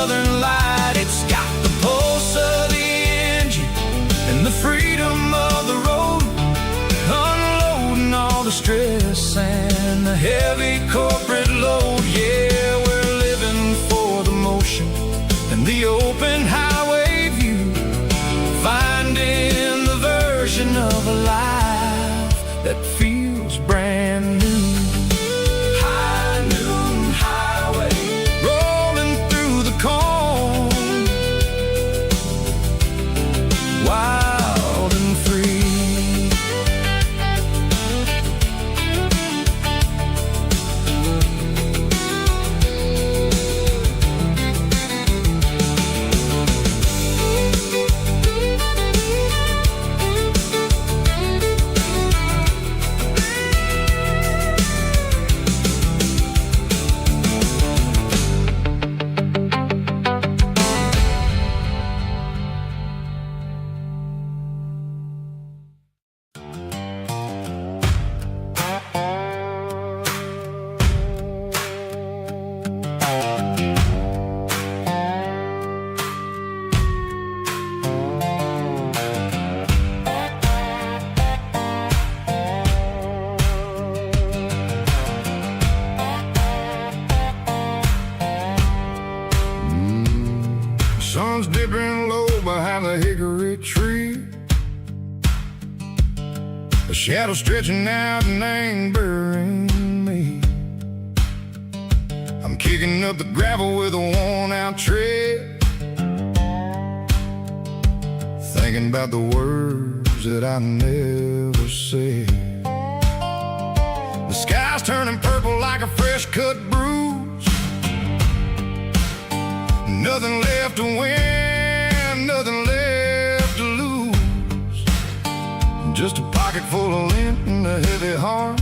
southern light. It's got the pulse of the engine and the freedom of the road, unloading all the stress and the heavy corporate load. Yeah, we're living for the motion and the open highway view, finding the version of a life that feels brand new. High noon highway, rolling through the corn, wild and free. Sun's dipping low behind the hickory tree, a shadow stretching out and angering me. I'm kicking up the gravel with a worn-out tread, thinking about the words that I never said. The sky's turning purple like a fresh-cut bruise. Nothing left to win, nothing left to lose. Just a pocket full of lint and a heavy heart,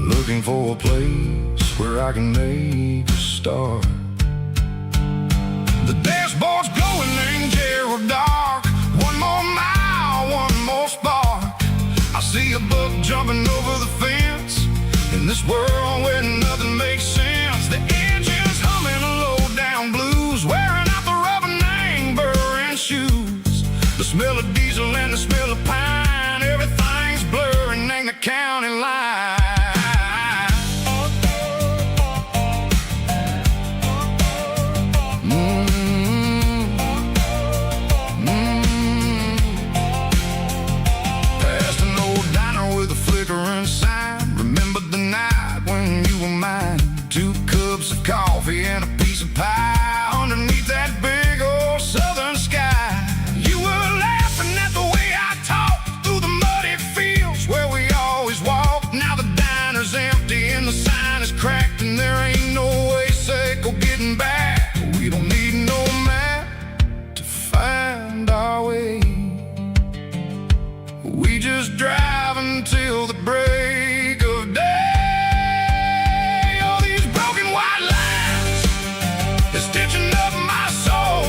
looking for a place where I can make a start. The dashboard's glowing in Gerald dark. One more mile, one more spark. I see a buck jumping over the fence in this world where nothing makes sense. The engine's humming a low-down blues, wearing out the rubber-name burring shoes. The smell of diesel and the smell of pine, everything's blurring, ain't the county line. Past an old diner with a flickering sign. Remember the night when you were mine? 2 cups of coffee and a piece of pie underneath that big old southern sky. You were laughing at the way I talked through the muddy fields where we always walked. Now the diner's empty and the sign is cracked, and there ain't no way safe of getting back. We don't need no map to find our way. We just drive until the break of day. Stitching up my soul,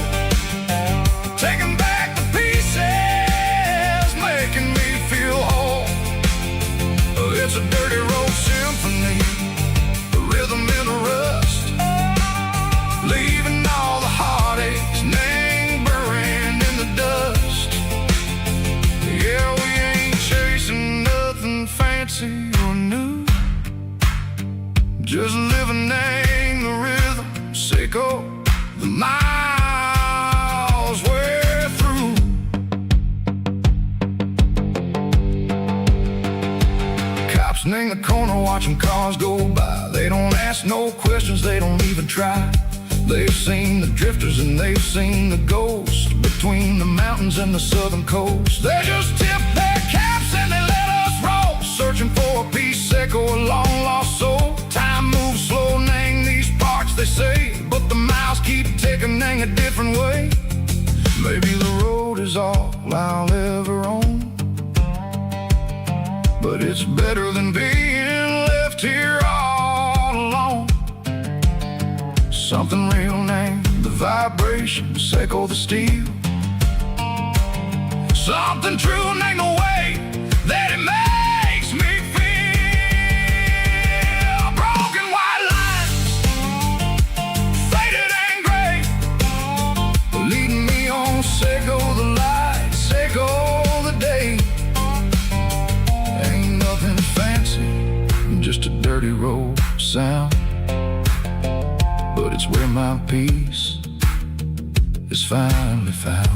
taking back the pieces, making me feel whole. It's a dirty road symphony, a rhythm in the rust, leaving all the heartaches lingering in the dust. Yeah, we ain't chasing nothing fancy or new, just living in the rhythm, sicko. The miles we're through. Cops in the corner watching cars go by. They don't ask no questions, they don't even try. They've seen the drifters and they've seen the ghosts between the mountains and the southern coast. They just tip their caps and they let us roll, searching for a piece echo, a long lost soul. Time moves slow, nang these parts they say, but the miles keep ticking in a different way. Maybe the road is all I'll ever own, but it's better than being left here all alone. Something real named the vibrations echo the steel. Something true named the way that it makes me feel. Broken white lines sound, but it's where my peace is finally found.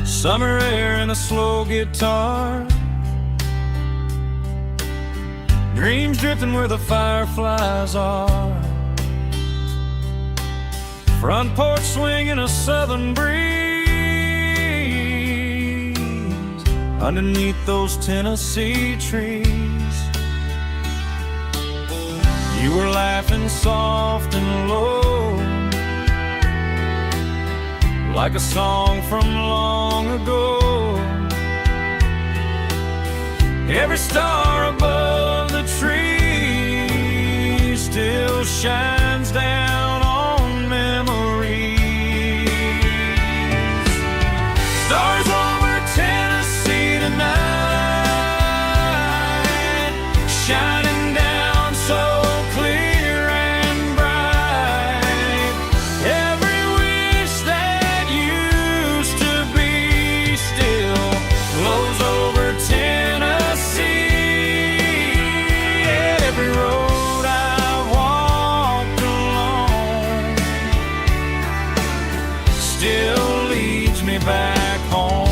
Summer air and a slow guitar, dreams drifting where the fireflies are, front porch swinging a southern breeze underneath those Tennessee trees. You were laughing soft and low, like a song from long ago. Every star above the tree still shines down on memories. Stars over Tennessee tonight, shining down so clear and bright. Every wish that used to be still flows over Tennessee. Every road I've walked along still leads me back home.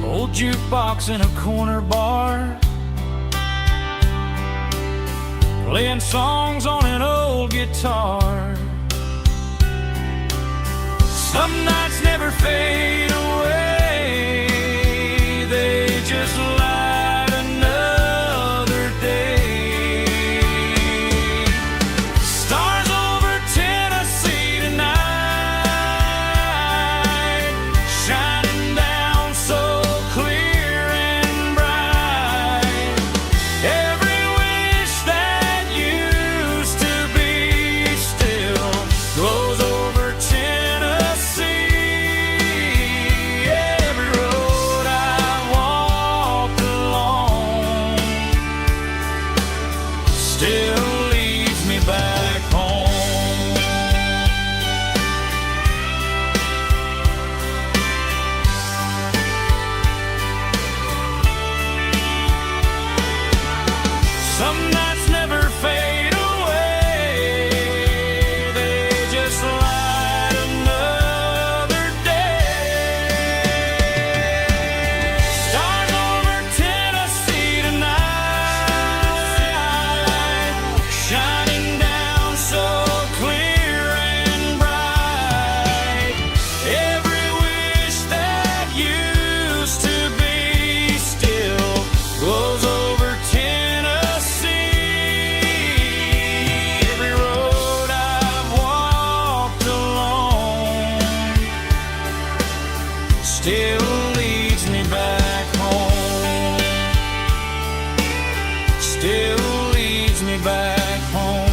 Old jukebox in a corner bar, playing songs on an old guitar. Some nights never fade away, they just light another day. Stars over Tennessee tonight, shining down so clear and bright. Every wish that used to be still glows over Tennessee. Every road I walked along still leads me back home. Some nights never fade away, they just light another day. Stars over Tennessee tonight, shining down so clear and bright. Every wish that used to be still glows over Tennessee. Every road I've walked along still leads me back home. Still leads me back home.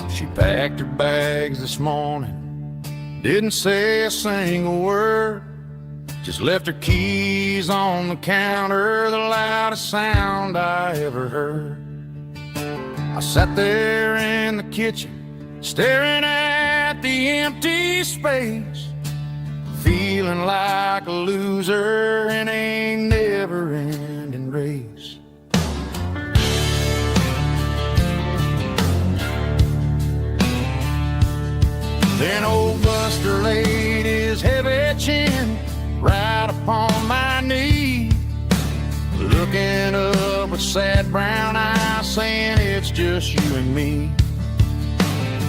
She packed her bags this morning, didn't say a single word, just left her keys on the counter, the loudest sound I ever heard. I sat there in the kitchen, staring at the empty space, feeling like a loser in a never-ending race. Then old Buster laid his heavy chin right upon my knee, looking up with sad brown eyes, saying it's just you and me.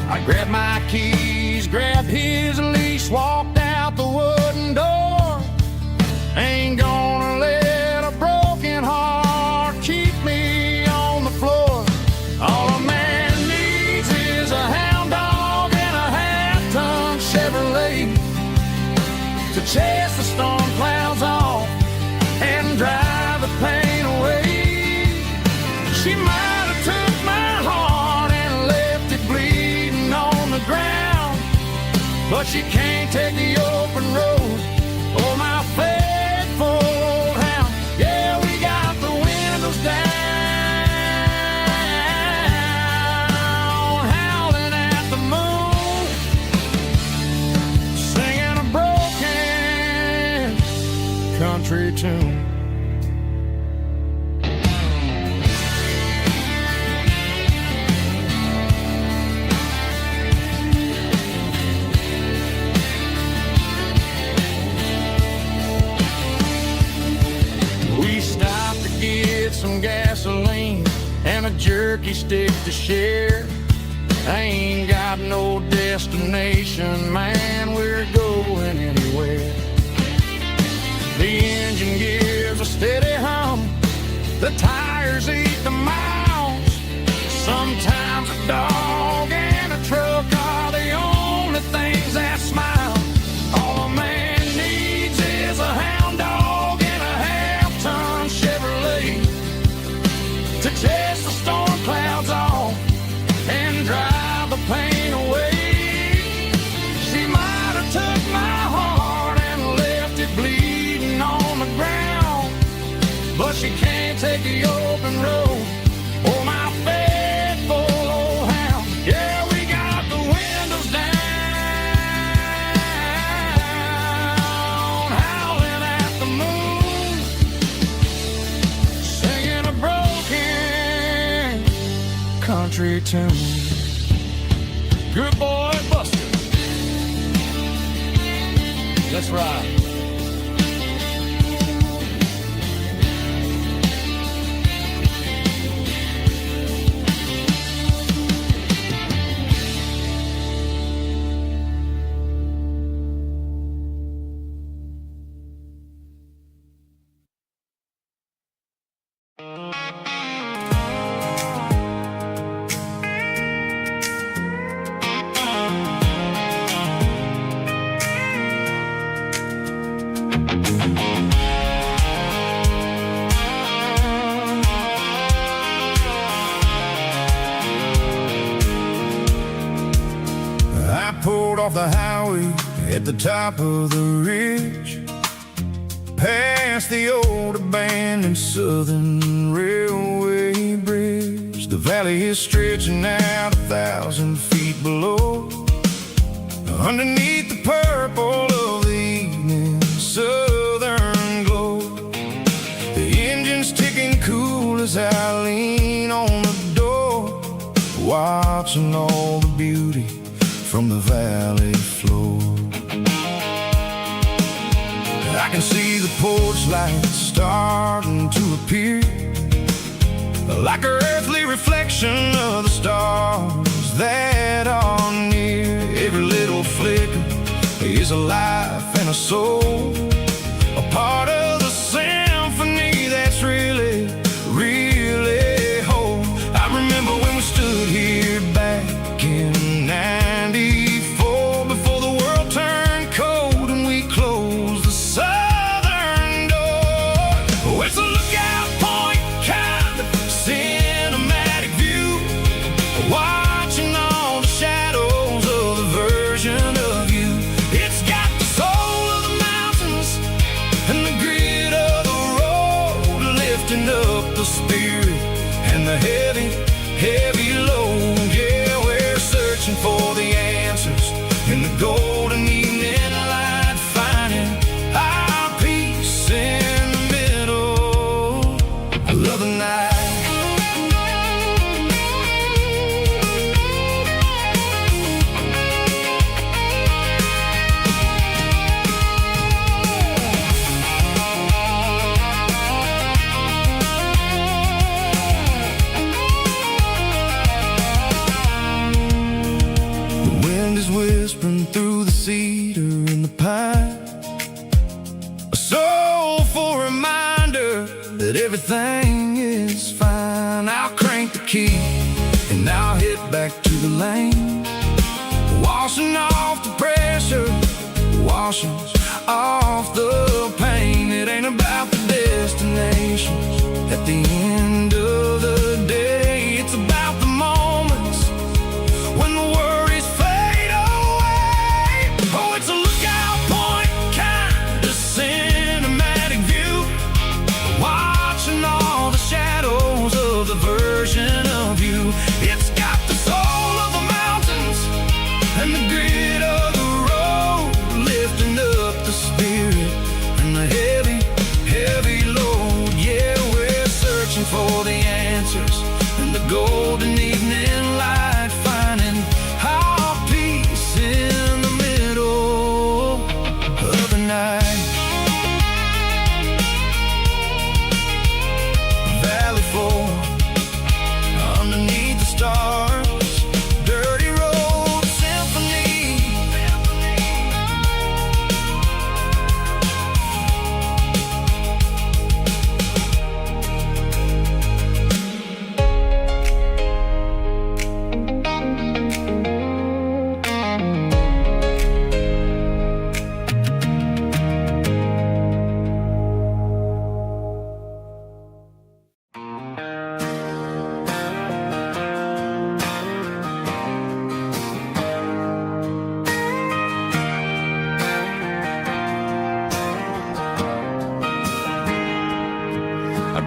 I grabbed my keys, grabbed his leash, walked out the wooden door. Ain't gonna let a broken heart keep me on the floor. All a man needs is a hound dog and a half-ton Chevrolet to chase the storm clouds off and drive the pain away. She might have took my heart and left it bleeding on the ground, but she can't take the open road. Oh, my faithful old hound. Yeah, we got the windows down, howling at the moon, singing a broken country tune. Some gasoline and a jerky stick to share. I ain't got no destination, man, we're going anywhere. The engine gives a steady hum, the tires eat the miles. Sometimes a dog and a truck are the only things that smile. All a man needs is a hound dog and a half-ton Chevrolet to chase the storm clouds off and drive the pain away. She might have took my heart and left it bleeding on the ground, but she can't take the open road. Oh, my faithful old hound. Yeah, we got the windows down, howling at the moon, singing a broken country tune. Good boy, Buster. Let's ride. Off the highway at the top of the ridge, past the old abandoned Southern Railway bridge. The valley is stretching out 1,000 feet below, underneath the purple of the evening southern glow. The engine's ticking cool as I lean on the door, watching all the beauty from the valley floor. I can see the porch lights starting to appear, like an earthly reflection of the stars that are near. Every little flicker is a life and a soul, a part of the symphony that's really, really whole. I remember when we stood here back in '94, before the world turned cold and we closed the southern door. Oh, it's a lookout point, kind of cinematic view, watching all the shadows of the version of you. It's got the soul of the mountains and the grit of the road, lifting up the spirit and the heavy, heavy load. Yeah, we're searching for the answers in the golden evening light, finding our peace in the middle of the night. slipping through the cedar and the pine. A soulful reminder that everything is fine. I'll crank the key and I'll head back to the lane, washing off the pressure, washing off the pain. It ain't about the destinations at the end of the day. It's about the moments when the worries fade away. Oh, it's a lookout point, kind of cinematic view, watching all the shadows of the version of you. It's got the soul of the mountains and the grit of the road, lifting up the spirit and the heavy, heavy load. Yeah, we're searching for the answers and the golden evening light, finding our peace in the middle of the night. Valley floor underneath the stars, dirty road symphony.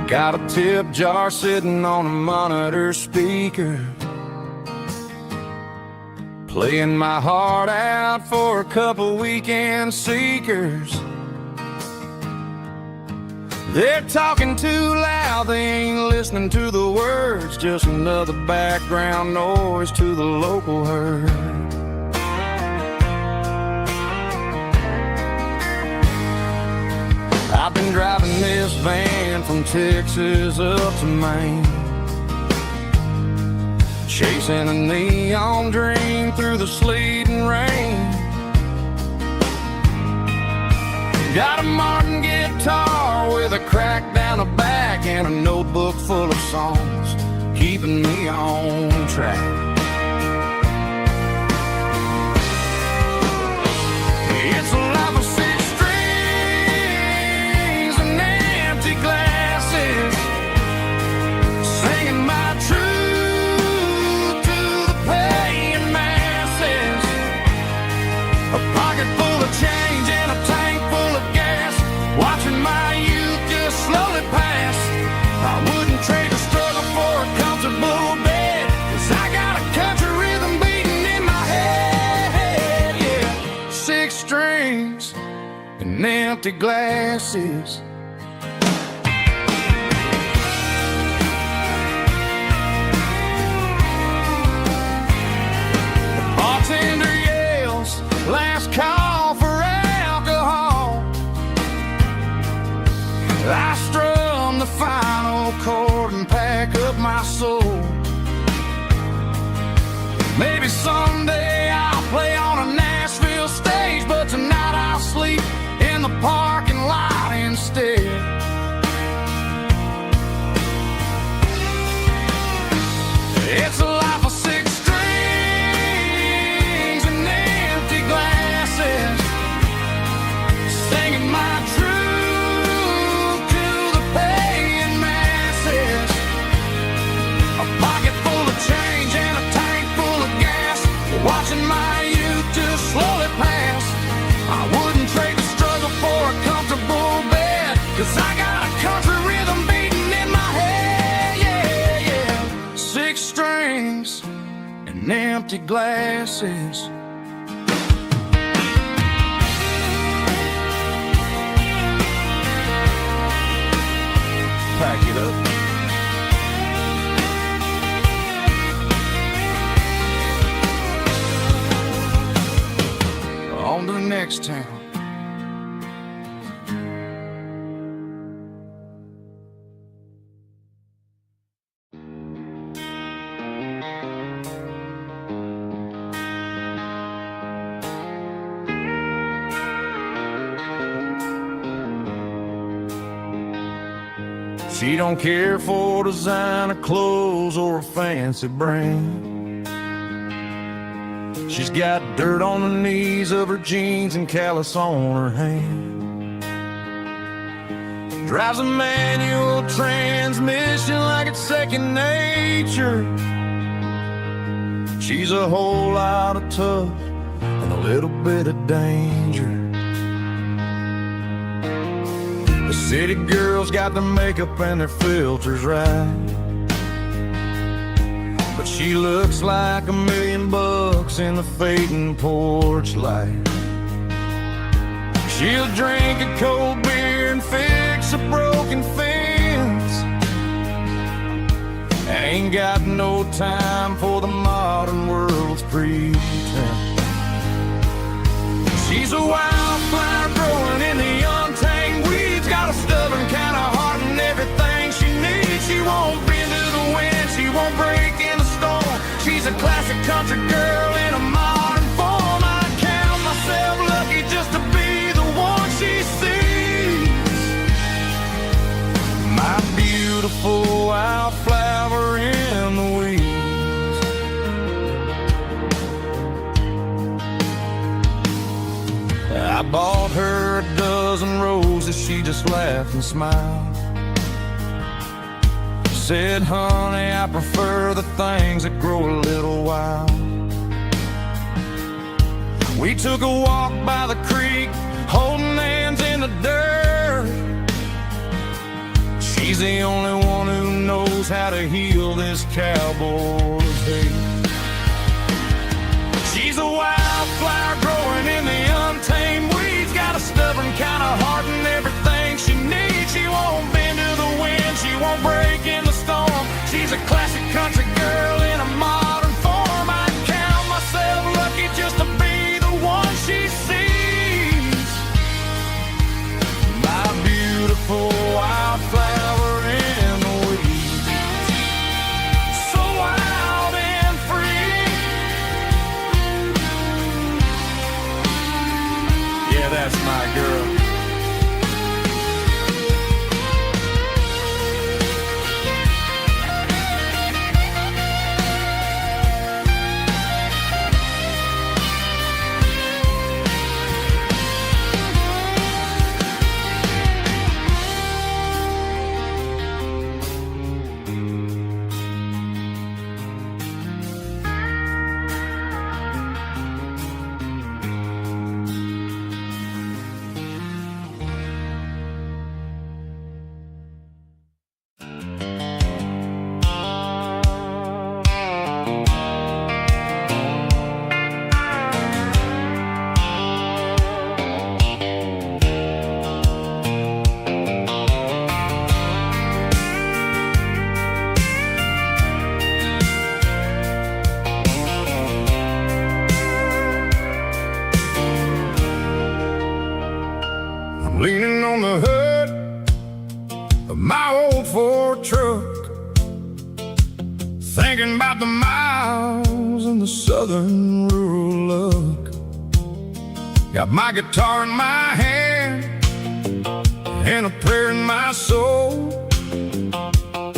Got a tip jar sitting on a monitor speaker, playing my heart out for a couple weekend seekers. They're talking too loud, they ain't listening to the words, just another background noise to the local herd. I've been driving this van from Texas up to Maine, chasing a neon dream through the sleet and rain. Got a Martin guitar with a crack down the back and a notebook full of songs, keeping me on track. It's a life of six strings and empty glasses, singing my truth to the paying masses. A pocket full of change and a tank full of gas, watching my youth just slowly pass. I wouldn't trade the struggle for a comfortable bed, 'cause I got a country rhythm beating in my head. Yeah, six strings and empty glasses. The bartender yells, last call for alcohol. I strum the final chord and pack up my soul. Maybe someday I'll play on a Nashville stage, but tonight I'll sleep in the parking lot instead. It's a life of six strings and empty glasses, singing my truth to the paying masses. A pocket full of change and a tank full of gas, watching my youth just slowly pass. I wouldn't trade the struggle for a comfortable bed, 'cause I got a country rhythm beating in my head. Yeah, yeah. Six strings and empty glasses. Pack it up. On to the next town. She don't care for designer clothes or a fancy brand. She's got dirt on the knees of her jeans and callus on her hand. Drives a manual transmission like it's second nature. She's a whole lot of tough and a little bit of danger. The city girls got their makeup and their filters right, but she looks like $1 million in the fading porch light. She'll drink a cold beer and fix a broken fence. Ain't got no time for the modern world's pretense. She's a wildflower growing in the untamed weeds. Got a stubborn kind of heart and everything she needs. She won't bend to the wind, she won't break in the storm. She's a classic country girl in a modern form. I count myself lucky just to be the one she sees. My beautiful wildflower in the weeds. I bought her a dozen roses, she just laughed and smiled. Said, honey, I prefer the things that grow a little wild. We took a walk by the creek, holding hands in the dirt. She's the only one who knows how to heal this cowboy's hate. She's a wildflower growing in the untamed weeds. Got a stubborn kind of heart and everything she needs. She won't bend to the wind, she won't break in the storm. She's a classic country girl in a modern form. I count myself lucky just to be the one she sees. My beautiful wildflower in the weeds. So wild and free. Yeah, that's my girl. Leaning on the hood of my old Ford truck, thinking about the miles and the southern rural look. Got my guitar in my hand and a prayer in my soul,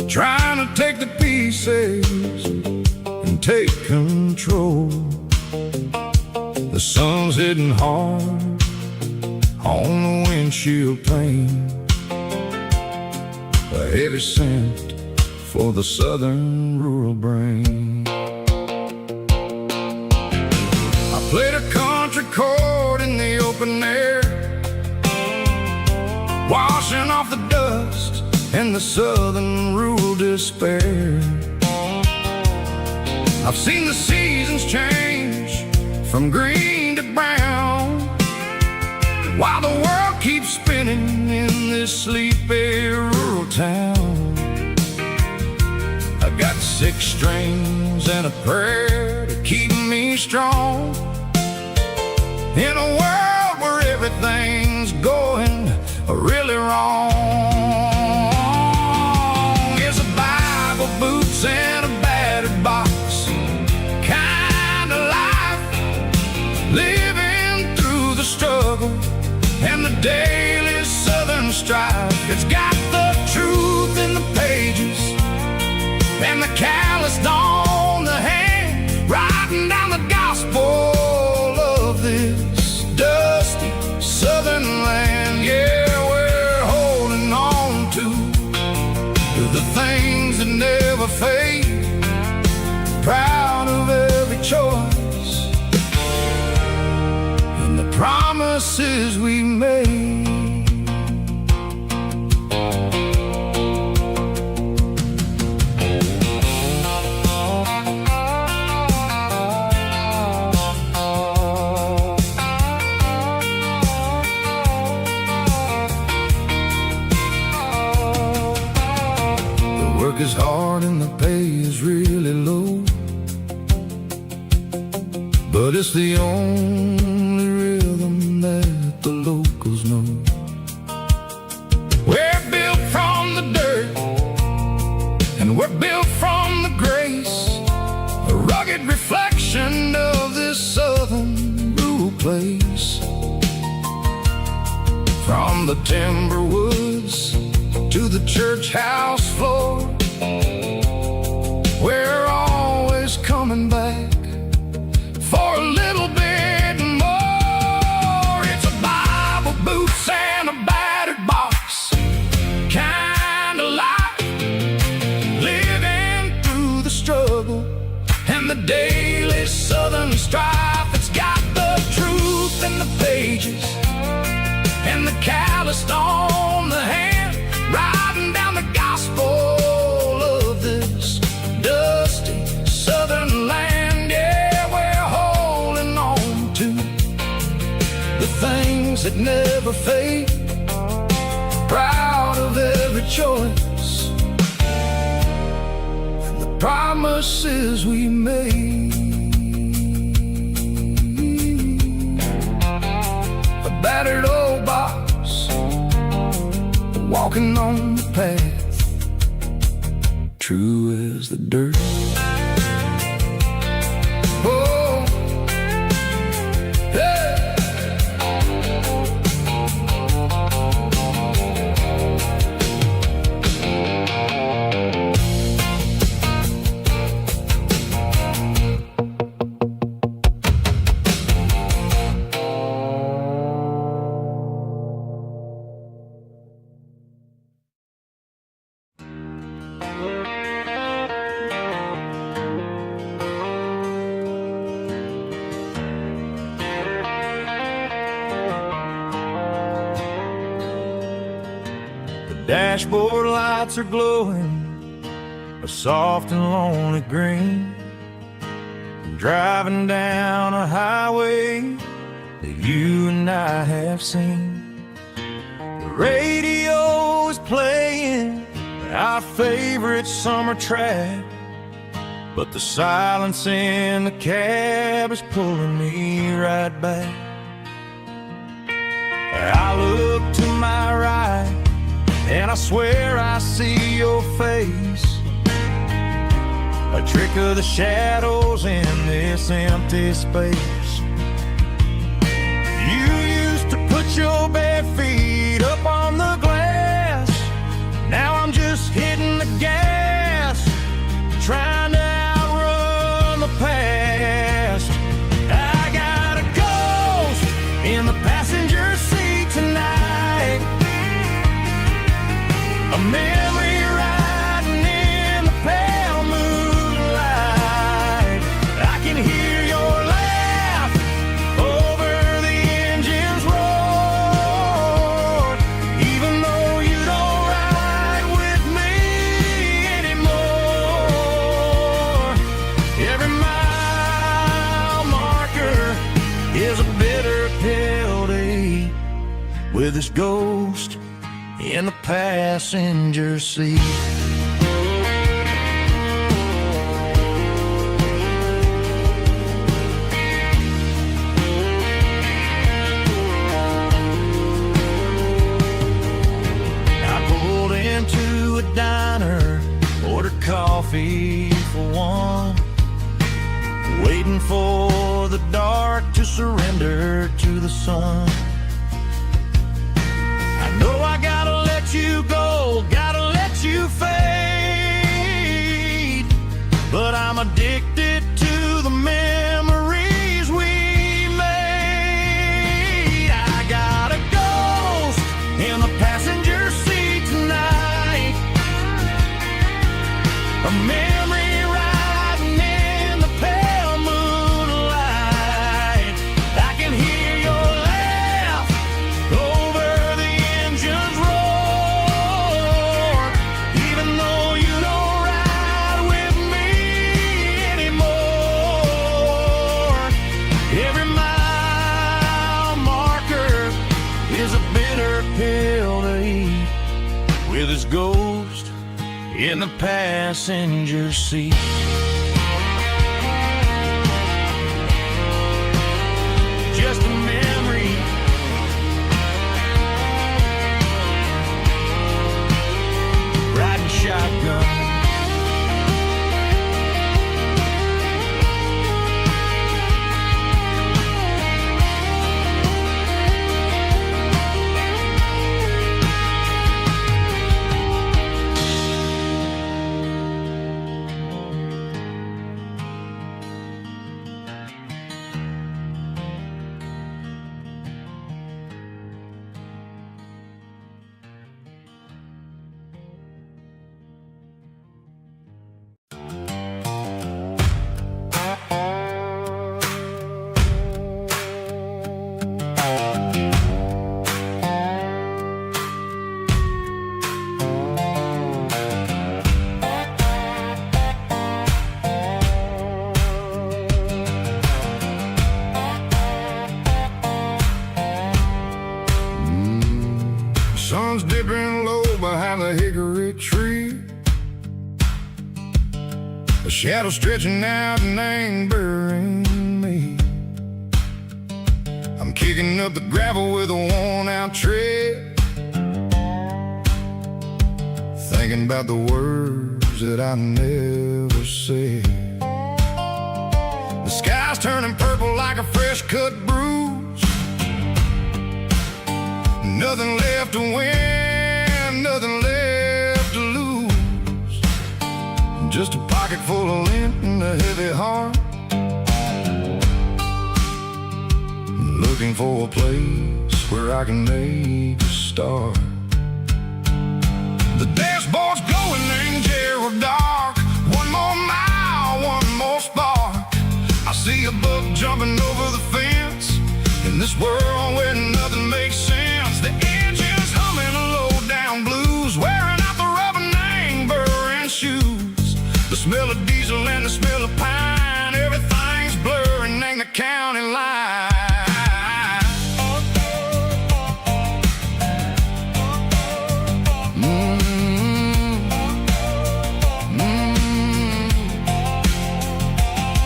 trying to take the pieces and take control. The sun's hitting hard on the windshield pane, a heavy scent for the southern rural brain. I played a country chord in the open air, washing off the dust and the southern rural despair. I've seen the seasons change from green to brown, while the world keeps spinning in this sleepy rural town. I got 6 strings and a prayer to keep me strong in a world where everything's going really wrong. It's a Bible, boots, and a battered box kind of life, living through the struggle and the daily southern strife. It's got the truth in the promises we made. The work is hard and the pay is really low, but it's the only rhythm that the locals know. We're built from the dirt, and we're built from the grace, a rugged reflection of this southern rural place. From the timber woods to the church house floor, we're always coming back for a little bit more. It's a Bible, boots, and a battered box kind of life, living through the struggle and the daily southern strife. It's got the truth in the pages and the calloused on the hand, riding down the gospel of this dusty southern land. Yeah, we're holding on to the things that never fade, proud of every choice and the promises we made. A battered old box, walking on the path, true as the dirt. Oh, hey. Dashboard lights are glowing a soft and lonely green. I'm driving down a highway that you and I have seen. The radio is playing our favorite summer track, but the silence in the cab is pulling me right back. I look to my right and I swear I see your face, a trick of the shadows in this empty space. You used to put your bare feet up on the glass, now I'm just hitting the gas, trying to outrun the past. I got a ghost in the passenger seat tonight, a memory riding in the pale moonlight. I can hear your laugh over the engine's roar, even though you don't ride with me anymore. Every mile marker is a bitter pill to eat, with this ghost in the passenger seat. I pulled into a diner, ordered coffee for one, waiting for the dark to surrender to the sun. I know I gotta let you go, gotta let you fade, but I'm addicted to the memories we made. I got a ghost in the passenger seat tonight, a memory riding in the pale moonlight. I can hear your laugh in the passenger seat. Just a memory, riding shotgun. Sun's dipping low behind the hickory tree. A shadow stretching out and angering me. I'm kicking up the gravel with a worn-out tread, thinking about the words that I never said. The sky's turning purple like a fresh-cut bruise. Nothing left to win, nothing left to lose. Just a pocket full of lint and a heavy heart. Looking for a place where I can make a start. The dashboard's glowing in Gerald dark. One more mile, one more spark. I see a buck jumping over the fence in this world where nothing makes sense. The engine's humming a low-down blues, wearing out the rubber name burring shoes. The smell of diesel and the smell of pine, everything's blurring in the county line.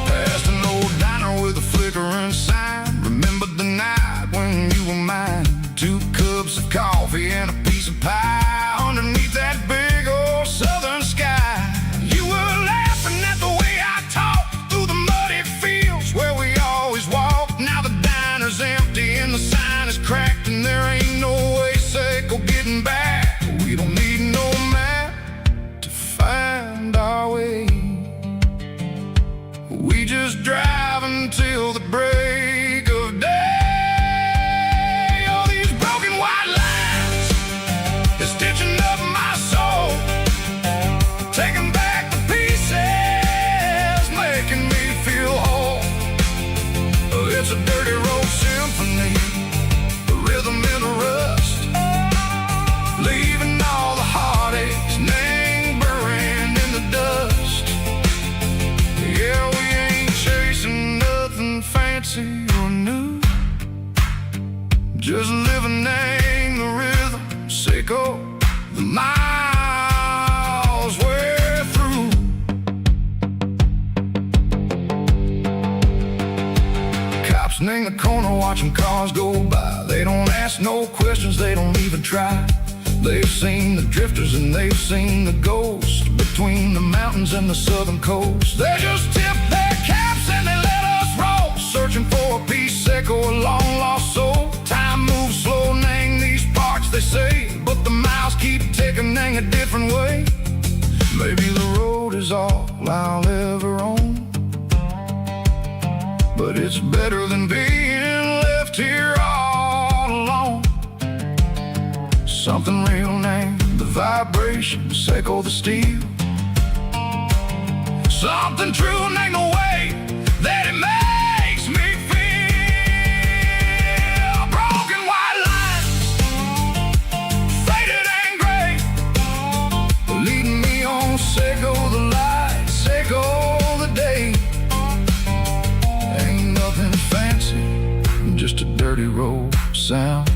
Past an old diner with a flickering sign. Remember the night when you were mine. 2 cups of coffee and a piece of pie underneath that big old southern sky. You were laughing at the way I talked through the muddy fields where we always walked. Now the diner's empty and the sign is cracked, and there ain't no way Seco getting back. We don't need no map to find our way. We just drive until the break of day. Stitching up my soul, taking back the pieces, making me feel whole. It's a dirty road symphony, a rhythm in the rust, leaving all the heartaches lingering in the dust. Yeah, we ain't chasing nothing fancy or new, just living in the rhythm. Seco, the miles we're through. Cops in the corner watching cars go by. They don't ask no questions, they don't even try. They've seen the drifters and they've seen the ghosts between the mountains and the southern coast. They just tip their caps and they let us roll, searching for a piece, Seco, a long lost soul. Time moves slow, nang these parts, they say, but the miles keep ticking in a different way. Maybe the road is all I'll ever own, but it's better than being left here all alone. Something real named the vibration, Seco the steel. Something true named the way that it makes me feel. Broken white lines, faded and gray, leading me on. Seco the light, Seco the day. Ain't nothing fancy, just a dirty road sound,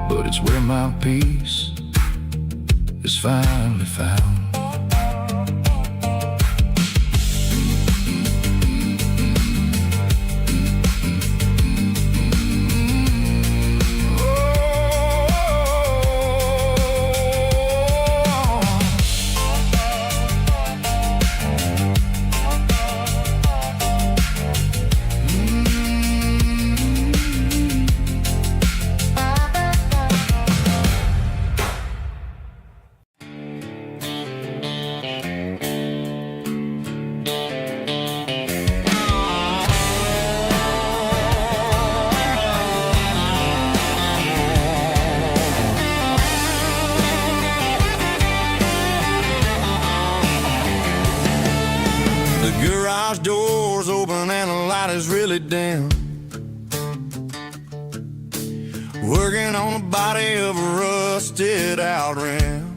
but it's where my peace is finally found. Garage doors open and the light is really dim. Working on the body of a rusted out rim.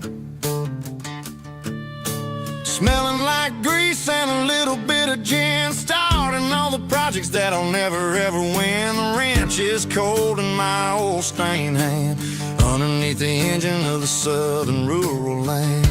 Smelling like grease and a little bit of gin. Starting all the projects that I'll never ever win. The wrench is cold in my old stained hand underneath the engine of the southern rural land.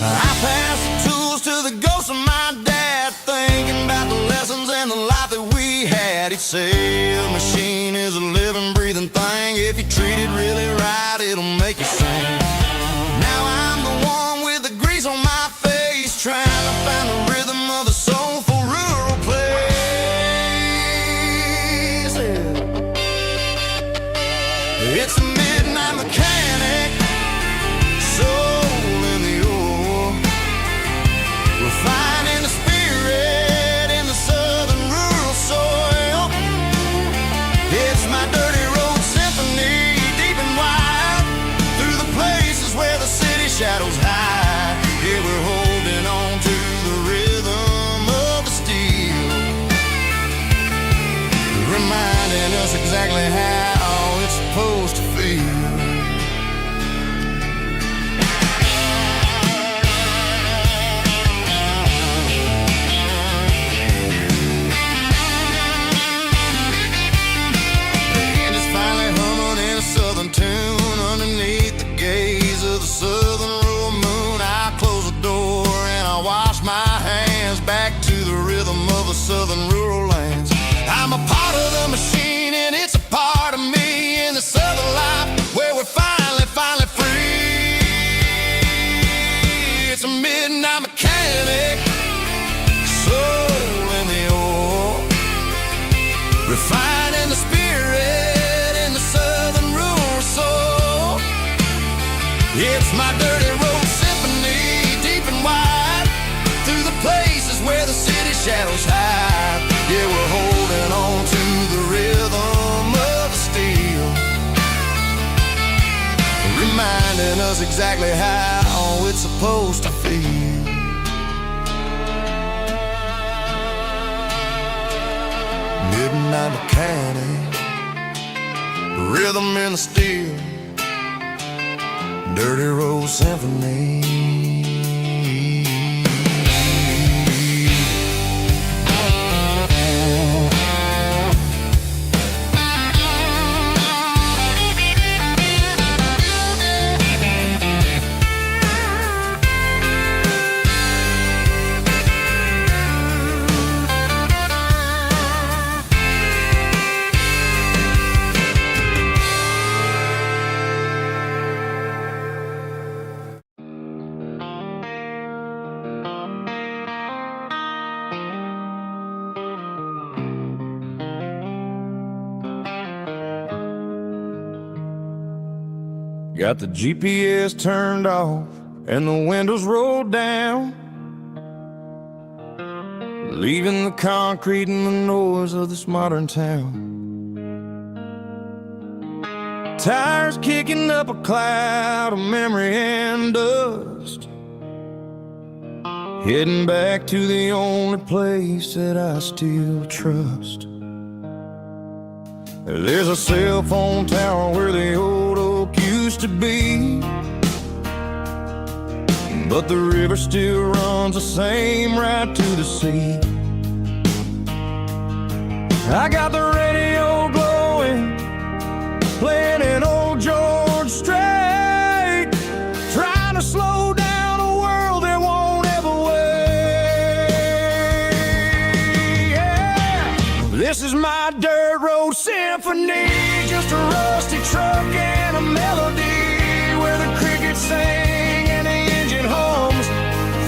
I pass the tools to the ghost of my dad, thinking about the lessons and the life that we had. He'd say a machine is a living, breathing thing. If you treat it really right, it'll make you sing. Now I'm the one with the grease on my face, trying to find the rhythm of a soulful rural place. It's a midnight mechanic, soul in the oil, refining the spirit in the southern rural soil. It's my dirty road symphony, deep and wide, through the places where the city shadows hide. Yeah, we're holding on to the rhythm of the steel, reminding us exactly how it's supposed to feel. Tune underneath the gaze of the southern rural moon. I close the door and I wash my hands back to the rhythm of the southern rural lands. I'm a part of the machine and it's a part of me in the southern life where we're finally free. It's a midnight mechanic, soul in the oil, refining the spirit in the southern rural soul. It's my dirty road symphony, deep and wide, through the places where the city shadows hide. Yeah, we're holding on to the rhythm of the steel, reminding us exactly how it's supposed to feel. Midnight mechanic, rhythm in the steel, dirty road symphony. Got the GPS turned off and the windows rolled down, leaving the concrete and the noise of this modern town. Tires kicking up a cloud of memory and dust, heading back to the only place that I still trust. There's a cell phone tower where the old oak used to be, but the river still runs the same right to the sea. I got the radio glowing, playing an old George Strait, This is my dirt road symphony, just a rusty truck and a melody where the crickets sing and the engine hums,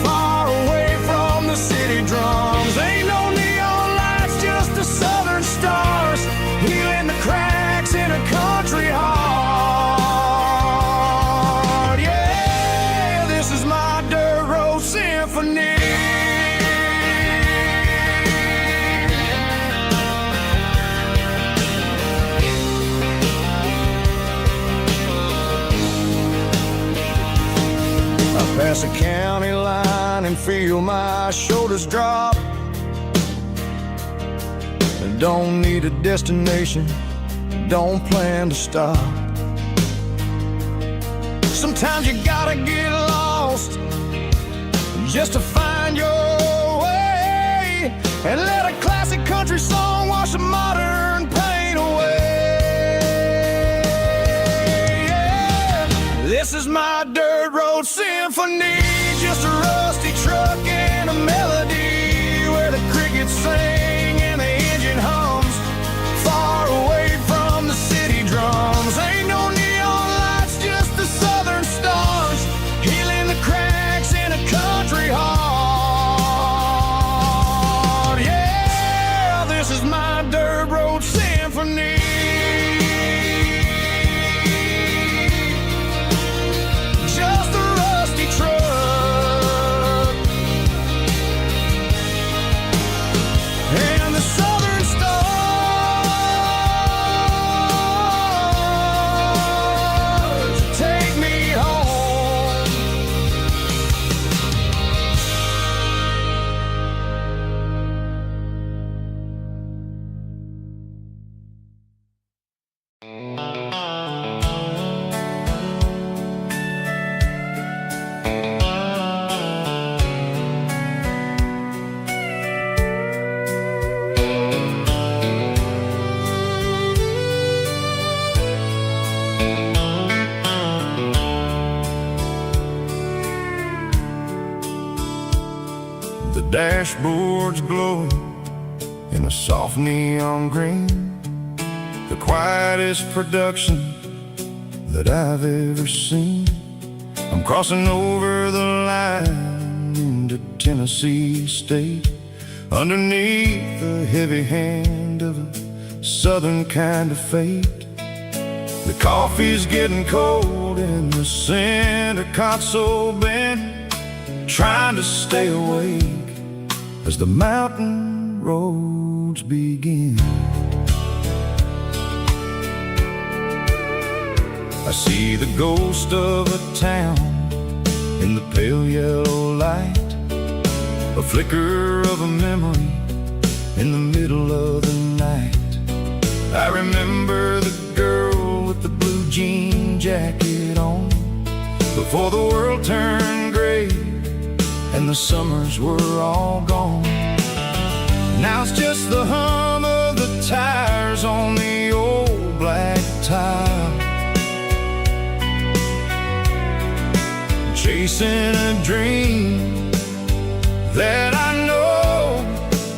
far away from the city drums. Ain't no neon lights, just the southern stars, healing the cracks in a country heart. Yeah, this is my dirt road symphony. Pass the county line and feel my shoulders drop. I don't need a destination, don't plan to stop. Sometimes you gotta get lost just to find your way, and let a classic country song wash the modern pain away. Yeah. This is my dirt road symphony, just a rusty truck and a melody where the crickets sing and the engine hums, far away from the city drums. Ain't no neon lights, just the southern stars, healing the cracks in a country heart. Yeah, this is my dirt road symphony. Dashboard's glowing in a soft neon green, the quietest production that I've ever seen. I'm crossing over the line into Tennessee State, underneath the heavy hand of a southern kind of fate. The coffee's getting cold in the center console bin, trying to stay awake as the mountain roads begin. I see the ghost of a town in the pale yellow light, a flicker of a memory in the middle of the night. I remember the girl with the blue jean jacket on, before the world turned gray and the summers were all gone. Now it's just the hum of the tires on the old black tile, chasing a dream that I know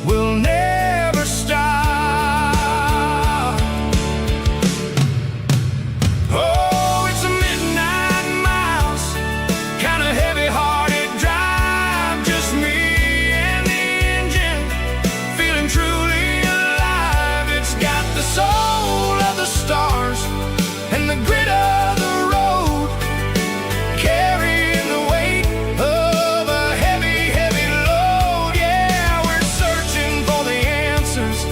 will never stop. Oh, it's a midnight miles, kind of heavy-hearted drive, just me and the engine, feeling truly alive. It's got the soul of the stars and the grit of the road, carrying the weight of a heavy, heavy load. Yeah, we're searching for the answers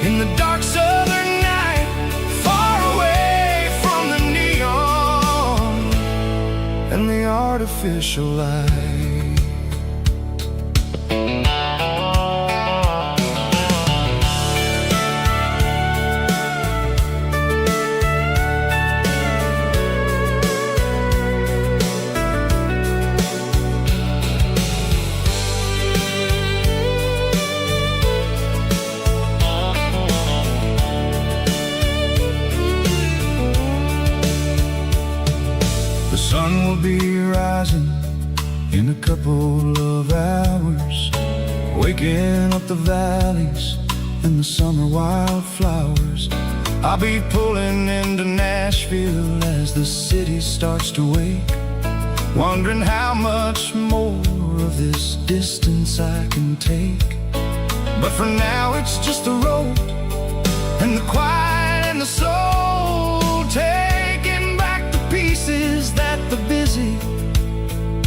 in the dark southern night, far away from the neon and the artificial light. The sun will be rising in a couple of hours, waking up the valleys and the summer wildflowers. I'll be pulling into Nashville as the city starts to wake, wondering how much more of this distance I can take. But for now it's just the road and the quiet and the soul, taking back the pieces that the busy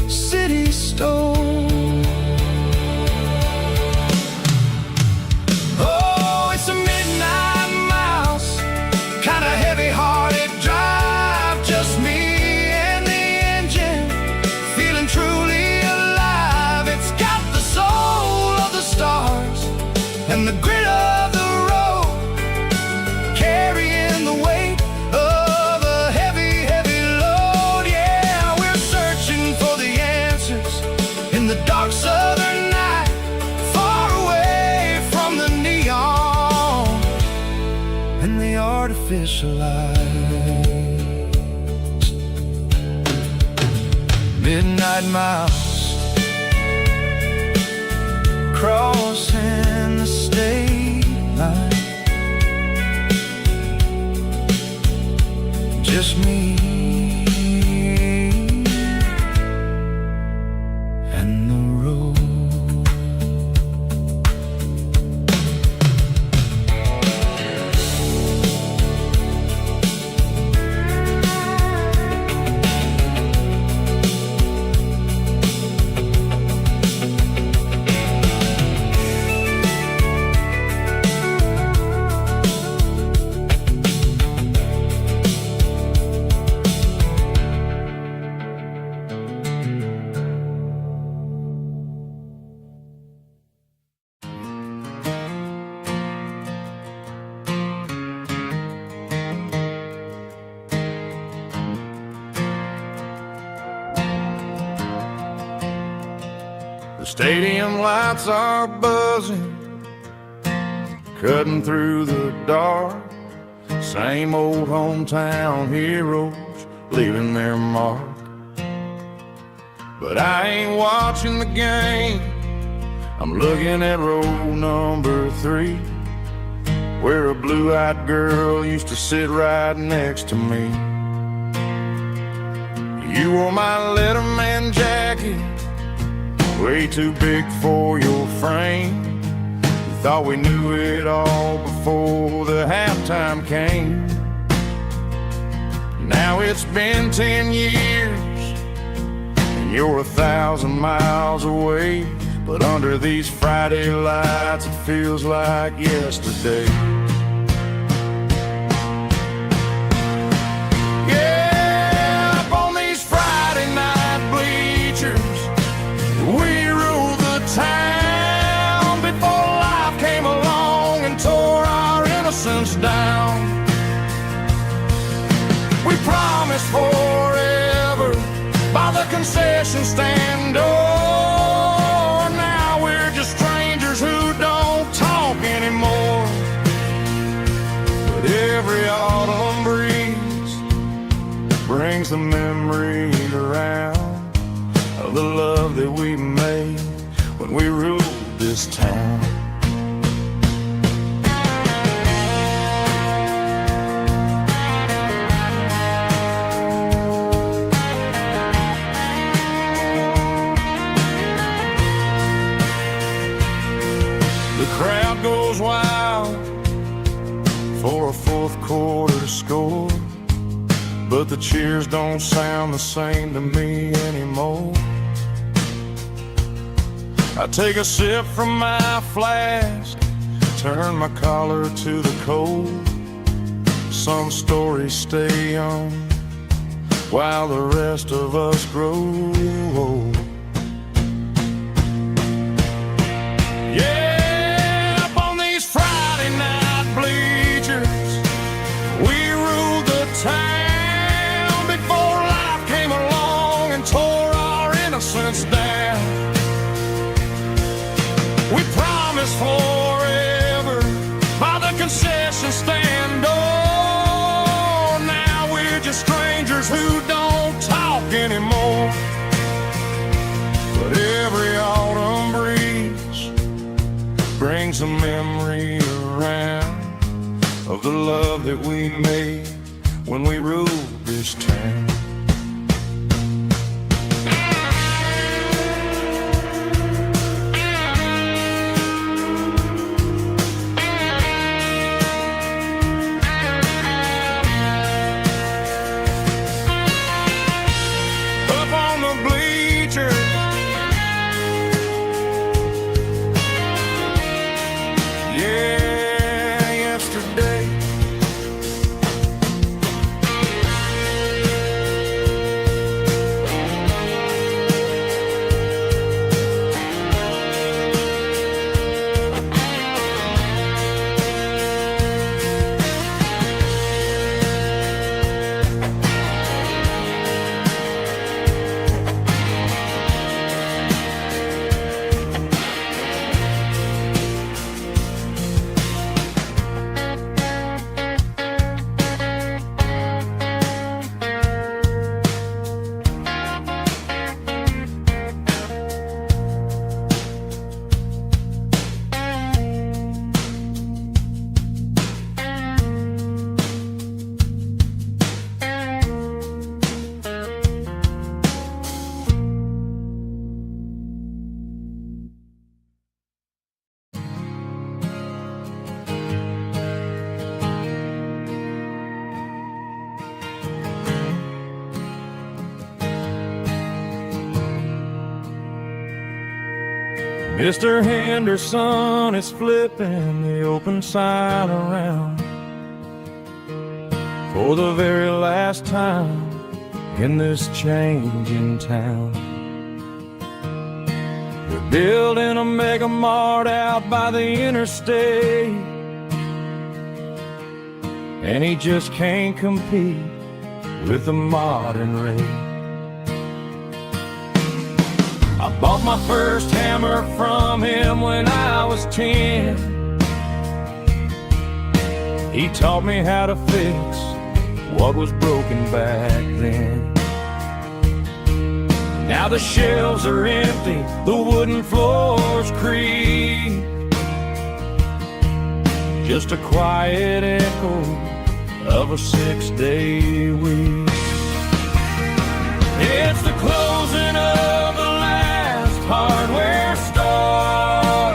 city stole. Oh, it's a midnight mouse, kinda heavy-hearted drive, just me and the engine, feeling truly alive. It's got the soul of the stars and the grit of the road, carrying the weight of a heavy, heavy load. Yeah, we're searching for the answers in the dark southern night, far away from the neon and the artificial lights. Midnight mouse, crossing the state line, just me and the road. The stadium lights are buzzing, cutting through the dark. Same old hometown heroes leaving their mark. But I ain't watching the game, I'm looking at row number 3, where a blue-eyed girl used to sit right next to me. You wore my Letterman jacket, way too big for your frame. We thought we knew it all before the halftime came. Now it's been 10 years and you're 1,000 miles away, but under these Friday lights it feels like yesterday. Yeah, up on these Friday night bleachers, we ruled the town before life came along and tore our innocence down. We promised forever by the concession stand door. Now we're just strangers who don't talk anymore. But every autumn breeze brings the memory around of the love that we made when we ruled this town. The crowd goes wild for a fourth quarter score, but the cheers don't sound the same to me anymore. I take a sip from my flask, turn my collar to the cold. Some stories stay young while the rest of us grow old. Yeah, up on these Friday night bleachers, we ruled the town before life came along and tore our innocence down. We promised forever by the concession stand door. Now we're just strangers who don't talk anymore. But every autumn breeze brings a memory of the love that we made when we ruled this town. Up on the bleachers, yeah, yesterday. Mr. Henderson is flipping the open sign around for the very last time in this changing town. They're building a mega mart out by the interstate, and he just can't compete with the modern rate. I bought my first hammer from him when I was 10. He taught me how to fix what was broken back then. Now the shelves are empty, the wooden floors creak, just a quiet echo of a 6-day week. It's the closing of the hardware store.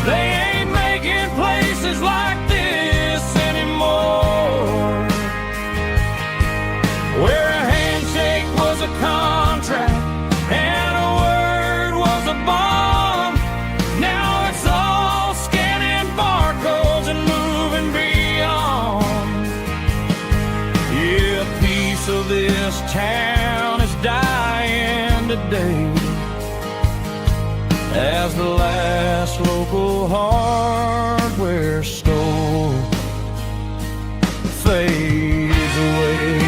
They ain't making places like this anymore, where a handshake was a contract and a word was a bond. Now it's all scanning barcodes and moving beyond. Yeah, a piece of this town is dying today as the last local hardware store fades away.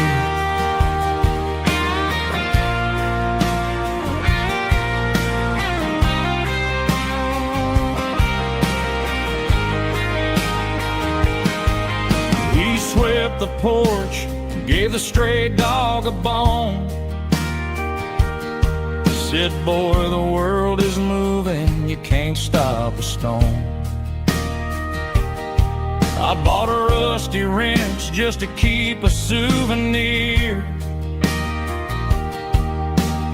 He swept the porch, gave the stray dog a bone, said, boy, the world is moving, you can't stop a stone. I bought a rusty wrench just to keep a souvenir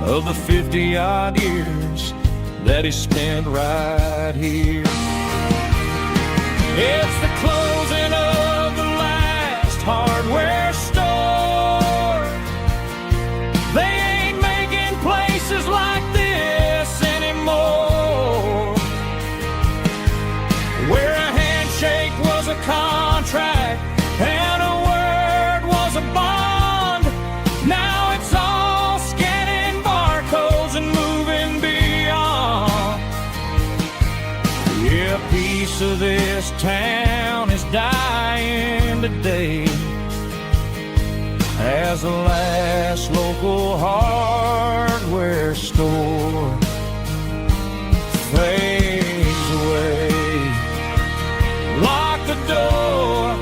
of the 50-odd years that he spent right here. It's the closing of the last hardware store. They ain't making places like this anymore, where a handshake was a contract and a word was a bond. Now it's all scanning barcodes and moving beyond. Yeah, a piece of this town is dying today as the last local hardware store fades away. Lock the door,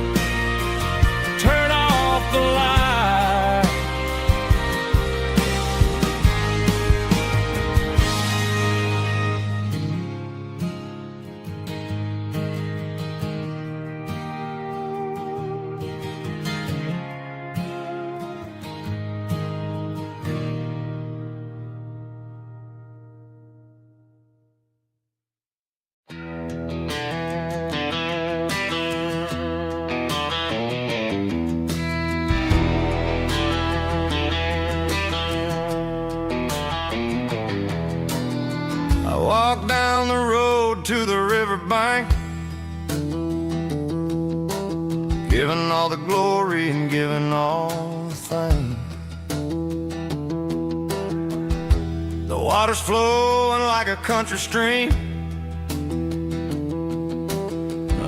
turn off the light. down the road to the riverbank, giving all the glory and giving all the thanks. The water's flowing like a country stream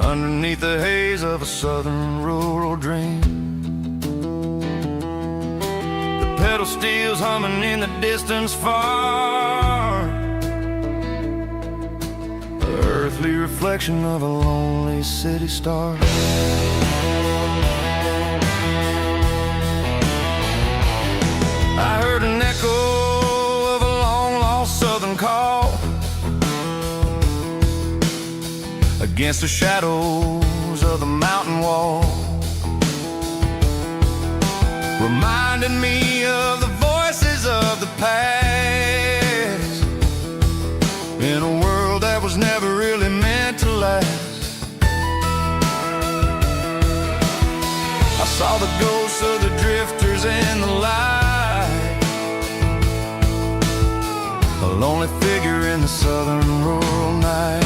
underneath the haze of a southern rural dream. The pedal steel's humming in the distance far, the earthly reflection of a lonely city star. I heard an echo of a long-lost southern call against the shadows of the mountain wall, reminding me of the voices of the past in a world that was never really meant to last. I saw the ghosts of the drifters in the light, a lonely figure in the southern rural night.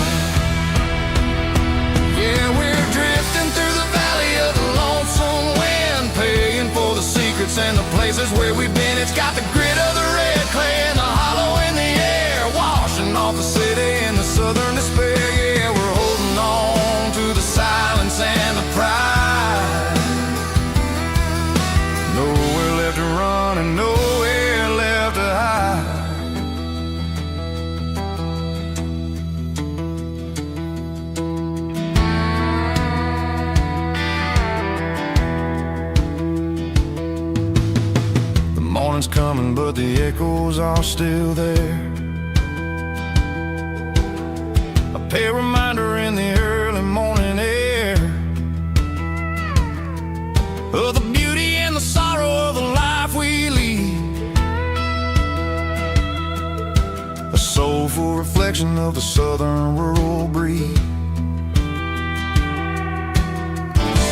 Yeah, we're drifting through the valley of the lonesome wind, paying for the secrets and the places where we've been. It's got the grit of the red clay and the hollow in the air, washing off the city and the southern despair. Yeah, we're holding on to the silence and the pride. Nowhere left to run and nowhere left to hide. Morning's coming, but the echoes are still there. A pale reminder in the early morning air of the beauty and the sorrow of the life we lead, a soulful reflection of the southern rural breed.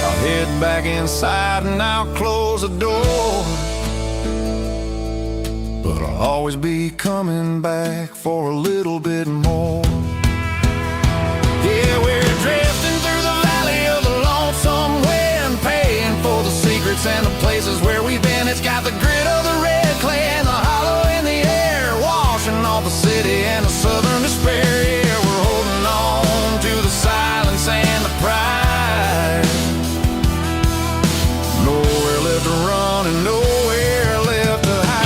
I'll head back inside and I'll close the door, but I'll always be coming back for a little bit more. Yeah, we're drifting through the valley of the lonesome wind, paying for the secrets and the places where we've been. It's got the grit of the red clay and the hollow in the air, washing off the city and the southern despair. Yeah, we're holding on to the silence and the pride. Nowhere left to run and nowhere left to hide.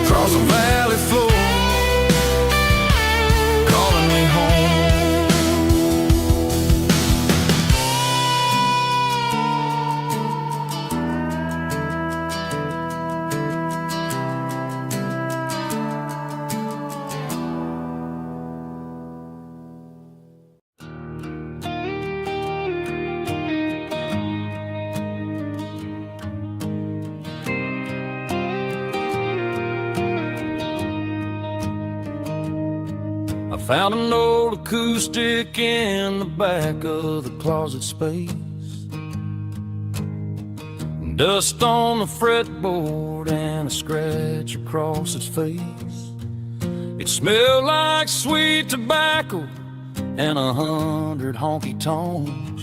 Across the valley floor, calling me home. I found an old acoustic in the back of the closet space, dust on the fretboard and a scratch across its face. It smelled like sweet tobacco and 100 honky-tonks,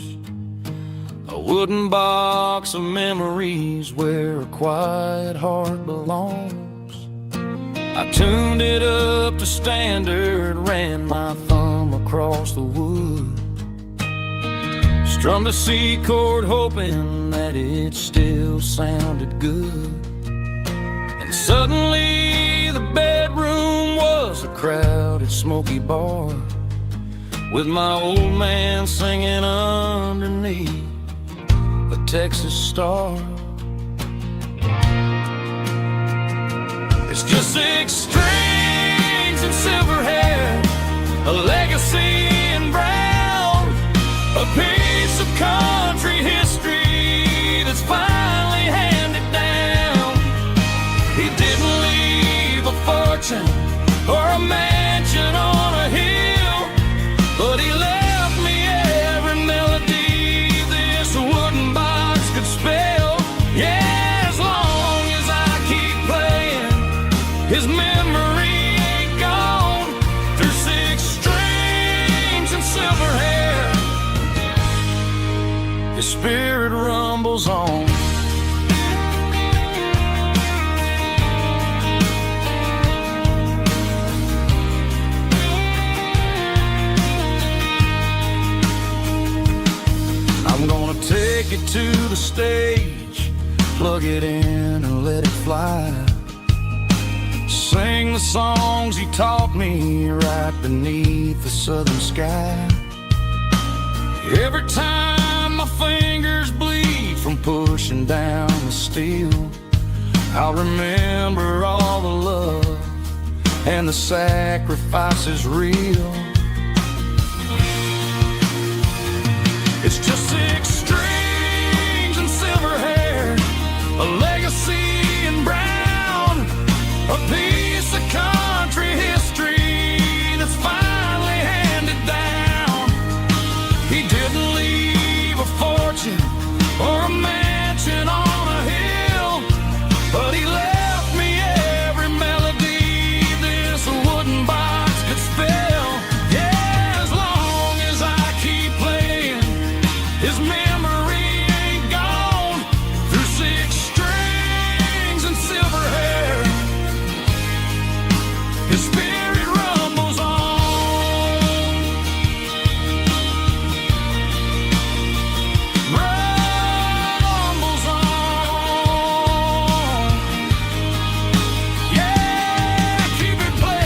a wooden box of memories where a quiet heart belongs. I tuned it up to standard, ran my thumb across the wood, strummed a C chord hoping that it still sounded good. And suddenly the bedroom was a crowded smoky bar, with my old man singing underneath the Texas star. It's just 6 strings and silver hair, a legacy in brown, a piece of country history that's finally handed down. He didn't leave a fortune or a take it to the stage, plug it in and let it fly. Sing the songs he taught me right beneath the southern sky. Every time my fingers bleed from pushing down the steel, I'll remember all the love and the sacrifices real. It's just 6 strings and silver hair, a legacy in brown, a piece of country history that's finally handed down. He didn't leave a fortune or a mansion on a hill, but he left me every melody this wooden box could spell. Yeah, as long as I keep playing, his memory ain't gone. Through 6 strings and silver hair, his spirit rumbles on. Rumbles on. Yeah, keep it playing.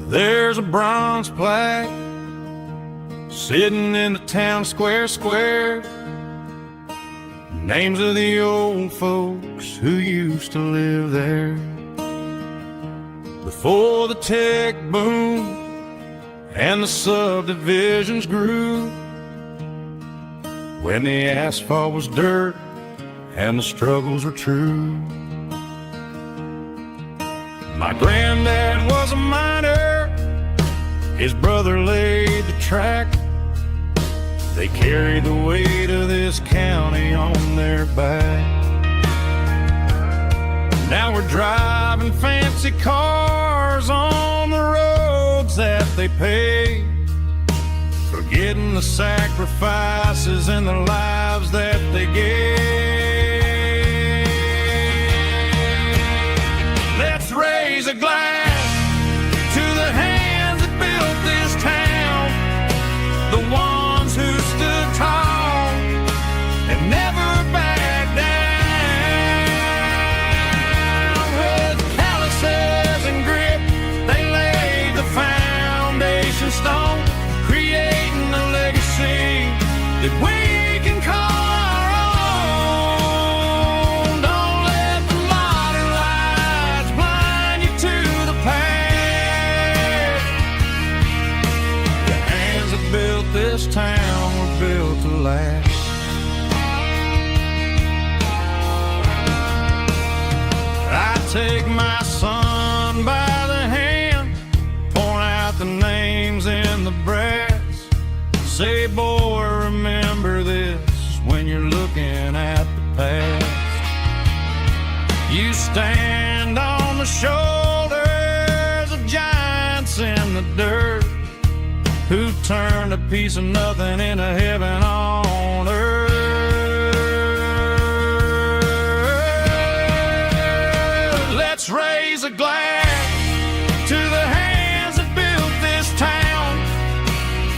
There's a bronze plaque sitting in the town square. Names of the old folks who used to live there. Before the tech boom and the subdivisions grew, when the asphalt was dirt and the struggles were true. My granddad was a miner, his brother laid the track. They carried the weight of this county on their back. Now we're driving fancy cars on the roads that they paved, forgetting the sacrifices and the lives that they gave. Let's raise a glass to the hands that built this town, the ones who stood tall and never backed down. With calluses and grit, they laid the foundation stone, creating a legacy that we can call our own. Don't let the modern lights blind you to the past. The hands that built this town were built to last. I take my son by the hand, point out the names in the brass. Say, boy, remember this when you're looking at the past. You stand on the shoulders of giants in the dirt, who turned a piece of nothing into heaven on earth. Let's raise a glass to the hands that built this town,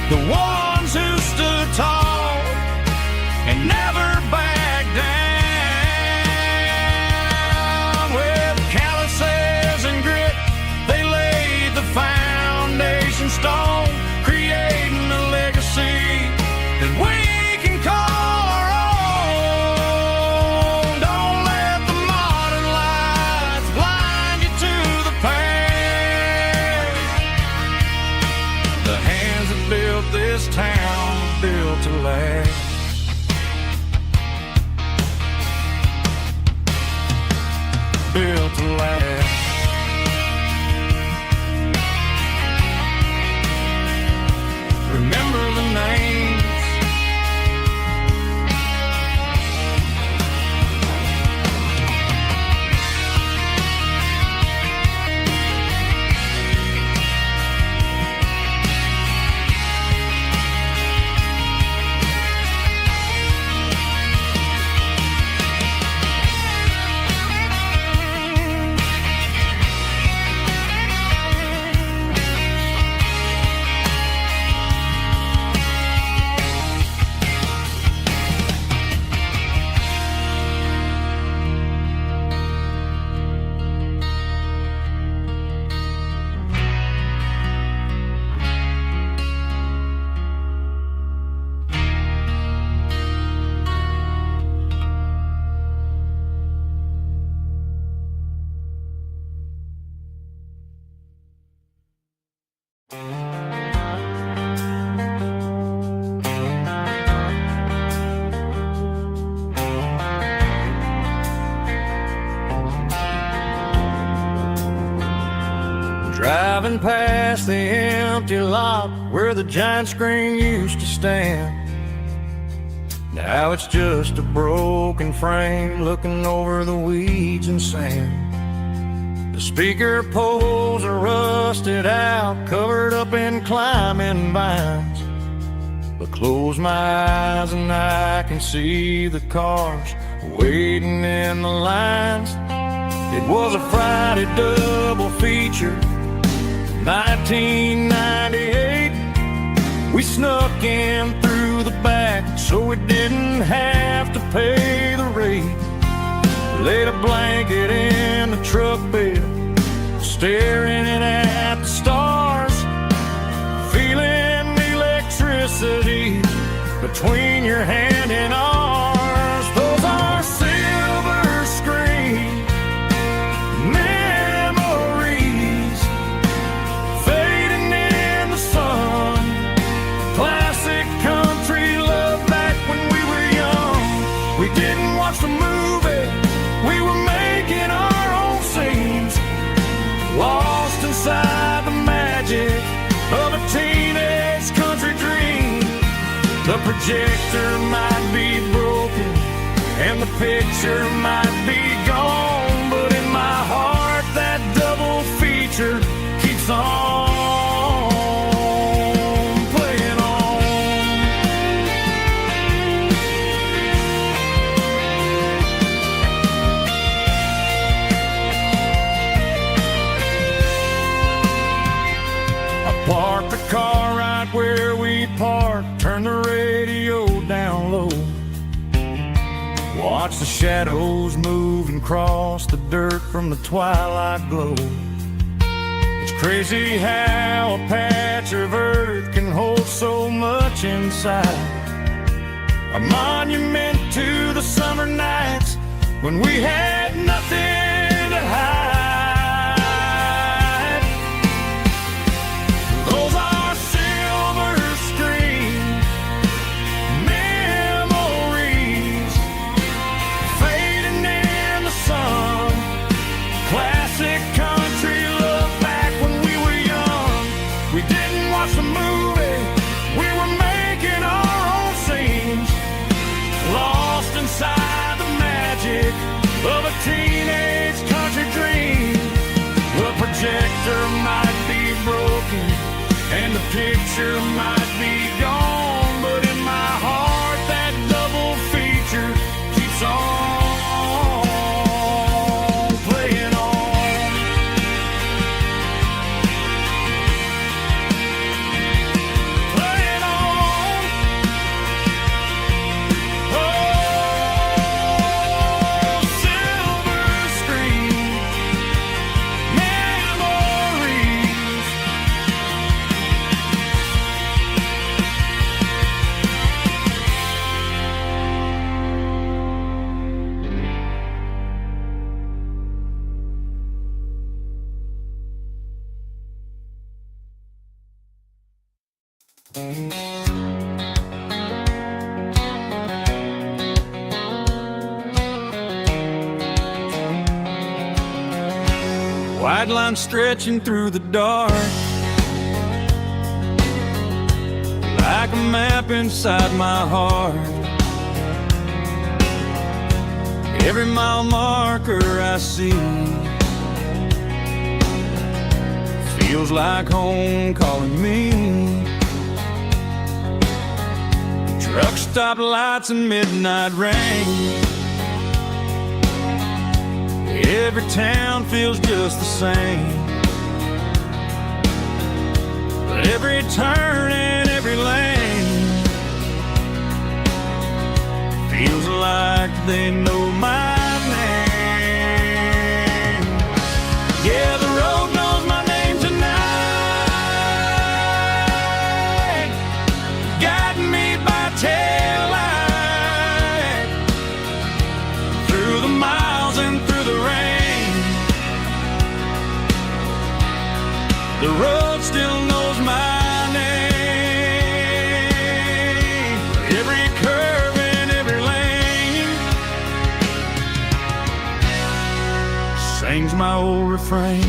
the ones who stood tall and never backed down. With calluses and grit, they laid the foundation stone, creating a legacy that we can call our own. Don't let the modern lights blind you to the past. Driving past the empty lot where the giant screen used to stand. Now it's just a broken frame looking over the weeds and sand. The speaker poles are rusted out, covered up in climbing vines. But close my eyes and I can see the cars waiting in the lines. It was a Friday double feature, 1998. We snuck in through the back so we didn't have to pay the rate. Laid a blanket in the truck bed, staring at the stars, feeling the electricity between your hand and ours. Those are silver screen memories fading in the sun. Classic country love back when we were young. We didn't watch the movie, we were making our own scenes, lost inside the magic of a teenage country dream. The projector might be broken and the picture might be gone, but in my heart that double feature keeps on playing on. I parked the car right where we parked, turned the radio down low, watch the shadows move and cross the dirt from the twilight glow. It's crazy how a patch of earth can hold so much inside. A monument to the summer nights when we had nothing to hide. Those are silver screen memories fading in the sun. Classic country love back when we were young. We didn't watch the movie, we were making our own scenes, lost inside the magic of a teenage country dream. The projector might be broken and the picture might be gone, but in my heart that double feature keeps on playing on. Playing on. Oh, silver screen memories. White line stretching through the dark, like a map inside my heart. Every mile marker I see feels like home calling me. Truck stop lights and midnight rain, every town feels just the same. But every turn and every lane feels like they know my name. Yeah, the road knows my name tonight, guiding me by taillight through the miles and through the rain. The road still knows my name. Every curve and every lane sings my old refrain.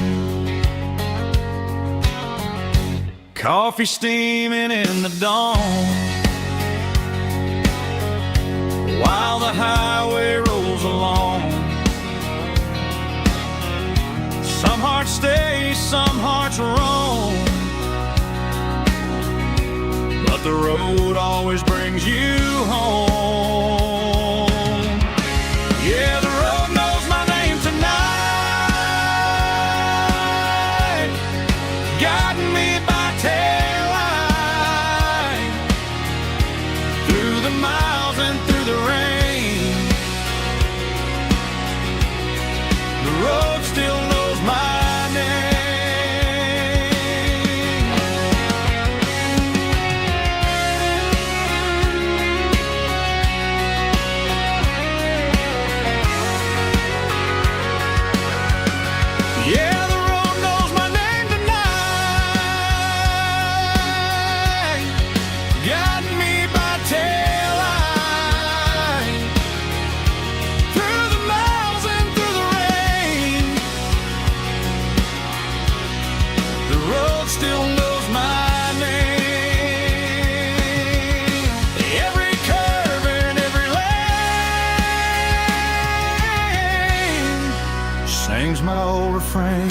Coffee steaming in the dawn, while the highway rolls along. Some hearts stay, some hearts roam, but the road always brings you home. Yeah, the road knows my name tonight, guiding me by taillight, through the miles and through the rain. The road still knows my name. Yeah, the road knows my name tonight, guiding me by taillight, through the miles and through the rain. The road still knows my name. Every curve and every lane sings my old refrain.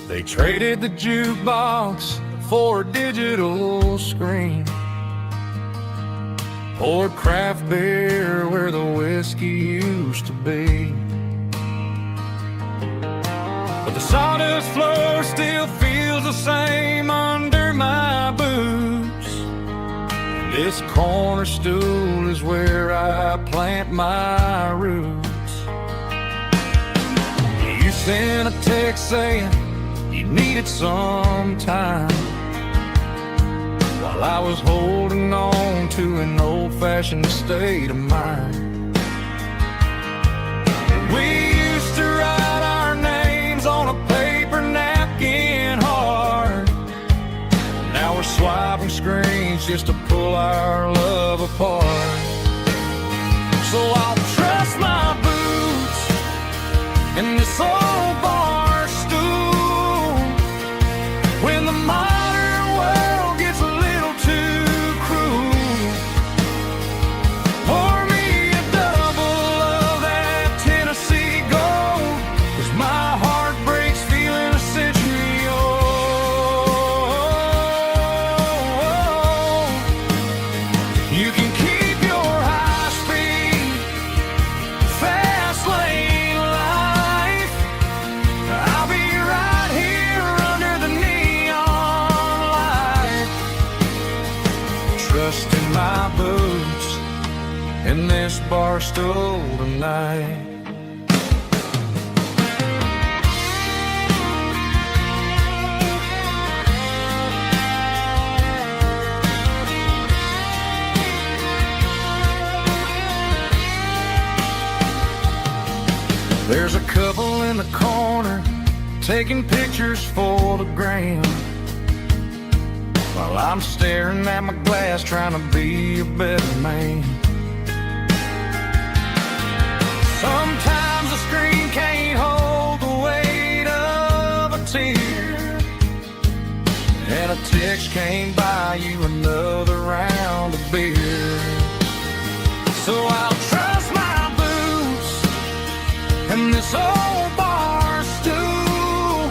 They traded the jukebox for a digital screen, poured craft beer where the whiskey used to be. But the sawdust floor still feels the same under my boots. This corner stool is where I plant my roots. You sent a text saying you needed some time, while I was holding on to an old-fashioned state of mind. We used to write our names on a paper napkin hard. Now we're swiping screens just to pull our love apart. So I'll trust my boots and this old bar stool when the modern world gets a little too cruel. Pour me a double of that Tennessee Gold, 'cause my heart breaks feeling a century old. You can keep your high speed, fast lane life. I'll be right here under the neon light, trusting my boots in this bar stool tonight. There's a couple in the corner taking pictures for the gram, while I'm staring at my glass trying to be a better man. Sometimes the screen can't hold the weight of a tear, and a text can't buy you another round of beer. So I'll trust my boots and this old bar stool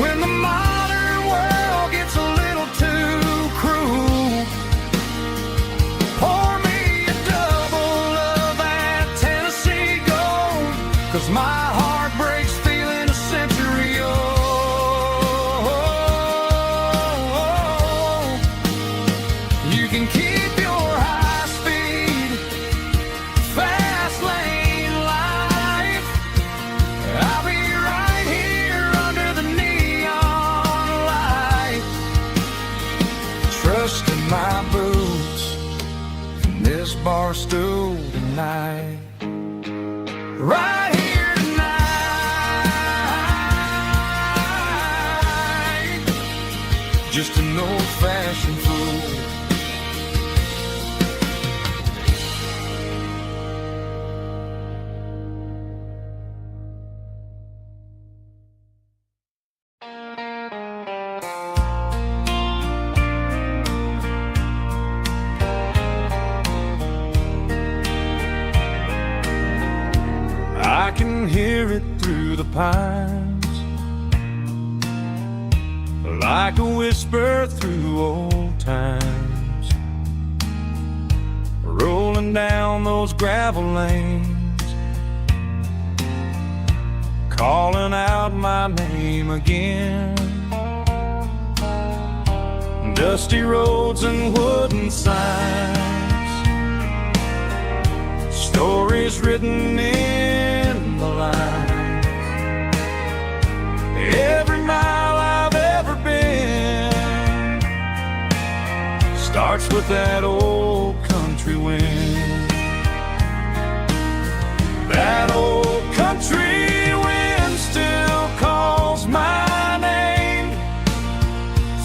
when the modern world gets a little too cruel. night. Right here tonight. Just an old-fashioned fool. I can hear it through the pines, like a whisper through old times, rolling down those gravel lanes, calling out my name again. Dusty roads and wooden signs, stories written in the lines. Every mile I've ever been starts with that old country wind. That old country wind still calls my name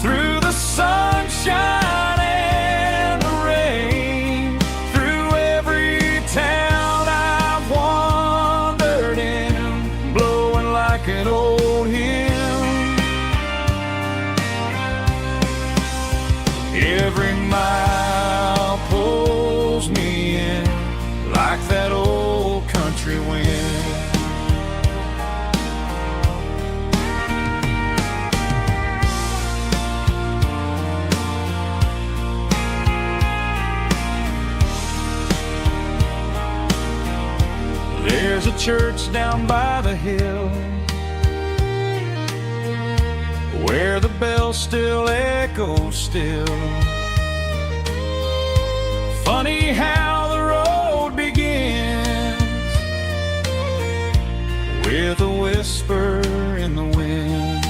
through the sunshine and the rain, through every town I've wandered in, blowing like an old hymn. Every mile pulls me in like that old country wind. There's a church down by the hill where the bells still echo still. Funny how the road begins with a whisper in the wind.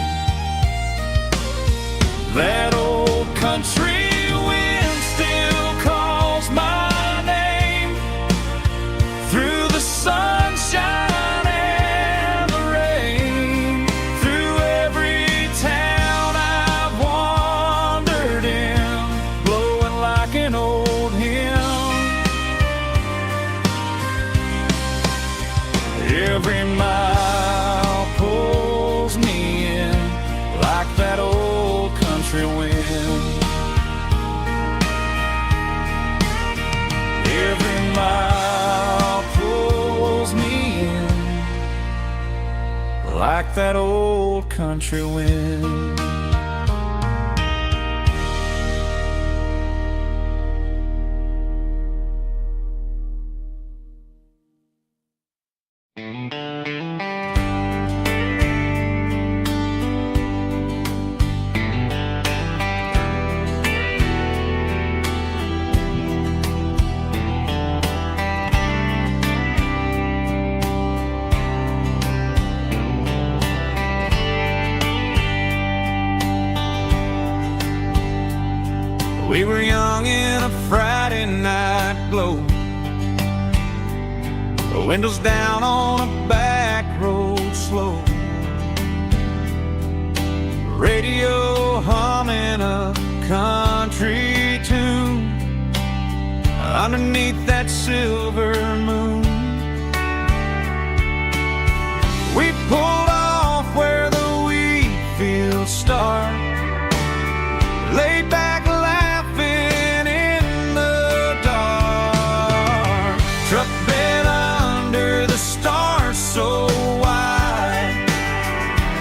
That old country wind still calls my name through the sunshine and the rain, through every town I've wandered in, blowing like an old hymn. Every mile pulls me in like that old country wind. Every mile pulls me in like that old country wind. We were young in a Friday night glow, the windows down on a back road slow, radio humming a country tune underneath that silver moon. We pulled off where the wheat fields start, laid back laughing in the dark, truck bed under the stars so wide,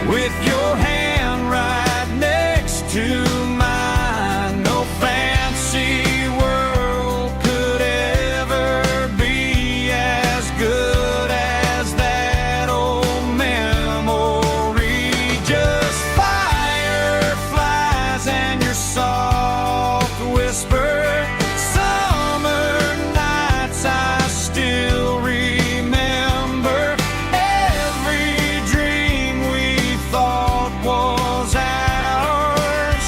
with your hand right next to mine. No fancy world could ever be as good as that old memory. Just fireflies and your soft whisper. Summer nights I still remember. Every dream we thought was ours,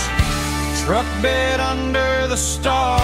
truck bed under the stars.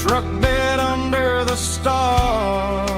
truck bed under the stars.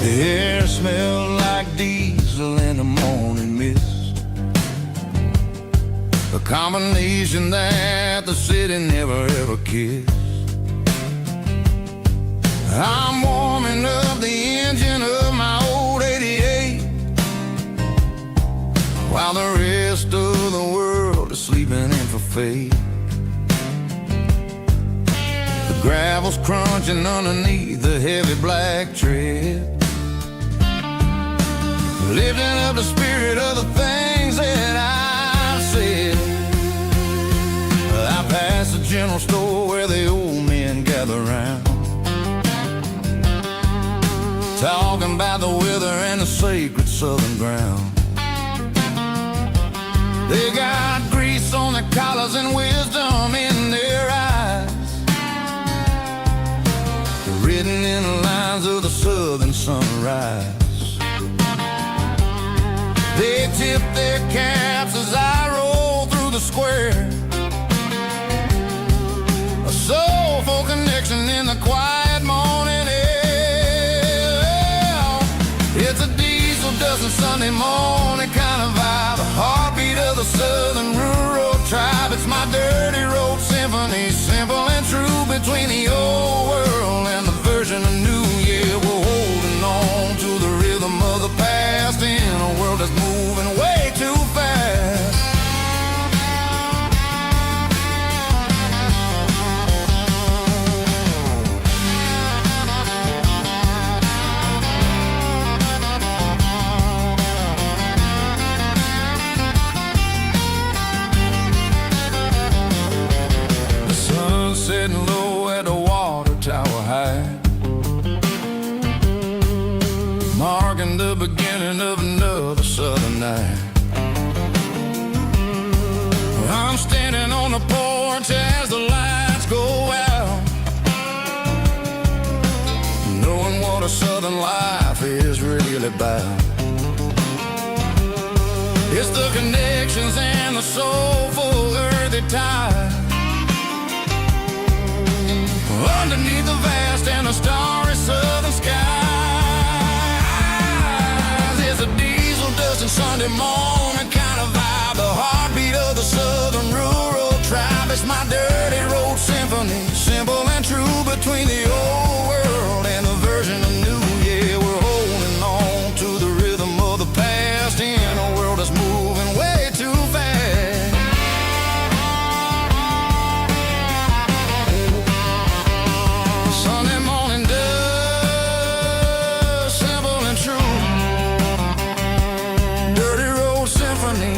The air smelled like diesel in the morning mist, a combination that the city never ever kissed. I'm warming up the engine of my old 88, while the rest of the world is sleeping in for fate. The gravel's crunching underneath the heavy black tread, lifting up the spirit of the things that I've said. I passed the general store where the old men gather round, talking about the weather and the sacred southern ground. They got grease on their collars and wisdom in their eyes, written in the lines of the southern sunrise. They tip their caps as I roll through the square, a soulful connection in the quiet morning air. It's a diesel dusting Sunday morning kind of vibe, a heartbeat of the southern rural tribe. It's my dirty road symphony, simple and true, between the old world and the version of new. Yeah, we're holding on to the rhythm of the past in a world that's moving way too fast. The sun's setting low at the water tower high, marking the beginning of another southern night. I'm standing on the porch as the lights go out, knowing what a southern life is really about. It's the connections and the soulful earthy tide, underneath the vast and the starry southern skies. It's a diesel dusting Sunday morning kind of vibe, the heartbeat of the southern rural tribe. It's my dirty road symphony, simple and true, between the old world and the version of new. Yeah, we're holding on to the rhythm of the past in a world that's moving way too fast. Sunday morning dust, simple and true, dirty road symphony.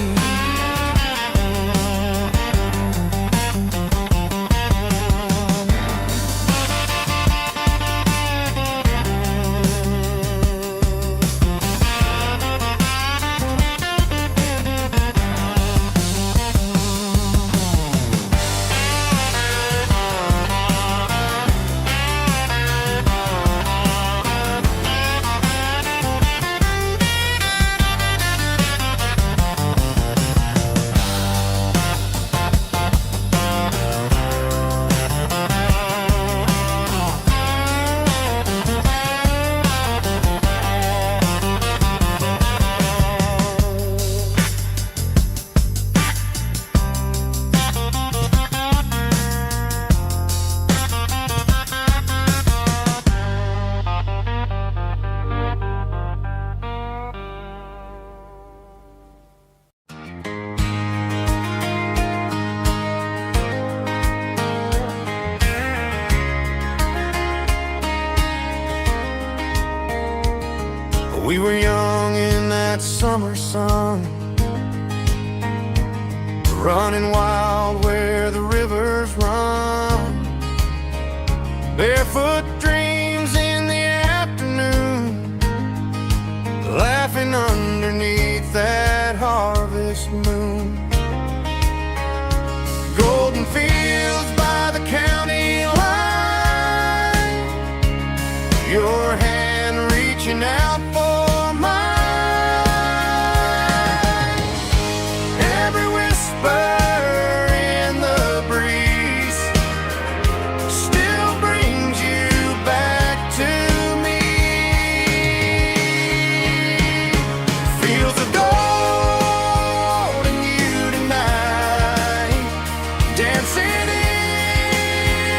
We were young in that that summer sun, running wild where the rivers run. Barefoot dreams in the afternoon, laughing underneath that harvest moon. Golden fields by the county line, your hand reaching out for mine. Every whisper in the breeze still brings you back to me. Fields of gold and you tonight, dancing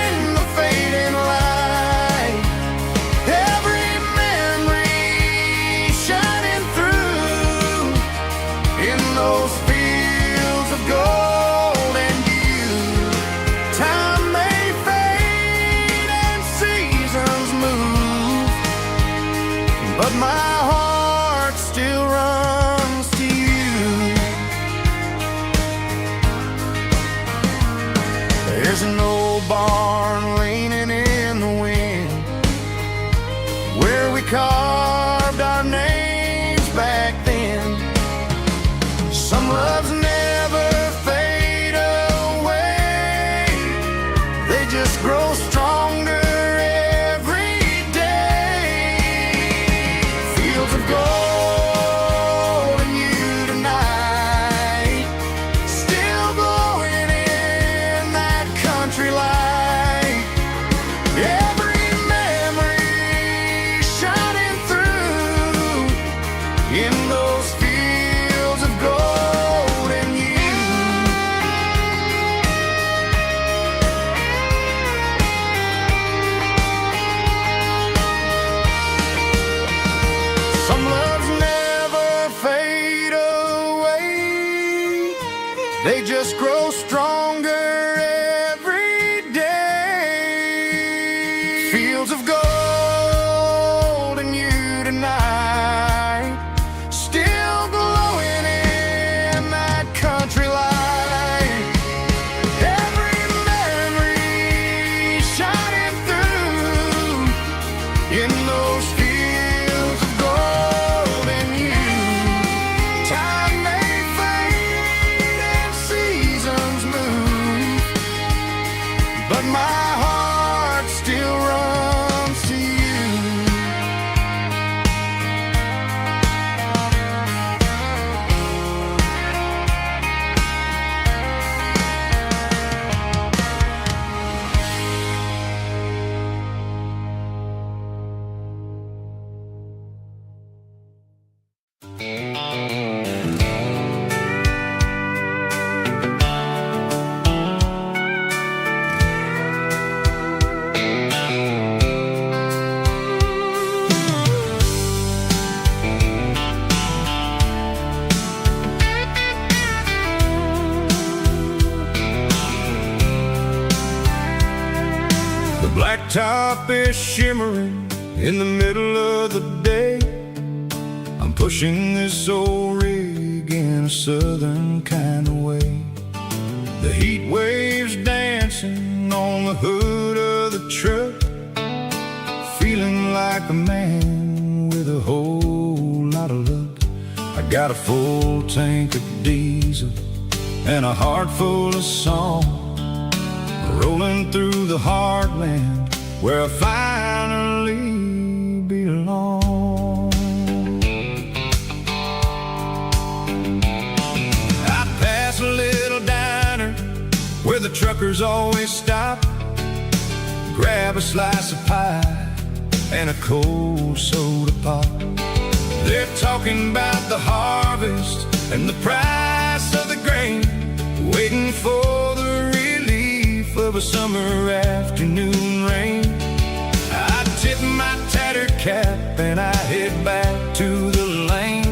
in the fading light. Every memory shining through in those fields of gold and you. Time may fade and seasons move, but my heart still runs to you. There's an old barn leaning in the wind where we carved our names back then. Some loves never fade away, they just grow stronger every day. Fields of gold and you tonight, still glowing in that country light. Every memory shining through in those fields of gold and you. Some loves never fade away, they just grow stronger every day. Fields of gold and you tonight, still glowing in that country light. Every memory shining through in those fields of gold and you. Time may fade and seasons move, but my heart still runs to you. The blacktop is shimmering in the middle of the day. I'm pushing this old rig in a southern kind of way. The heat waves dancing on the hood of the truck, feeling like a man with a whole lot of luck. I got a full tank of diesel and a heart full of song, rolling through the heartland where I finally belong. I pass a little diner where the truckers always stop, grab a slice of pie and a cold soda pop. They're talking about the harvest and the price of the grain, waiting for the relief of a summer afternoon rain. I tip my tattered cap and I head back to the lane,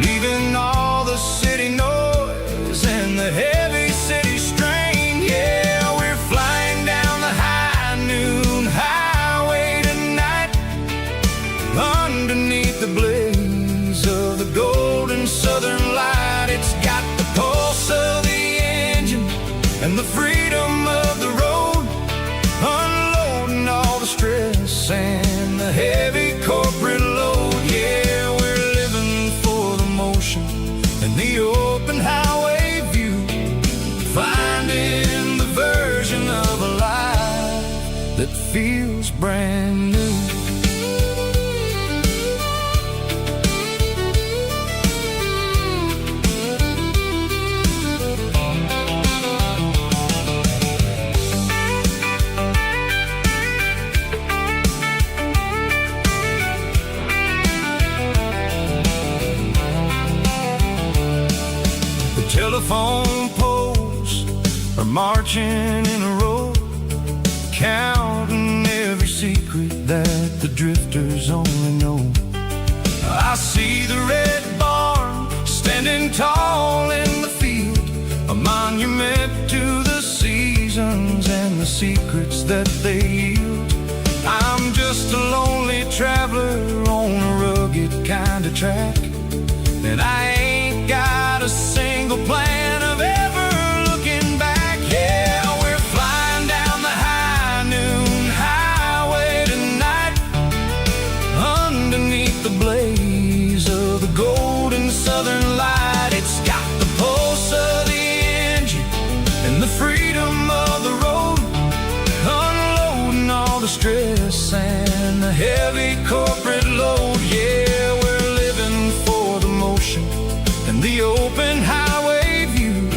leaving all the city noise and the heavy city strain. Yeah, we're flying down the high noon highway tonight, underneath the blaze of the gold that feels brand new. Telephone poles are marching in a row, counting every secret that the drifters only know. I see the red barn standing tall in the field, a monument to the seasons and the secrets that they yield. I'm just a lonely traveler on a rugged kind of track, and I ain't got a single plan of ever looking back. Yeah, we're flying down the high noon highway tonight, underneath the blaze of the golden southern light. It's got the pulse of the engine and the freedom of the road, unloading all the stress and the heavy corporate load. Yeah, we're living for the motion and the open highway view,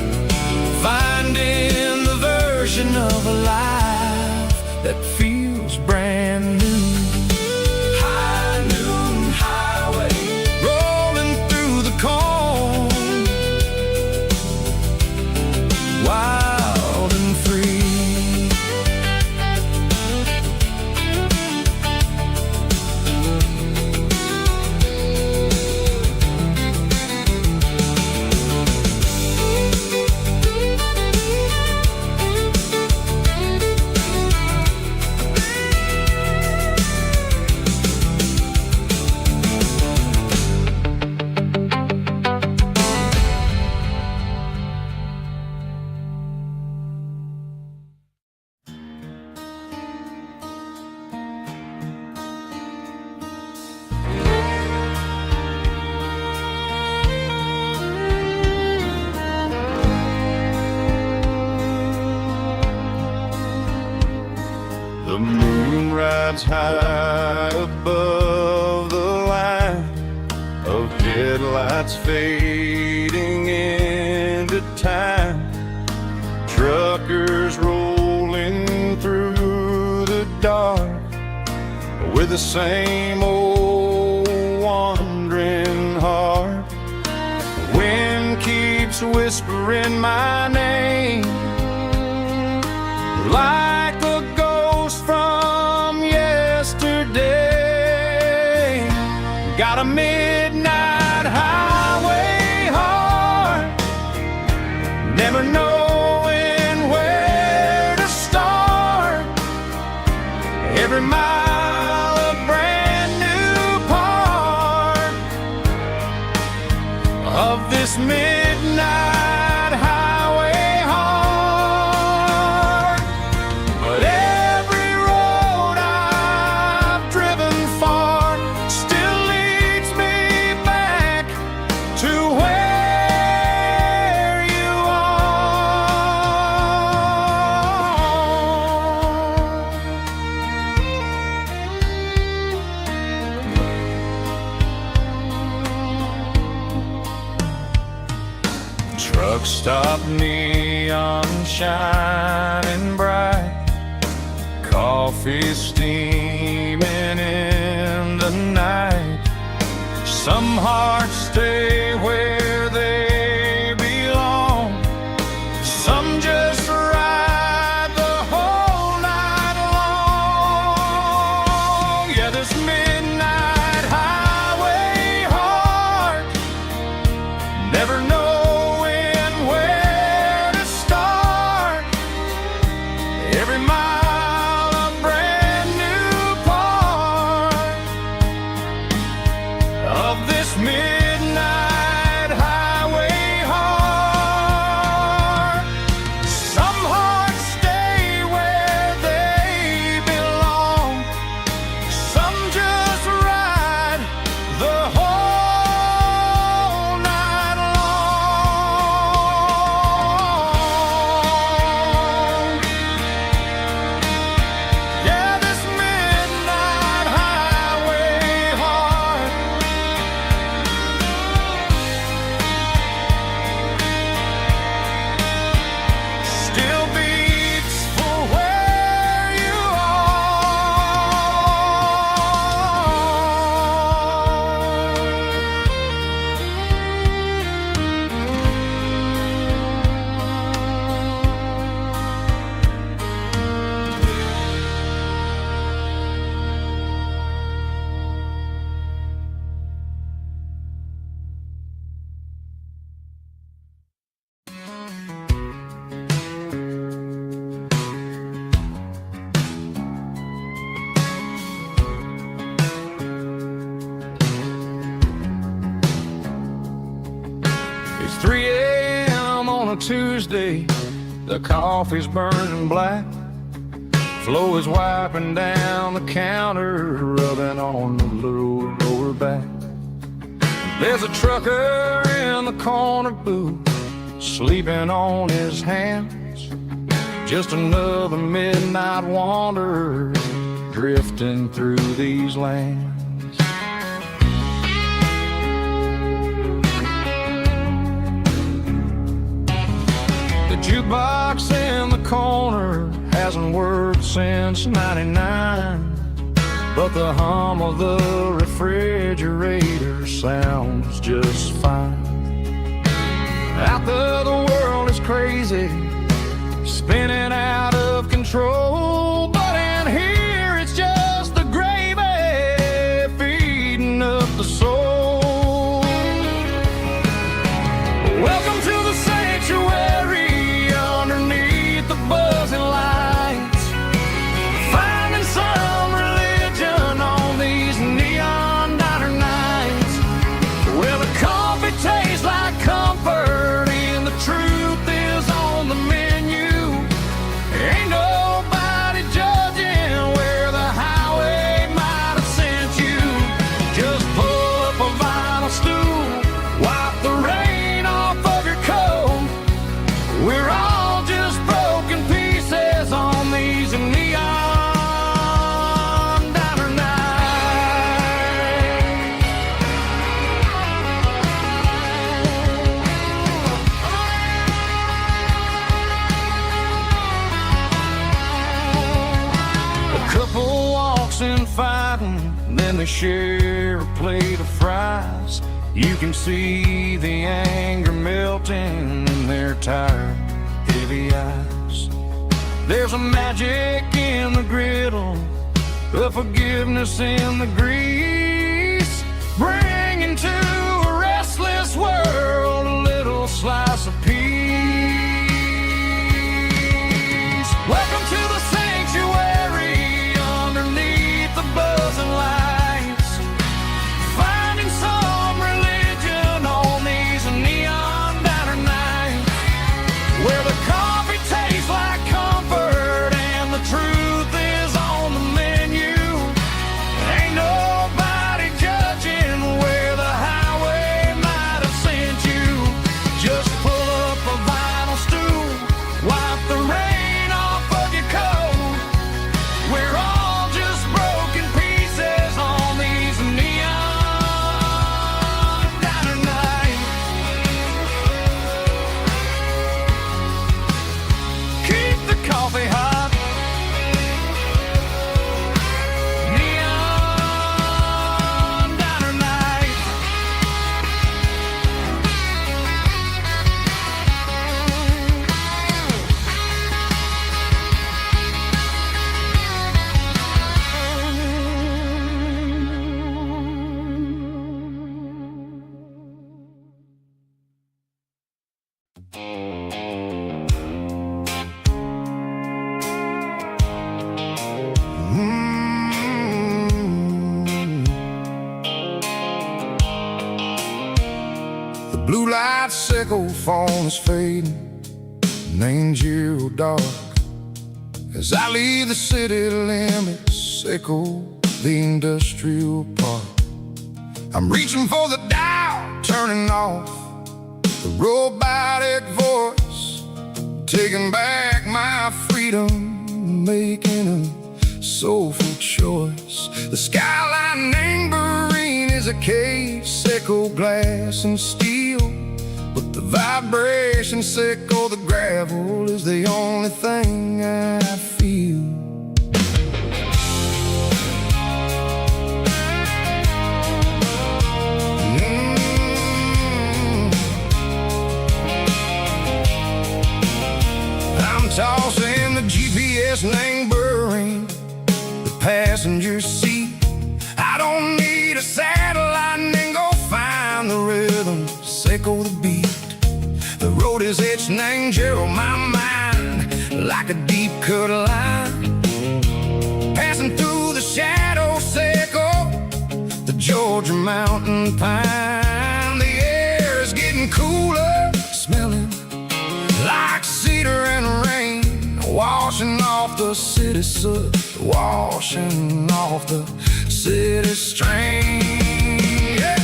finding the version of a life that feels brand new. High noon highway, rolling through the corn, wild and free. The moon rides high above the line of headlights fading into time. Truckers rolling through the dark with the same old wandering heart. The wind keeps whispering my name like a ghost from yesterday. Got a midnight highway heart, never knowing where to start. Every mile a brand new part of this midnight highway heart. But every road I've driven far still leads me back to where you are. Truck stop, neon shining bright, coffee steaming in the night. Some hearts stay where they belong, some just ride the whole night long. Yeah, this midnight highway heart, never knowing where to start. Every mile a brand new part of this midnight on a Tuesday, the coffee's burning black. Flo is wiping down the counter, rubbing on the little lower back. There's a trucker in the corner booth, sleeping on his hands. Just another midnight wanderer, drifting through these lands. The jukebox in the corner hasn't worked since '99, but the hum of the refrigerator sounds just fine. Out there the world is crazy, spinning out of control, but in here it's just the gravy feeding up the soul. Welcome to the sanctuary underneath the buzzing lights, finding some religion on these neon diner nights, where the coffee tastes like comfort and the truth is on the menu. Ain't nobody judging where the highway might have sent you. Just pull up a vinyl stool, wipe the rain off of your coat. We're all just broken pieces on these neon diner nights. A couple walks in fighting, then they share a plate of fries. You can see the anger melting in their tired, heavy eyes. There's a magic in the griddle, a forgiveness in the grease, bringing to a restless world a little slice of peace. Welcome to the sanctuary underneath the buzzing lights, finding some religion on these neon diner nights, where the coffee tastes like comfort and the truth is on the menu. Ain't nobody judging where the highway might have sent you. Just pull up a vinyl stool, wipe the rain off of your coat. We're all just broken pieces on these neon diner nights. Keep the coffee hot. Neon diner nights. The blue light sickle phone is fading, and ain't zero dark. As I leave the city limits, sickle the industrial park. I'm reaching for the dial, turning off the robotic voice, taking back my freedom, making a soulful choice. The skyline neighboring is a cave, sickle glass and steel, but the vibration sickle, the gravel is the only thing I feel. I'm tossing the GPS neighboring the passenger seat. I don't need a satellite and go find the rhythm, sickle the beat. The road is etched and angel on my mind like a deep cut line, passing through the shadow sickle, the Georgia mountain pine. The air is getting cooler, smelling off the city soot, washing off the city strain. Yeah.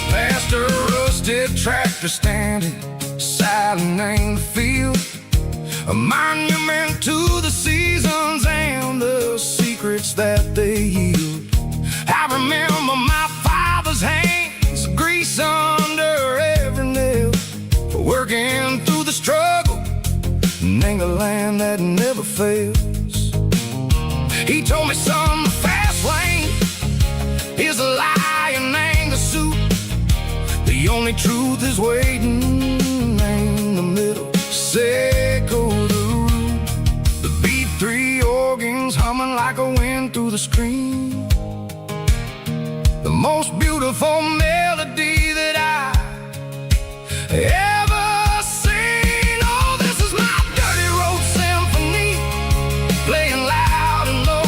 Past a rusted tractor standing silent in the field, a monument to the seasons and the secrets that they yield. I remember my father's hands, grease under every nail, working through the struggle, in the land that never fails. He told me, son, the fast lane is a lie and anger suit. The only truth is waiting in the middle. Say, go the root. The B3 organs humming like a wind through the screen. The most beautiful melody that I ever seen. Oh, this is my dirty road symphony, playing loud and low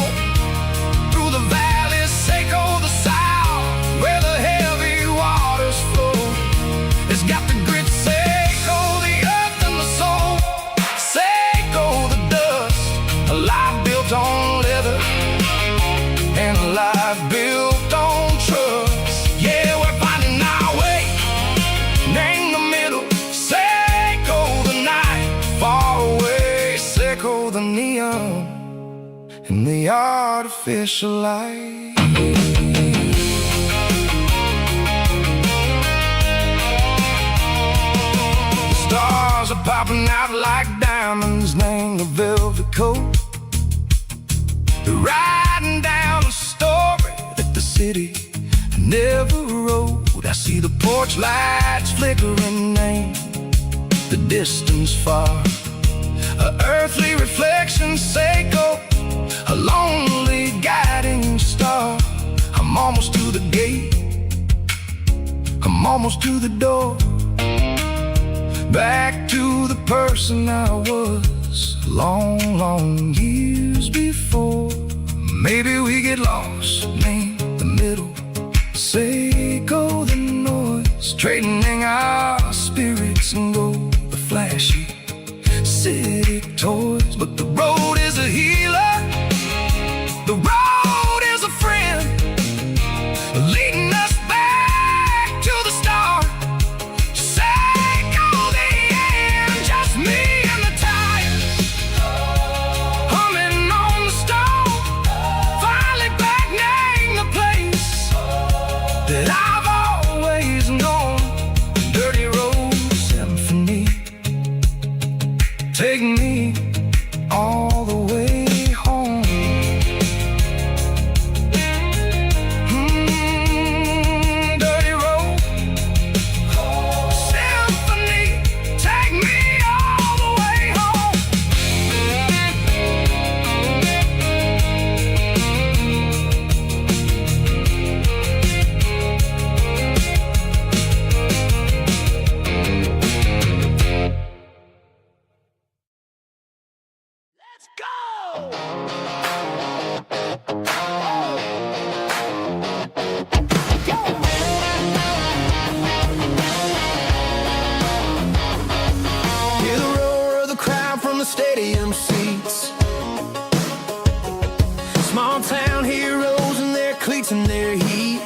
through the valleys, Seco the south, where the heavy waters flow. It's got the grit, Seco, the earth and the soul. Seco, the dust, a life built on leather and a life built on trust. Yeah, we're finding our way in the middle. Seco, the night far away. Seco, the neon and the artificial light. Stars are popping out like diamonds, name the velvet coat. They're riding down a story that the city never wrote. I see the porch lights flickering in the distance far, a earthly reflection, Seco, a lonely guiding star. I'm almost to the gate, I'm almost to the door, back to the person I was long, long years before. Maybe we get lost in the middle, Seco the noise, trading our spirits and go the flashy city toys. But the road is a healer, the road is a friend, leading us back to the start. Seco the end, just me and the tires, humming on the stove, finally back name the place that I've always known. Dirty road symphony, take me all the way home. Dirty road symphony, take me all the way home. Let's go! Hear the roar of the crowd from the stadium seats. Small town heroes in their cleats and their heat.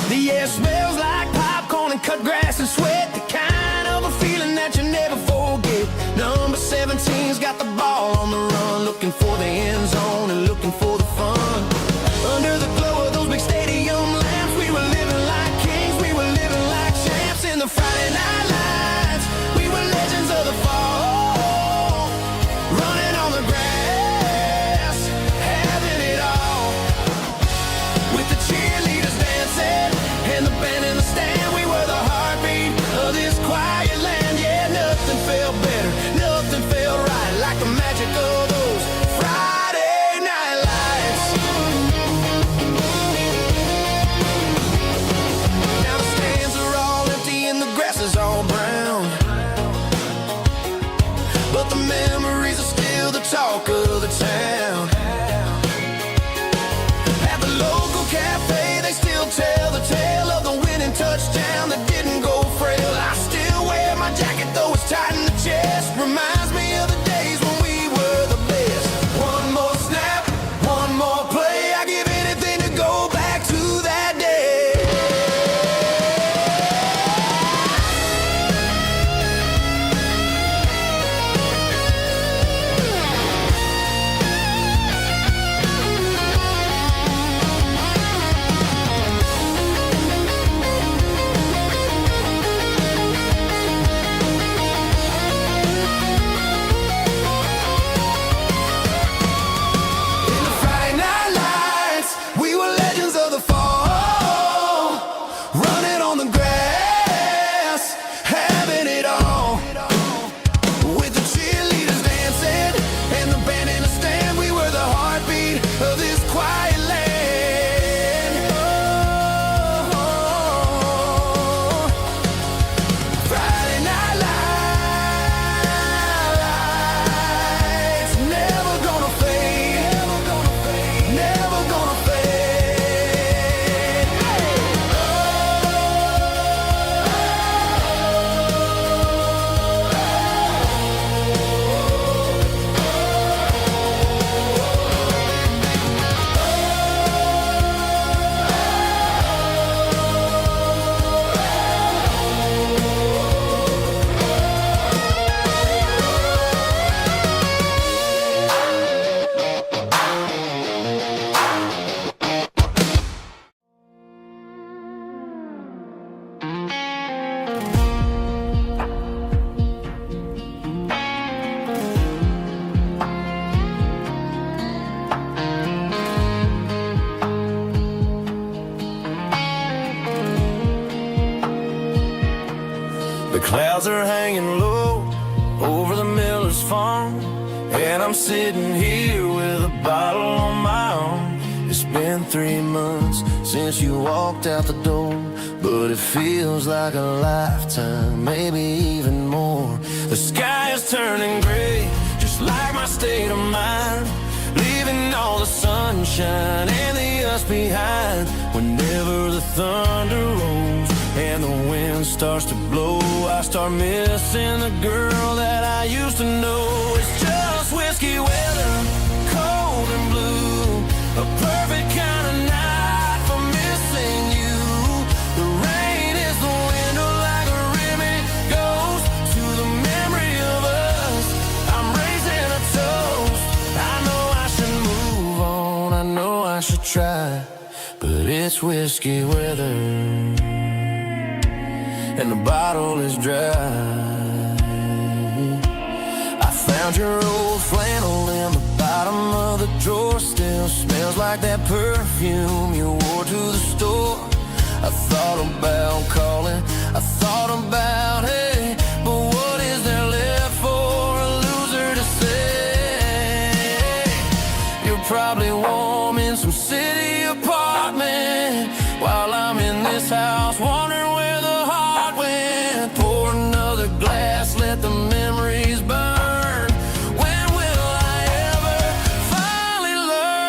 The air smells like popcorn and cut grass and sweat, the kind of a feeling that you never forget. Number 17's got the ball on the run, looking for the end zone and looking for the fun. Under the glow of those big stadium lamps, we were living like kings, we were living like champs in the Friday night lights. We were legends of the fall, running on the grass, having it all. With the cheerleaders dancing and the band in the stand, we were the heartbeat of this quiet land. Yeah, nothing felt better, nothing felt right like the magic of those Friday night lights. Now the stands are all empty and the grass is all brown, but the memories are still the talk of the town. though it's tight in the chest. Reminds me of the days when we were the best. One more snap, one more play. I give anything to go back to that day. Clouds are hanging low over the miller's farm, and I'm sitting here with a bottle on my arm. It's been 3 months since you walked out the door, but it feels like a lifetime, maybe even more. The sky is turning gray, just like my state of mind, leaving all the sunshine and the us behind. Whenever the thunder rolls and the wind starts to blow, I start missing the girl that I used to know. It's just whiskey weather, cold and blue, a perfect kind of night for missing you. The rain is the window like a ribbon goes to the memory of us. I'm raising a toast. I know I should move on, I know I should try, but it's whiskey weather and the bottle is dry. I found your old flannel in the bottom of the drawer. Still smells like that perfume you wore to the store. I thought about calling, I thought about, hey, but what is there left for a loser to say? You're probably warm in some city apartment while I'm in this house wondering where the heart went. Pour another glass, let the memories burn. When will I ever finally learn?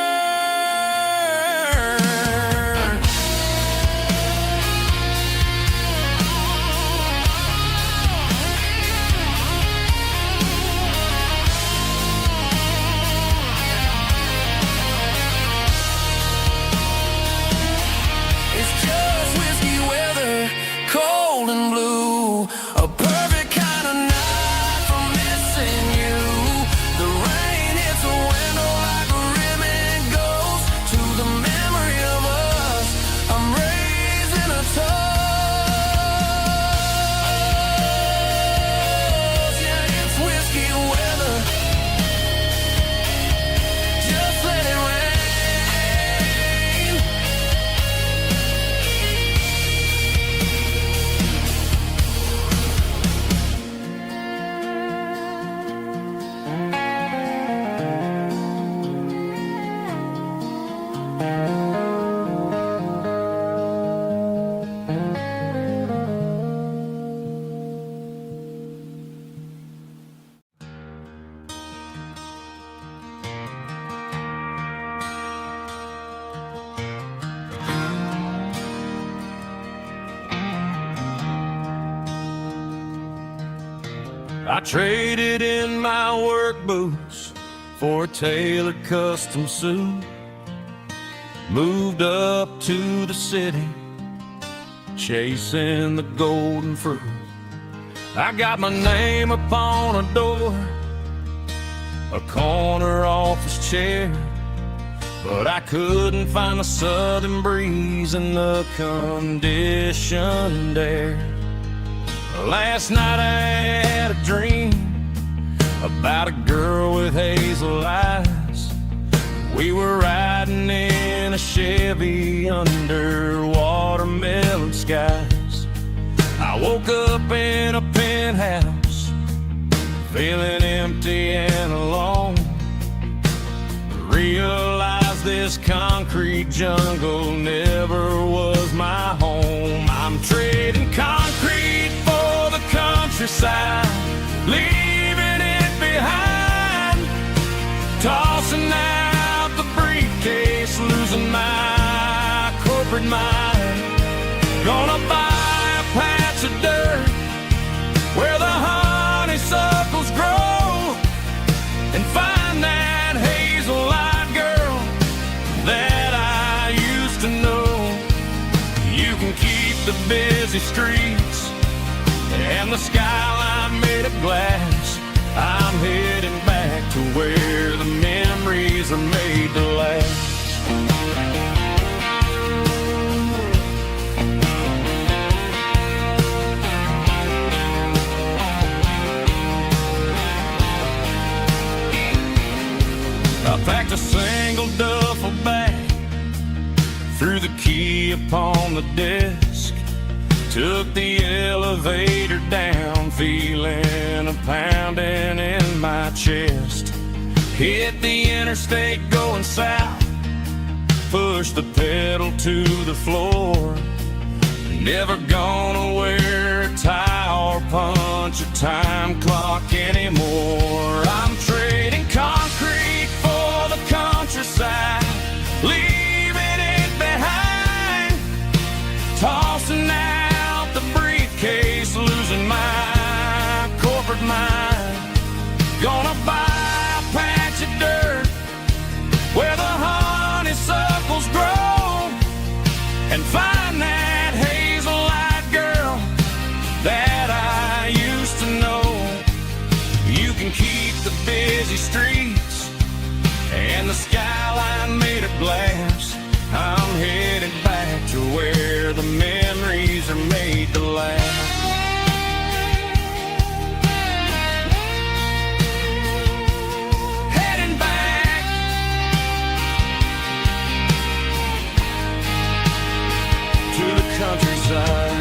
I traded in my work boots for a tailored custom suit. Moved up to the city, chasing the golden fruit. I got my name upon a door, a corner office chair, but I couldn't find the southern breeze in the conditioned air. Last night I had a dream about a girl with hazel eyes. We were riding in a Chevy under watermelon skies. I woke up in a penthouse, feeling empty and alone. Realized this concrete jungle never was my home. I'm trading concrete for the countryside, leaving it behind, tossing out the briefcase, losing my corporate mind. Gonna buy a patch of dirt where the honeysuckles grow and find that hazel-eyed girl that I used to know. You can keep the busy streets and the skyline made of glass. I'm heading back to where the memories are made to last. I packed a single duffel bag, threw the key upon the desk, took the elevator down, feeling a pounding in my chest. Hit the interstate going south, pushed the pedal to the floor. Never gonna wear a tie or punch a time clock anymore. I'm trading concrete for the countryside, leaving it behind, tossing out the briefcase, losing my corporate mind. Gonna buy a patch of dirt where the honeysuckles grow and find that hazel-eyed girl that I used to know. You can keep the busy streets and the skyline made of glass. I'm headed back to where the memories are made to last. Heading back to the countryside.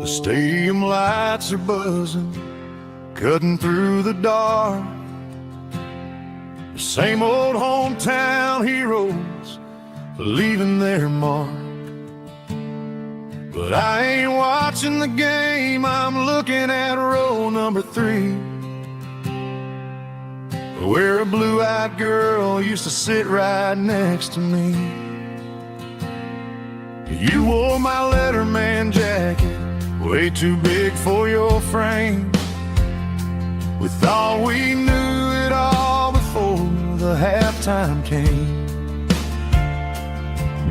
The stadium lights are buzzing, cutting through the dark. The same old hometown heroes leaving their mark. But I ain't watching the game, I'm looking at row number 3, where a blue-eyed girl used to sit right next to me. You wore my Letterman jacket, way too big for your frame. We thought we knew it all before the halftime came.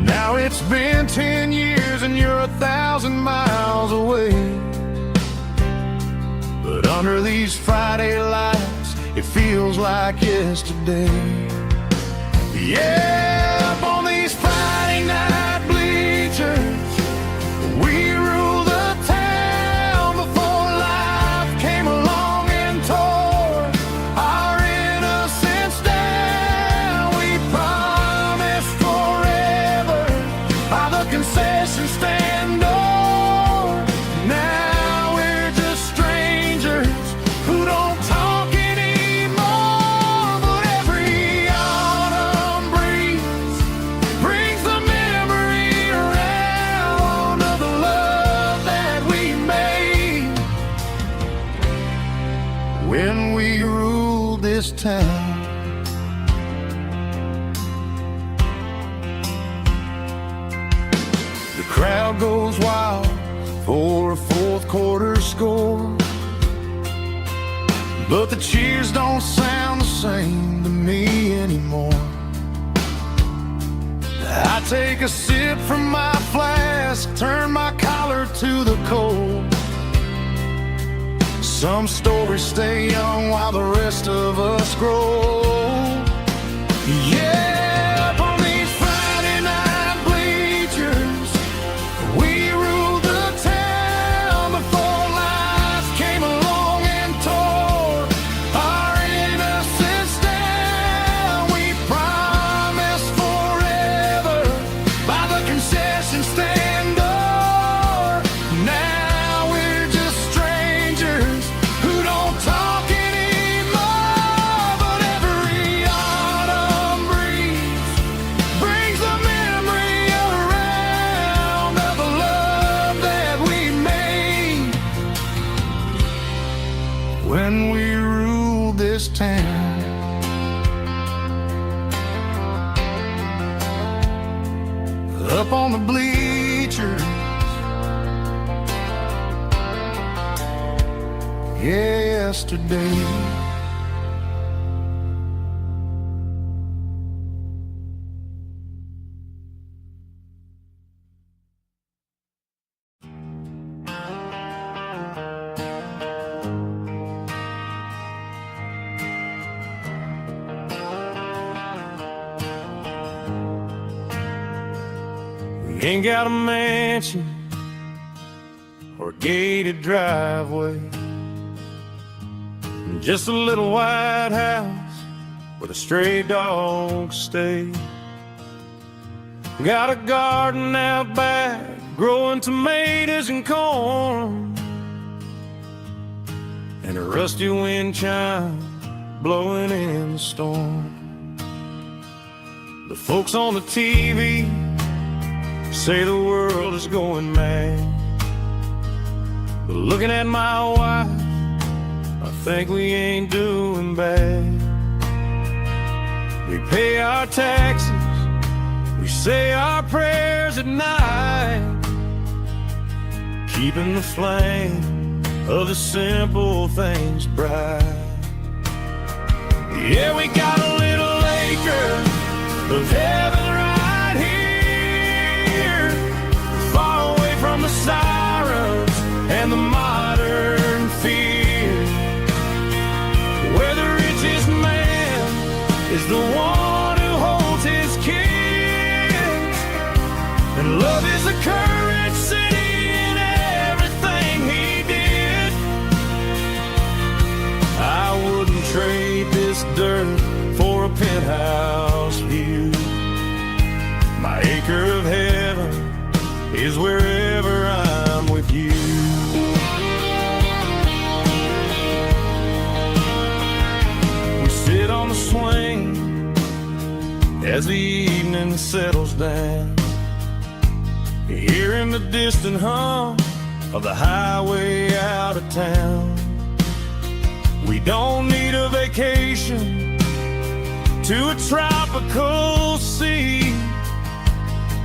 Now it's been 10 years and you're 1,000 miles away. But under these Friday lights, it feels like yesterday. Yeah, up on these Friday night bleachers, we rule the town before life came along when we ruled this town. The crowd goes wild for a fourth quarter score, but the cheers don't sound the same to me anymore. I take a sip from my flask, turn my collar to the cold. Some stories stay young while the rest of us grow. Yeah, up on these Friday night bleachers, we ruled the town before life came along and tore our innocence down. We promised forever by the concession stand door. Now we're just strangers who don't talk anymore. But every autumn breeze brings the memory around of the love that we made when we ruled this town. Up on the bleachers, yesterday. We ain't got a mansion or a gated driveway, just a little white house where the stray dogs stay. Got a garden out back, growing tomatoes and corn, and a rusty wind chime blowing in the storm. The folks on the TV say the world is going mad, but looking at my wife, I think we ain't doing bad. We pay our taxes, we say our prayers at night, keeping the flame of the simple things bright. Yeah, we got a little acre of heaven right here, far away from the sirens and the modern fear, where the richest man is the one who holds his kids, and love is the currency in everything he did. I wouldn't trade this dirt for a penthouse view. My acre of heaven is wherever I'm with you. We sit on the swing as the evening settles down, hearing the distant hum of the highway out of town. We don't need a vacation to a tropical sea,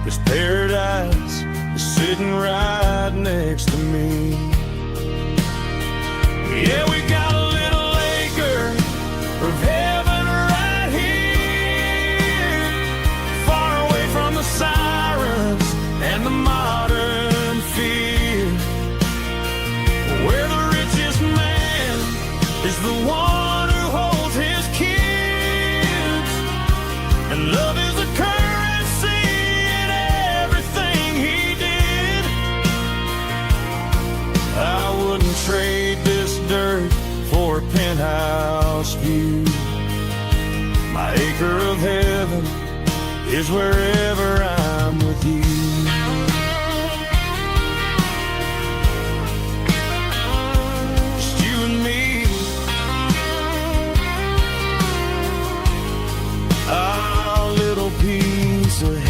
'cause paradise is sitting right next to me. Yeah, we got a little acre of heaven right here, far away from the sirens and the modern fear, where the richest man is the one who holds his kids, and love is the currency in everything he did. I wouldn't trade this dirt for a penthouse view. My acre of heaven is wherever I'm with you. Just you and me, our little piece of heaven.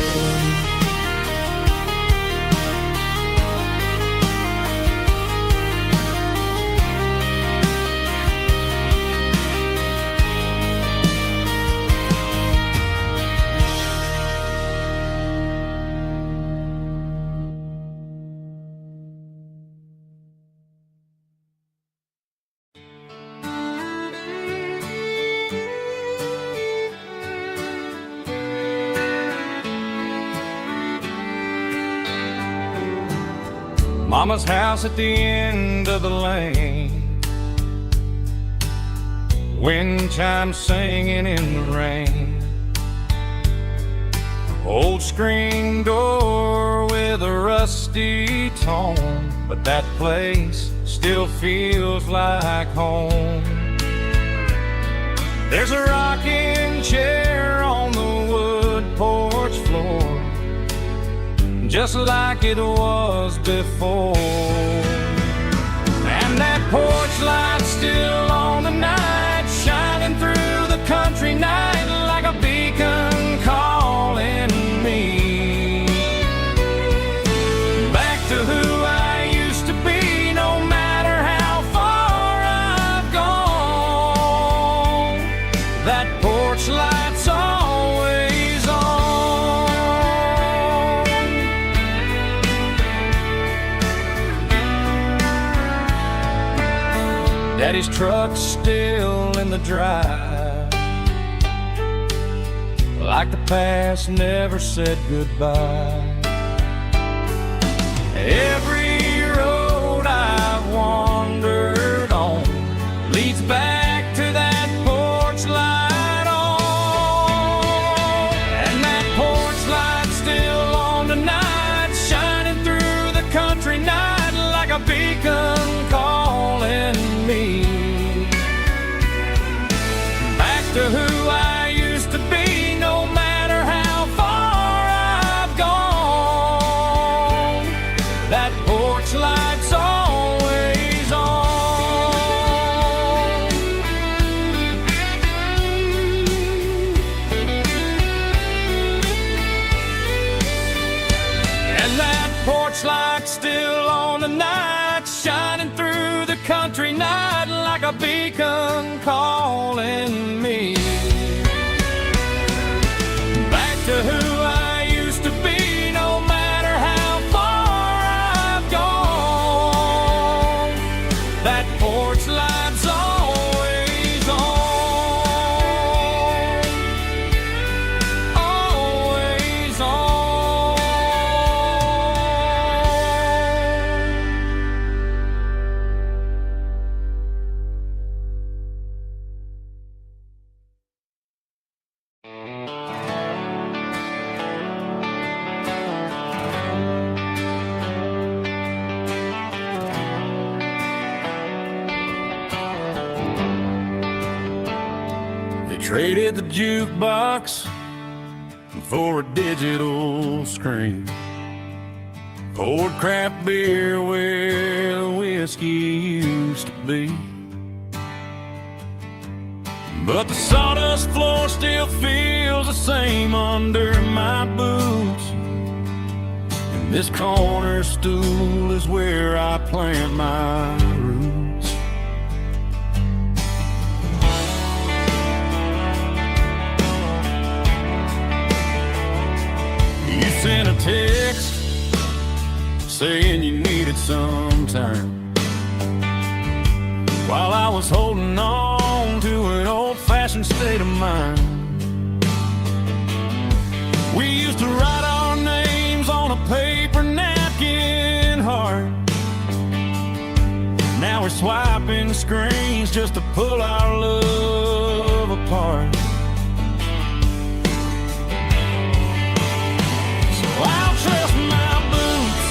Mama's house at the end of the lane, wind chimes singing in the rain. Old screen door with a rusty tone, but that place still feels like home. There's a rocking chair on the wood porch floor, just like it was before. And that porch light's still on tonight, shining through the country night like a beacon calling me back to who I used to be. No matter how far I've gone, that porch light's always on. Daddy's truck's still in the drive, like the past never said goodbye. Every road I've wandered on leads back to that porch light on. And that porch light's still on tonight, shining through the country night like a beacon calling me back to who I used to be. No matter how far I've gone, that porch light's always on. And that porch light's still on tonight, shining through the country night like a beacon calling me back to who I used to be. No matter how far I've gone, that porch light's always on, always on. They traded the jukebox for a digital screen, poured craft beer where the whiskey used to be. But the sawdust floor still feels the same under my boots, and this corner stool is where I plant my roots. You sent a text saying you needed some time, while I was holding on to an old-fashioned state of mind. We used to write our names on a paper napkin heart. Now we're swiping screens just to pull our love apart. I'll trust my boots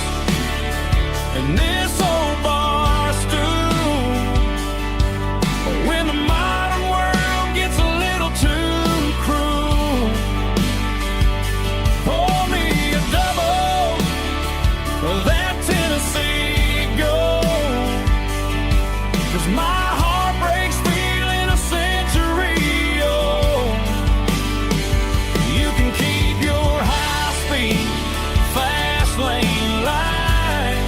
and this old bar stool. But when the modern world gets a little too cruel, pour me a double of that Tennessee Gold, 'cause my heart breaks feeling a century old. You can keep your high-speed fast lane light,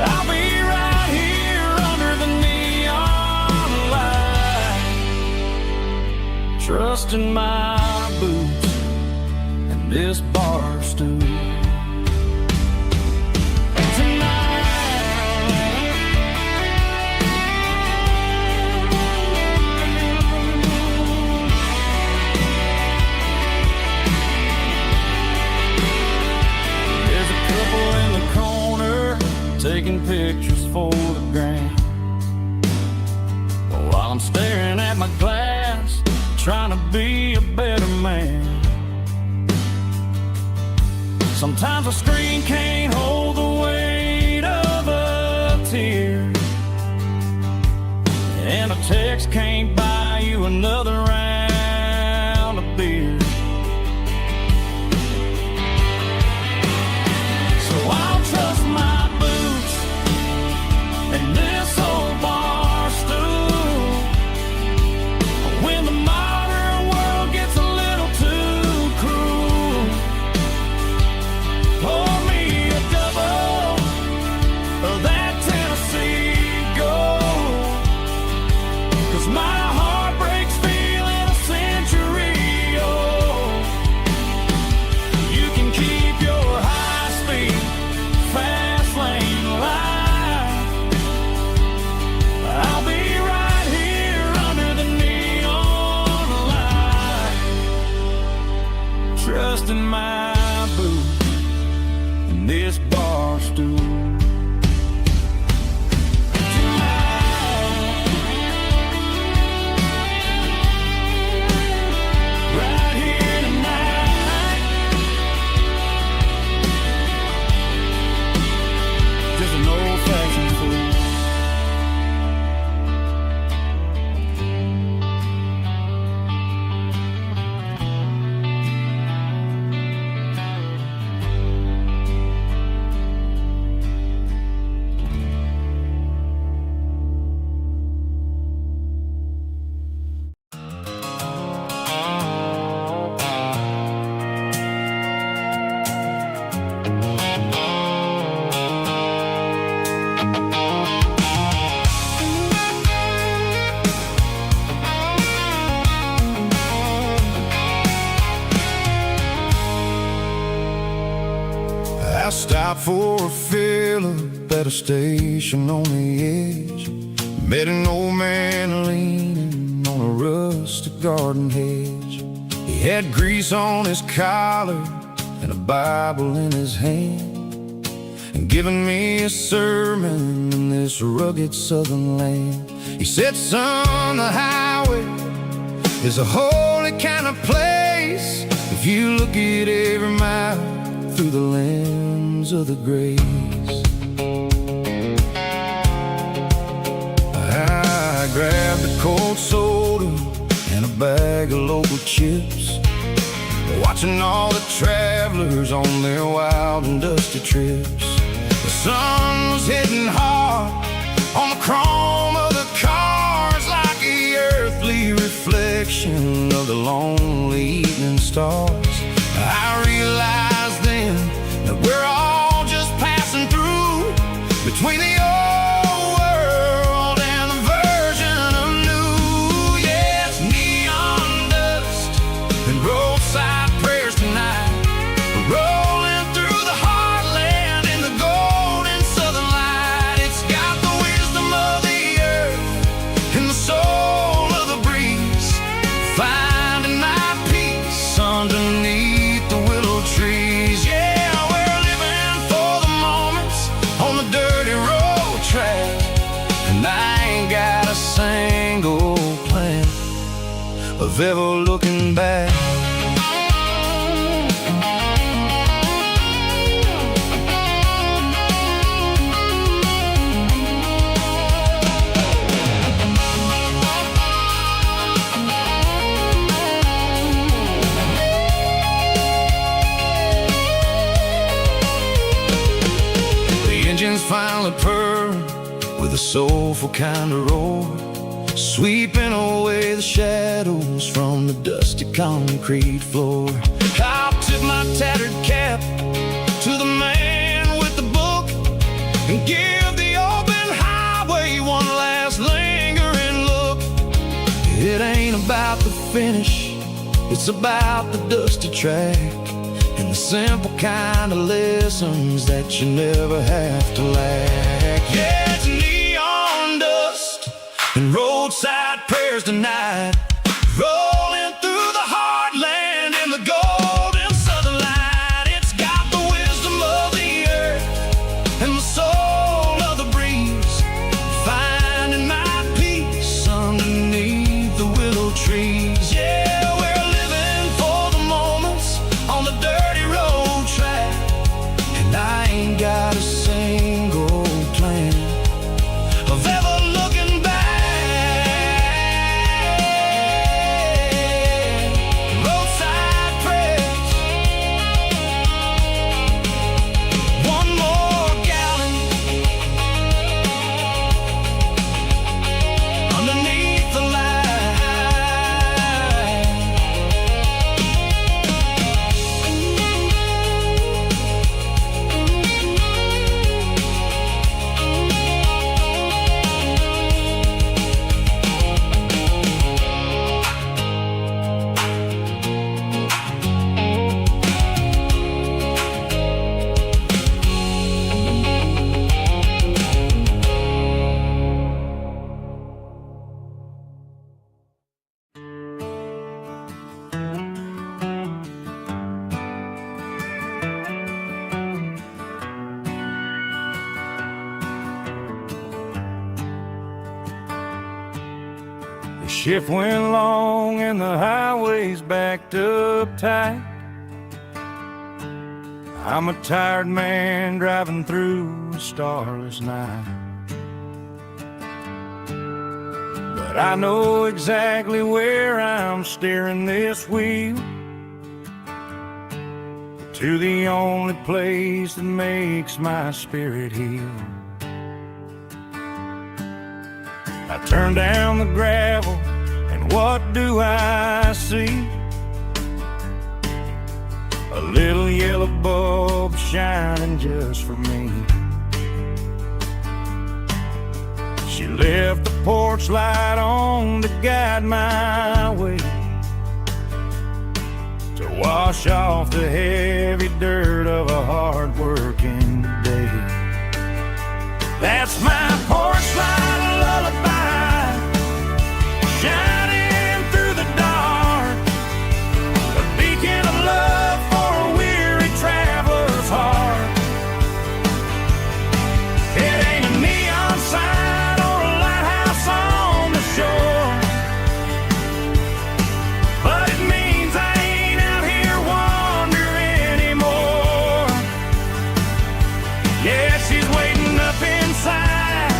I'll be right here under the neon light, trusting my boots and this bar stool. There's a couple in the corner for the grain. While I'm staring at my glass, trying to be a better man. Sometimes a screen can't hold the weight of a tear, and a text can't buy you another round of beer. So I'll trust my boots and this old bar stool. When the modern world gets a little too cruel, pour me a double of that Tennessee Gold, 'cause my heart breaks feeling a century old. You can keep your high-speed, fast lane life. I'll be right here under the neon light, trusting my boots and this bar stool. Right here tonight, just an old-fashioned fool. I stopped for a fill-up at a station on the edge. Met an old man leaning on a rustic garden hedge. He had grease on his collar and a Bible in his hand, and giving me a sermon in this rugged southern land. He said, son, the highway is a holy kind of place if you look at every mile through the lens of the grace. I grabbed a cold soda and a bag of local chips, watching all the travelers on their wild and dusty trips. The sun was hitting hard on the chrome of the cars, like the earthly reflection of the lonely evening stars. I realized then that we're all just passing through between the old world and the version of new. Yeah, it's neon dust and roadside prayers tonight, rolling through the heartland in the golden southern light. It's got the wisdom of the earth and the soul of the breeze, finding my peace underneath the willow trees. Yeah, we're living for the moments on the dirty road track, and I ain't got a single plan of ever looking back. Engines finally purr with a soulful kind of roar, sweeping away the shadows from the dusty concrete floor. I'll tip my tattered cap to the man with the book and give the open highway one last lingering look. It ain't about the finish, it's about the dusty track and the simple kind of lessons that you never have to lack. Yeah, it's neon dust and roadside prayers tonight, rolling through the heartland in the golden southern light. It's got the wisdom of the earth and the soul of the breeze, shift went long and the highway's backed up tight. I'm a tired man driving through a starless night. But I know exactly where I'm steering this wheel, to the only place that makes my spirit heal. I turn down the gravel, and what do I see? A little yellow bulb shining just for me. She left the porch light on to guide my way, to wash off the heavy dirt of a hard-working day. That's my porch light lullaby, shining through the dark, a beacon of love for a weary traveler's heart. It ain't a neon sign or a lighthouse on the shore, but it means I ain't out here wandering anymore. Yeah, she's waiting up inside,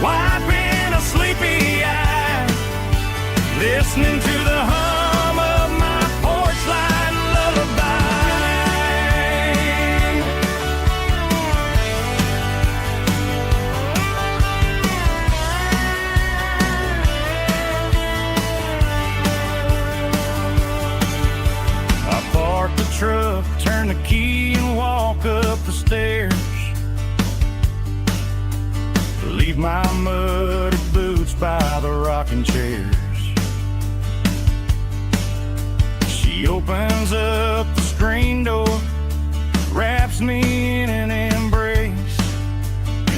wiping a sleepy eye, listening to the hum of my porch light lullaby. I park the truck, turn the key and walk up the stairs, leave my muddy boots by the rocking chairs. She opens up the screen door, wraps me in an embrace,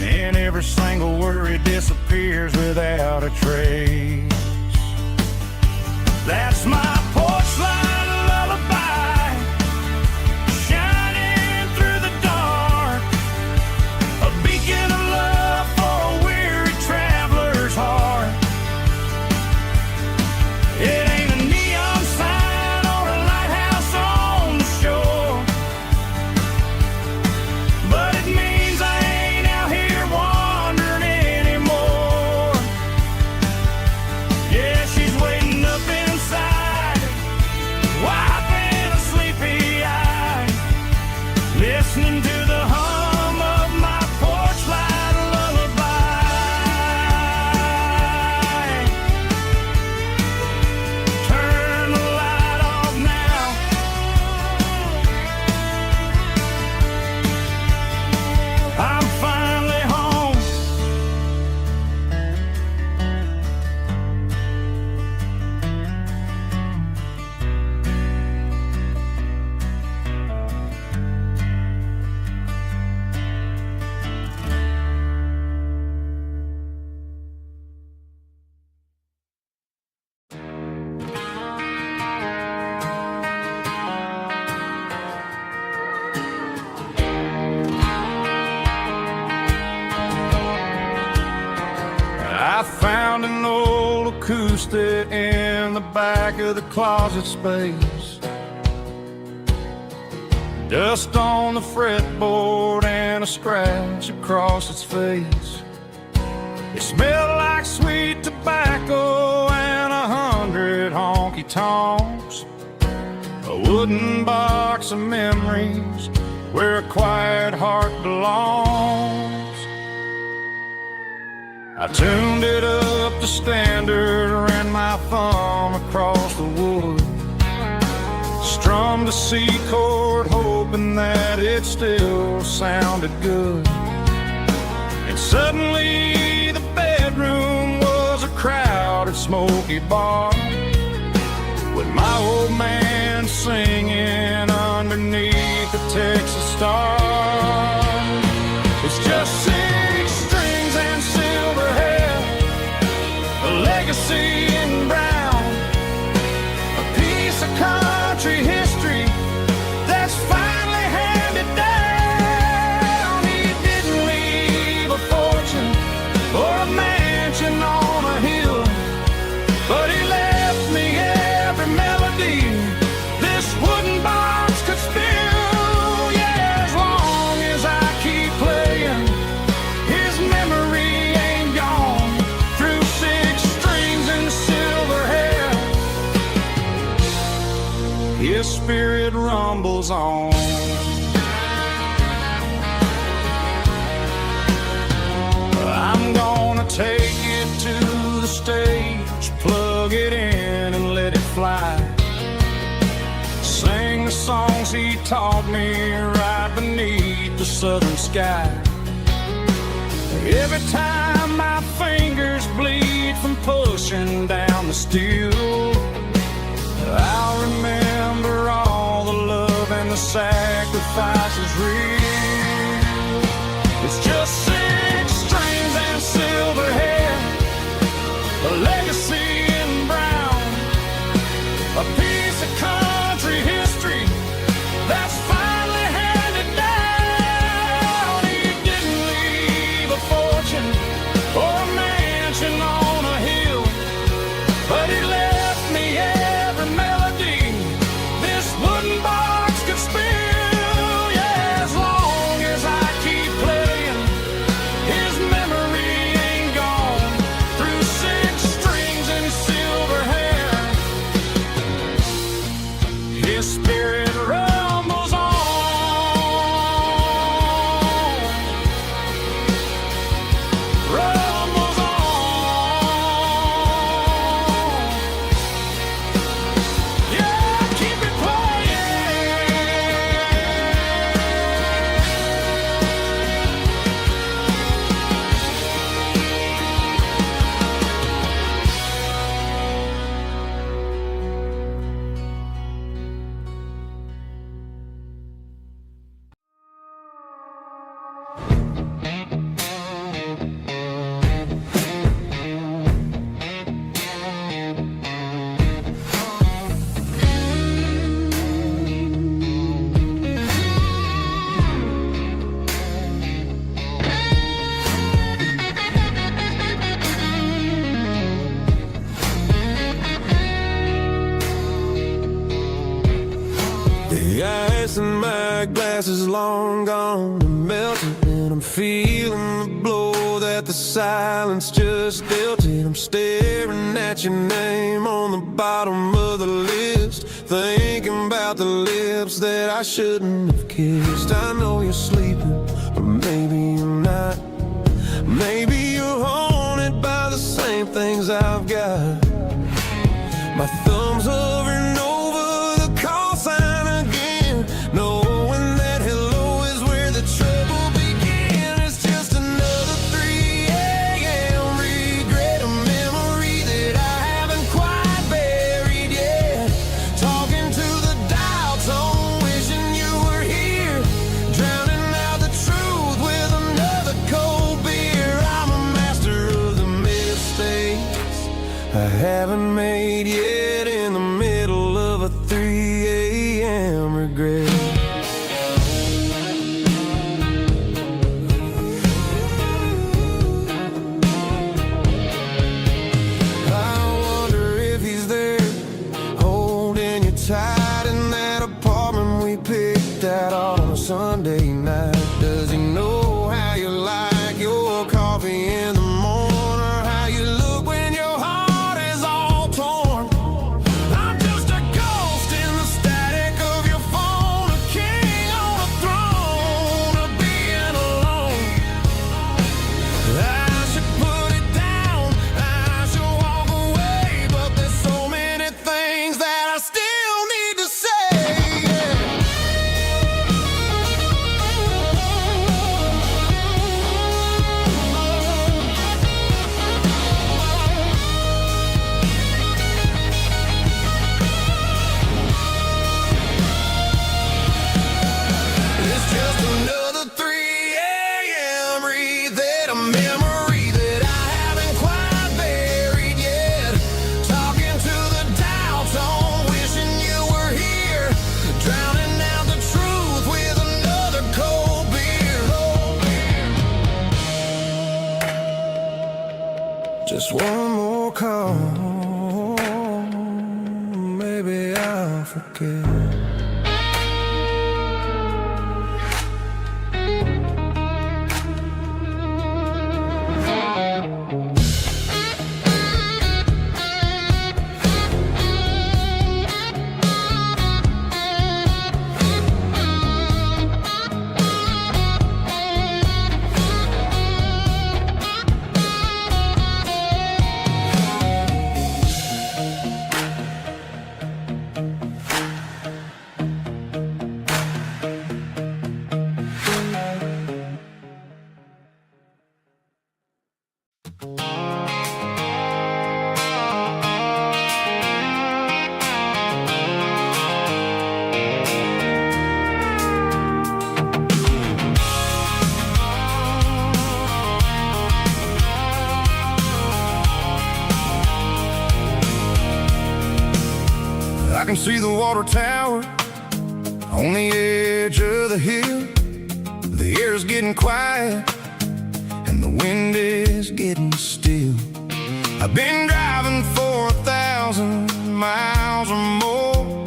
and every single worry disappears without a trace. That's my porch light lullaby, shining through the dark, a beacon of love for a weary traveler's heart. It ain't a neon sign or a lighthouse on the shore, but it means I ain't out here wandering anymore. Yeah, she's waiting up inside, wiping a sleepy eye, listening to the hum of my porch light lullaby. Turn the light off now, I'm finally home. I found an old acoustic in the back of the closet space, dust on the fretboard and a scratch across its face. It smelled like sweet tobacco and 100 honky-tonks, a wooden box of memories where a quiet heart belongs. I tuned it up to standard, ran my thumb across the wood, strummed a C chord hoping that it still sounded good. And suddenly the bedroom was a crowded smoky bar, with my old man singing underneath the Texas star. It's just 6 strings and silver hair, a legacy in brown, a piece of country history that's finally handed down. He didn't leave a fortune or a mansion on a hill, spirit rumbles on. I'm gonna take it to the stage, plug it in and let it fly. Sing the songs he taught me right beneath the southern sky. Every time my fingers bleed from pushing down the steel, I'll remember all the love and the sacrifices real. It's just 6 strings and silver hair, a legacy in brown, a piece of country history that's finally handed down. He didn't leave a fortune or a mansion on a hill, but he left me every melody this wooden box could spill. Yeah, as long as I keep playing, his memory ain't gone. Through 6 strings and silver hair, his spirit rumbles on. Rumbles on. Yeah, keep it The ice in my glass is long gone and melting, and I'm feeling the blow that the silence just dealt it. I'm staring at your name on the bottom of the list, thinking about the lips that I shouldn't have kissed. I know you're sleeping, but maybe you're not. Maybe you're haunted by the same things I've got. My thumb's hovering over the call sign again, knowing that hello is where the trouble began. It's just another 3 a.m. regret, a memory that I haven't quite buried yet. Talking to the dial tone, wishing you were here, drowning out the truth with another cold beer. I'm a master of the mistakes I haven't made yet, in the middle of a 3 a.m. regret. I wonder if he's there, holding you tight in that apartment we picked out on a Sunday night. Does he know how you like your coffee in the morning, or how you look when your heart is all torn? I'm just a ghost in the static of your phone, a king on a throne of being alone. I should put it down, I should walk away, but there's so many things that I still need to say. It's just another 3 a.m. read, a memory that I haven't quite buried yet. Talking to the dial tone, wishing you were here, drowning out the truth with another cold beer. Just one more call, maybe I'll forget. can see the water tower on the edge of the hill. The air's getting quiet and the wind is getting still. I've been driving for 1,000 miles or more,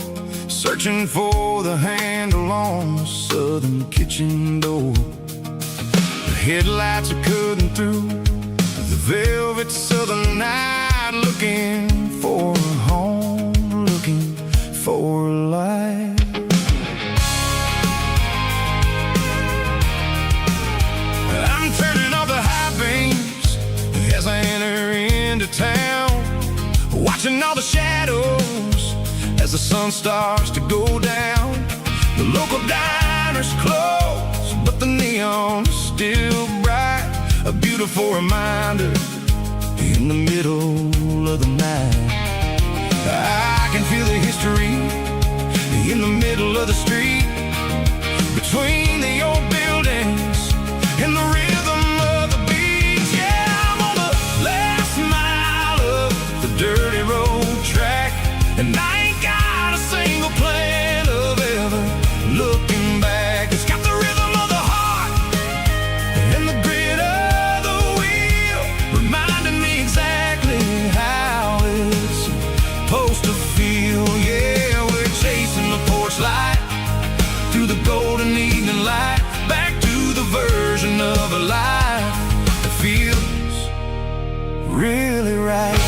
searching for the handle on the southern kitchen door. The headlights are cutting through the velvet southern night, looking for a home, looking for a life. I'm turning off the high beams as I enter into town, watching all the shadows as the sun starts to go down. The local diner's closed, but the neon is still bright, a beautiful reminder in the middle of the night. I can feel the history in the middle of the street, between the old buildings and the rhythm of the beats. Yeah, I'm on the last mile of the dirty road track, and I ain't got a single plan of ever looking back. It's got the rhythm of the heart and the grit of the wheel, reminding me exactly how it's supposed to feel. Yeah, we're chasing the porch light through the golden evening light, back to the version of a life that feels really right.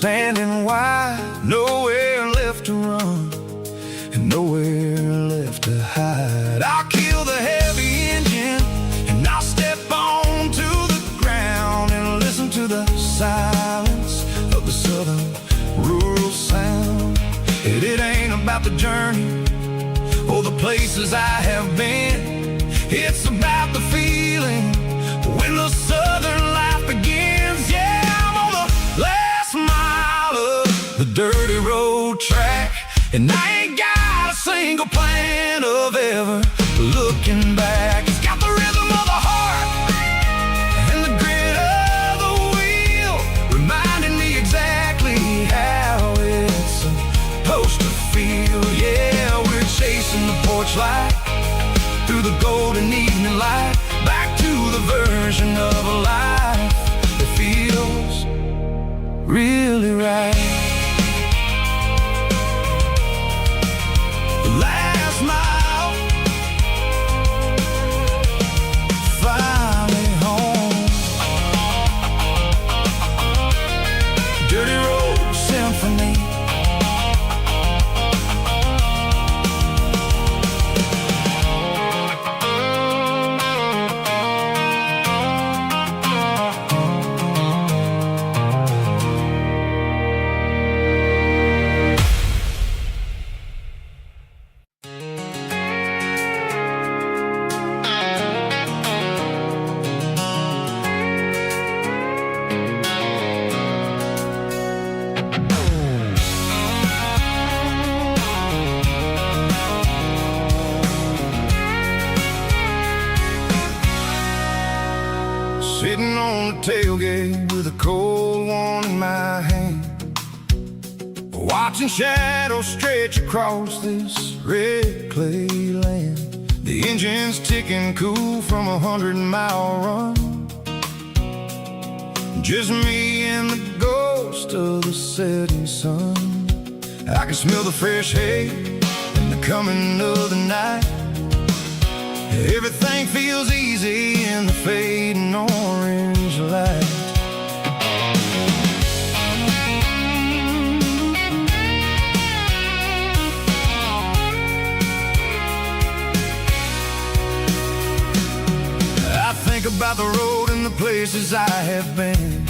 Standing wide, nowhere left to run and nowhere left to hide. I'll kill the heavy engine and I'll step onto the ground and listen to the silence of the southern rural sound. It ain't about the journey or the places I have been, it's about the feeling when the southern life begins. Yeah, I'm on the last mile of the dirty road track, and I ain't got a single plan of ever looking back. It's got the rhythm of the heart and the grit of the wheel, reminding me exactly how it's supposed to feel. Yeah, we're chasing the porch light through the golden evening light, back to the version of a life that feels really right. The last mile, finally home. Dirty Road Symphony. Sitting on the tailgate with a cold one in my hand, watching shadows stretch across this red clay land. The engine's ticking cool from 100-mile run, just me and the ghost of the setting sun. I can smell the fresh hay and the coming of the night. Everything feels easy in the fading orange light. I think about the road and the places I have been,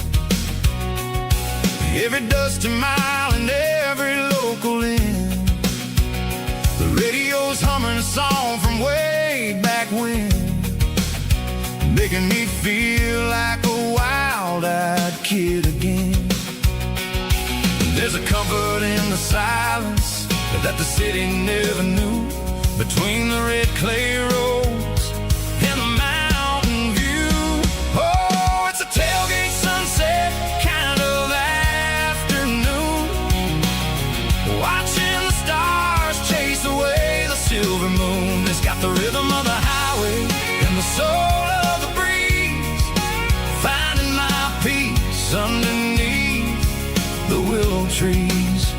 every dusty mile and every local inn. The radio's humming a song from way back when, making me feel like a wild-eyed kid again. There's a comfort in the silence that the city never knew, between the red clay roads and the mountain view. Oh, it's a tailgate sunset kind of afternoon, watching the stars chase away the silver moon. It's got the rhythm of the highway and the soul of the breeze, finding my peace underneath the willow trees.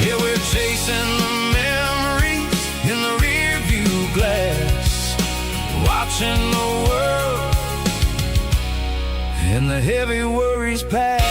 Yeah, we're chasing the memories in the rear view glass, watching the world and the heavy worries pass.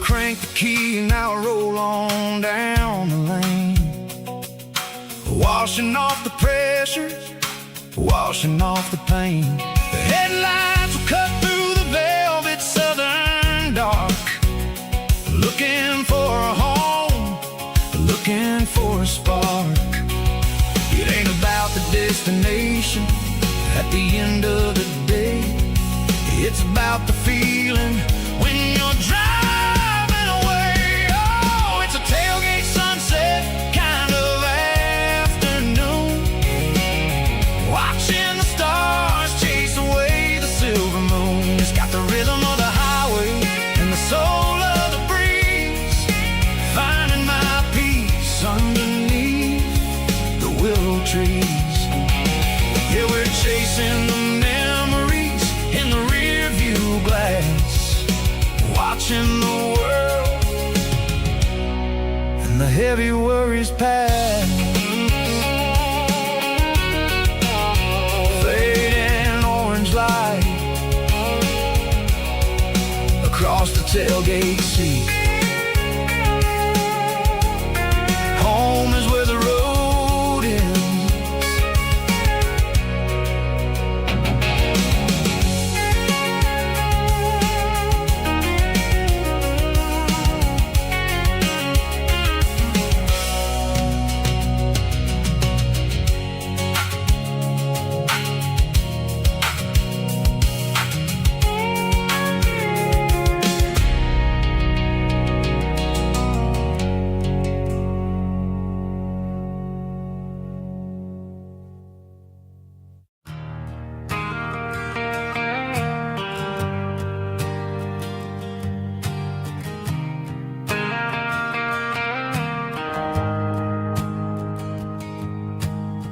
Crank the key and I'll roll on down the lane, washing off the pressures, washing off the pain. The headlights will cut through the velvet southern dark, looking for a home, looking for a spark. It ain't about the destination at the end of the day, it's about the feeling when you're driving. Tailgate sunset kind of afternoon, watching the stars chase away the silver moon. It's got the rhythm of the highway and the soul of the breeze, finding my peace underneath the willow trees. Yeah, we're chasing the memories in the rear view glass, watching the world the heavy worries pass. Fading orange light across the tailgate seat. Home is where the road ends.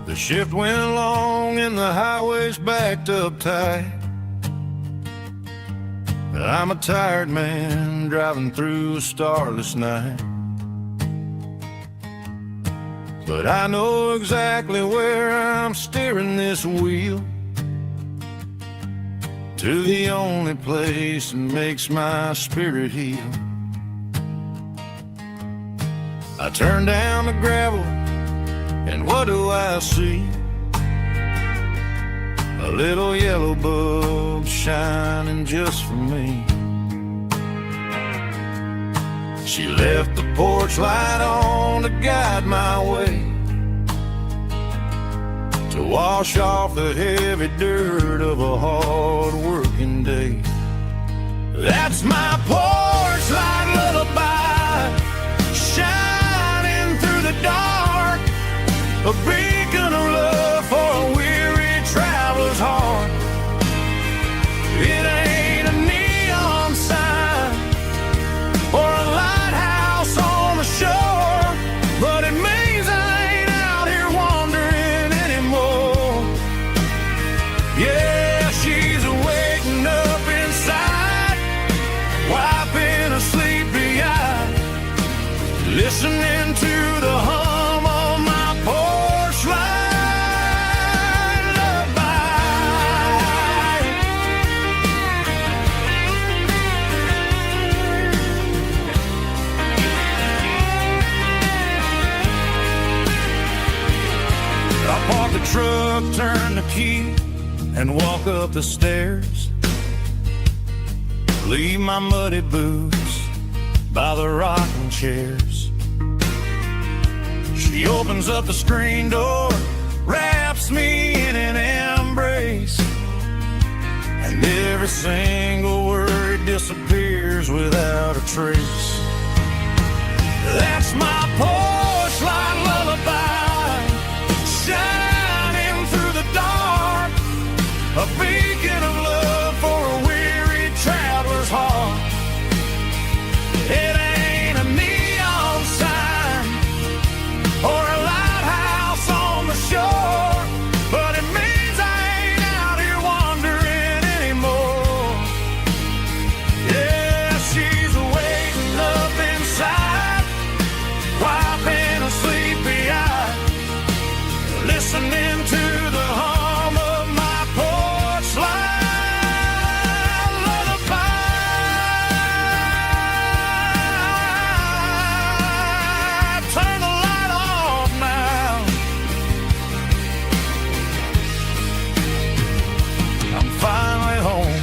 The shift went along and the highway's backed up tight. I'm a tired man driving through a starless night, but I know exactly where I'm steering this wheel, to the only place that makes my spirit heal. I turn down the gravel and what do I see? A little yellow bulb shining just for me. She left the porch light on to guide my way, to wash off the heavy dirt of a hard working day. That's my porch light lullaby, shining through the dark, a beacon of love for a weary traveler's heart. It ain't a neon sign or a lighthouse on the shore, but it means I ain't out here wandering anymore. Yeah, she's waking up inside, wiping a sleepy eye, listening to the hum of my porch light lullaby. the truck, turn the key, and walk up the stairs. Leave my muddy boots by the rocking chairs. She opens up the screen door, wraps me in an embrace, and every single word disappears without a trace. That's my porch light lullaby, shining through the dark, a beacon of love for a weary traveler's heart. It ain't a neon sign or a lighthouse on the shore, but it means I ain't out here wandering anymore. Yeah, she's waiting up inside, wiping a sleepy eye, listening to the hum of my porch light lullaby. Turn the light off now. I'm finally home.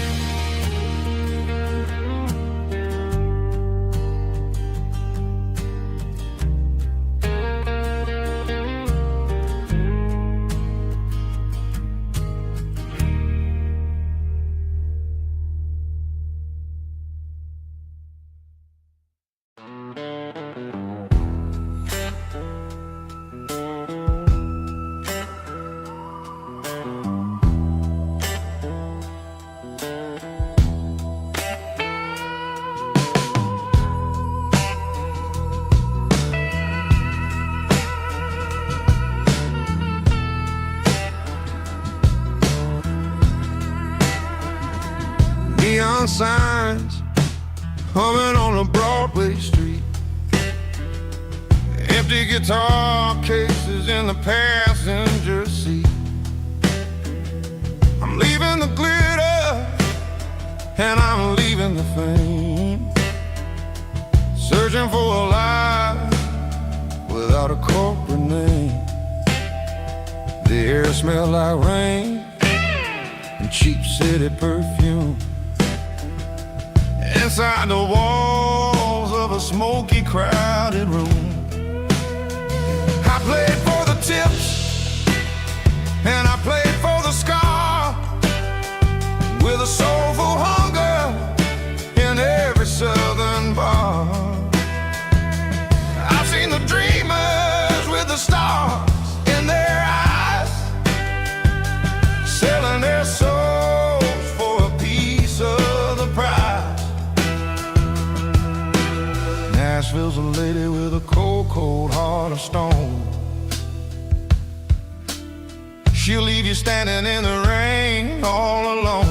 Neon signs humming on a Broadway street, empty guitar cases in the passenger seat. I'm leaving the glitter and I'm leaving the fame, searching for a life without a corporate name. The air smells like rain and cheap city perfume. Inside the walls of a smoky, crowded room, I played for the tips and I played for the scar, with a soulful hunger in every southern bar. I've seen the dreamers with the stars in their eyes, selling their souls for a piece of the prize. Nashville's a lady with a cold, cold heart of stone. She'll leave you standing in the rain all alone.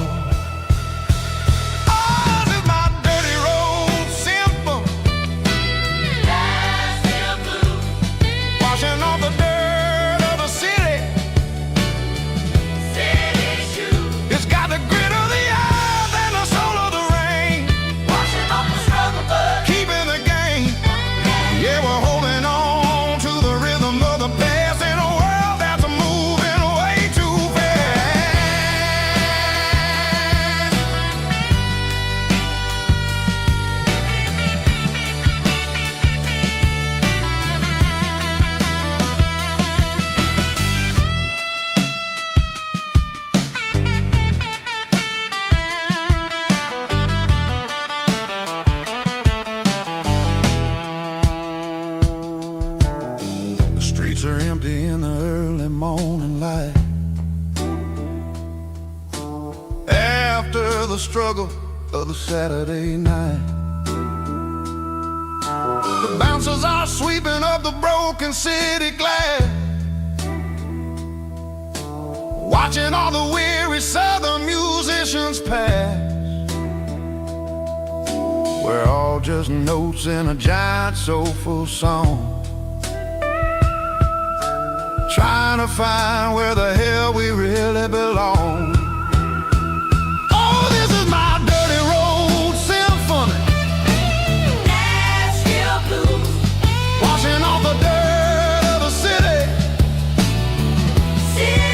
Oh, this is my dirty road symphony, Nashville blues, washing off the dirt of the city, city shoes. It's got the grit of the earth and the soul of the rain, washing off the struggle, but keeping the game. Yeah, we're holding on to the rhythm of the past in a world that's moving way too fast. The streets are empty in the early morning light, after the struggle of the Saturday night. The bouncers are sweeping up the broken city glass, watching all the weary southern musicians pass. We're all just notes in a giant soulful song, trying to find where the hell we really belong. Oh, this is my dirty road symphony, Nashville blues, washing off the dirt of the city, city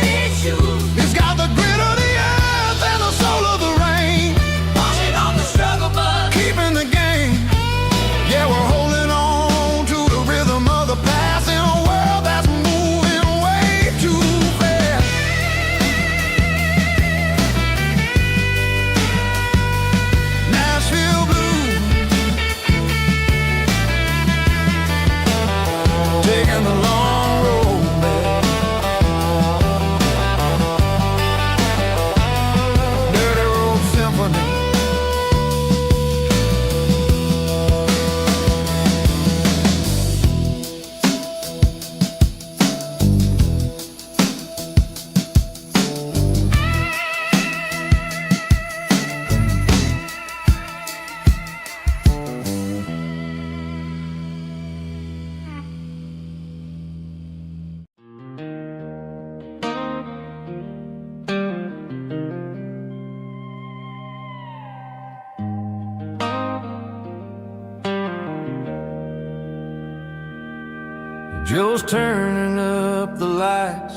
Joe's turning up the lights,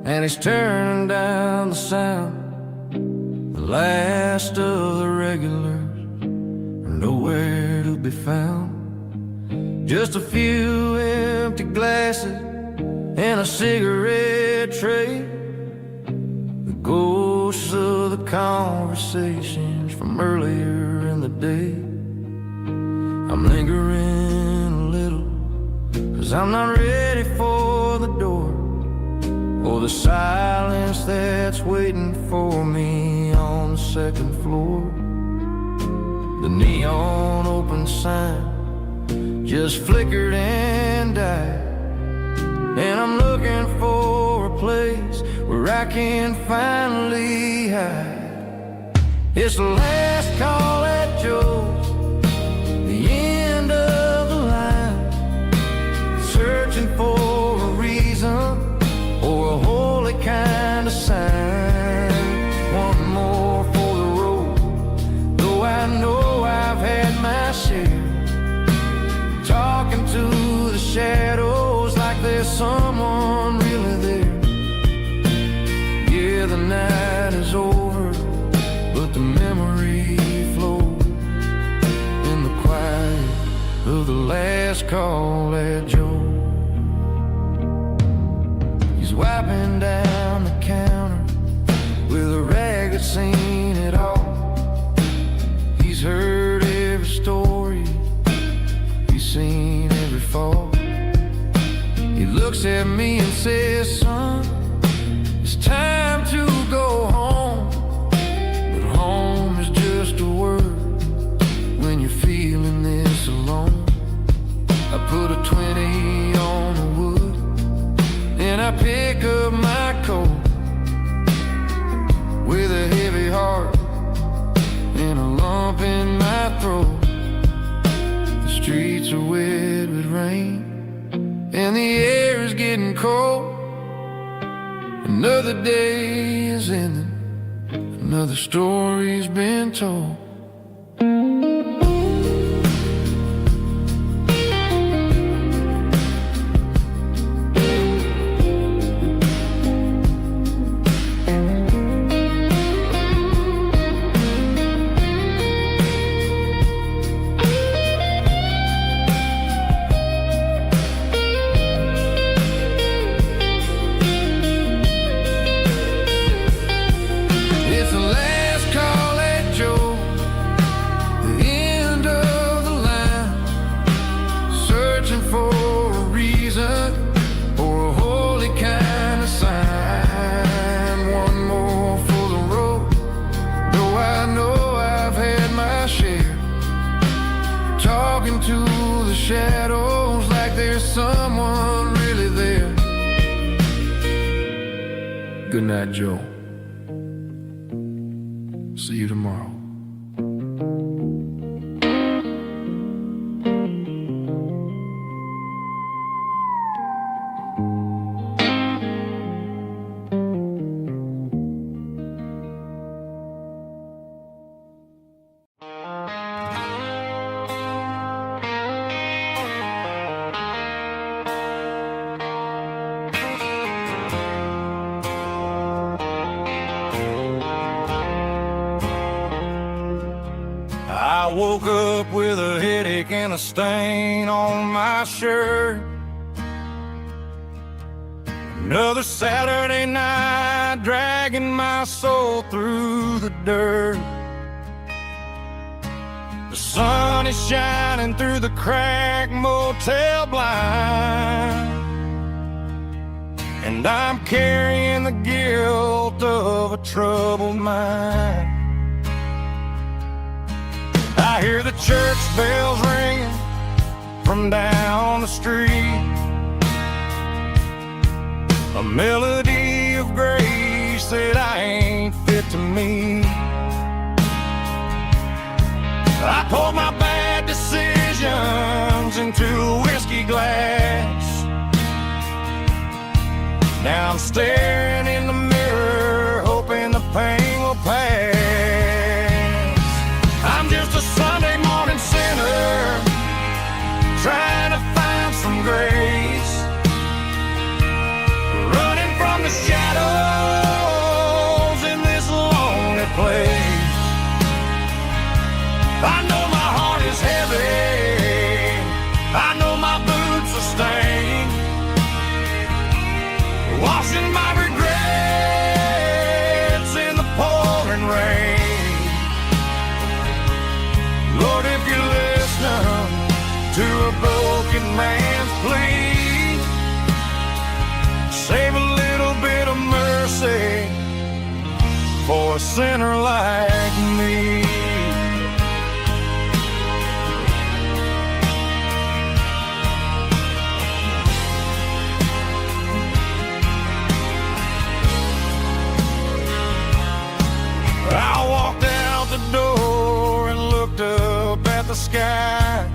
and he's turning down the sound. The last of the regulars are nowhere to be found. Just a few empty glasses and a cigarette tray, the ghosts of the conversations from earlier in the day. I'm lingering a little, 'cause I'm not ready for the door, or the silence that's waiting for me on the second floor. The neon open sign just flickered and died, and I'm looking for a place where I can finally hide. It's the last call at Joe's, the end of the line, searching for a reason or a holy kind of sign. One more for the road, though I know I've had my share. Talking to the shadows like there's someone really there. Yeah, the night is over, but the memory flows in the quiet of the last call at Joe. He's wiping down the counter with a rag that's seen it all. He's heard every story, he's seen every fall. He looks at me and says, son, it's time to go home. But home is just a word when you're feeling this alone. I put a 20 on the wood, and I pick up my coat with a heavy heart and a lump in my throat. The streets are wet with rain, and the air is getting cold. Another day is ending, another story's been told. To the shadows like there's someone really there. Good night, Joe. See you tomorrow. I woke up with a headache and a stain on my shirt. Another Saturday night dragging my soul through the dirt. The sun is shining through the cracked motel blind, and I'm carrying the guilt of a troubled mind. I hear the church bells ringing from down the street, a melody of grace that I ain't fit to meet. I poured my bad decisions into a whiskey glass. Now I'm staring in the mirror, hoping the pain will pass. I'm just a Sunday morning sinner, trying to find some grace. man's plea. Save a little bit of mercy for a sinner like me. I walked out the door and looked up at the sky.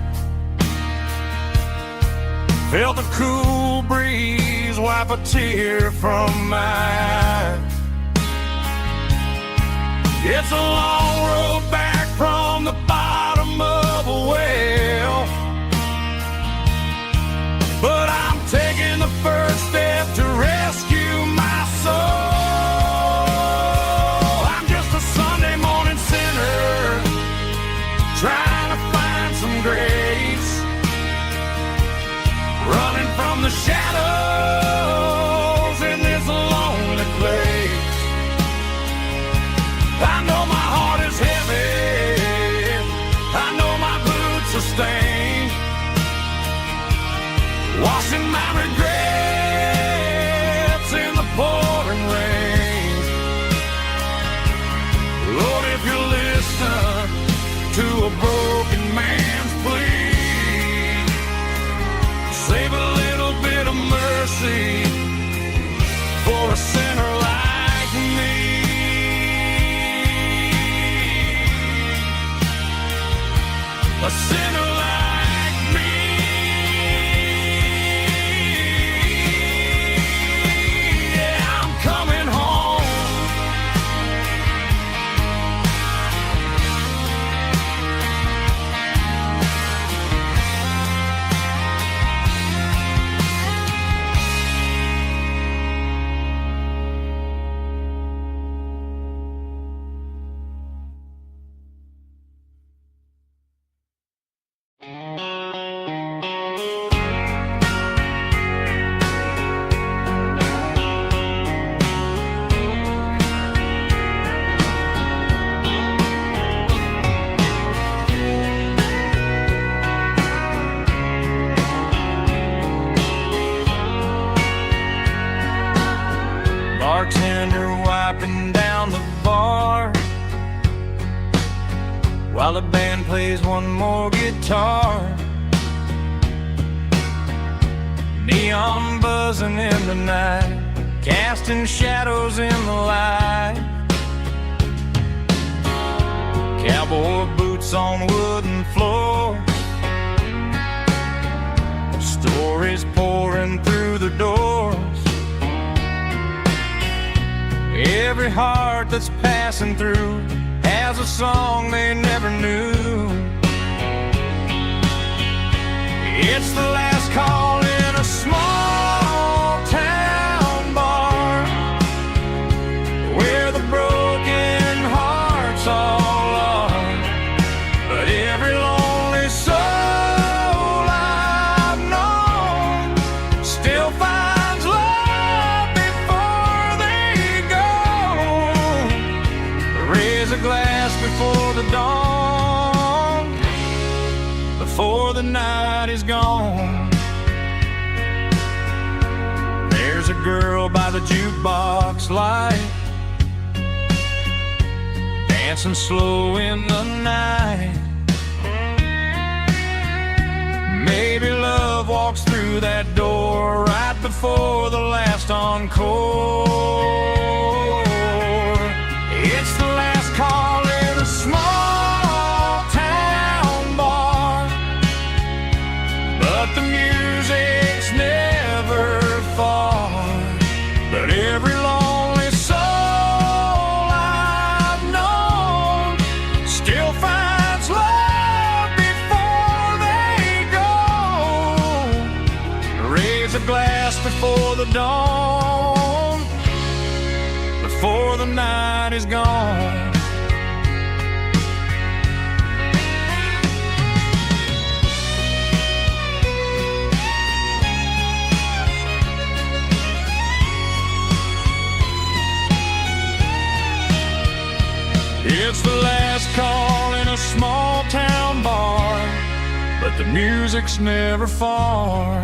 Felt the cool breeze wipe a tear from my eye. It's a long road back from the bottom of a well, but I'm taking the first step to rescue my soul. I'm just a Sunday morning sinner trying to find some grace, running from the shadows in this lonely place. I know my heart is heavy, I know my boots are stained, washing my regrets in the pouring rain. Lord, if you listen to a broken man's plea, save a little bit of mercy for a sinner like me. A sinner like me. Yeah, I'm coming home. Bartender wiping down the bar while the band plays one more guitar. Neon buzzing in the night, casting shadows in the light. Cowboy boots on wooden floors, stories pouring through the doors. Every heart that's passing through has a song they never knew. It's the last call in a small town bar where the broken hearts all are. But every lonely soul I've known still finds love before they go. Raise a glass before the dawn, before the night is gone. There's a girl by the jukebox light, dancing slow in the night. Maybe love walks through that door right before the last encore. It's the last call in a small town bar, but the music's never far. But every lonely soul I've known still finds love before they go. Raise a glass before the dawn, before the night is gone. It's the last call in a small town bar, but the music's never far.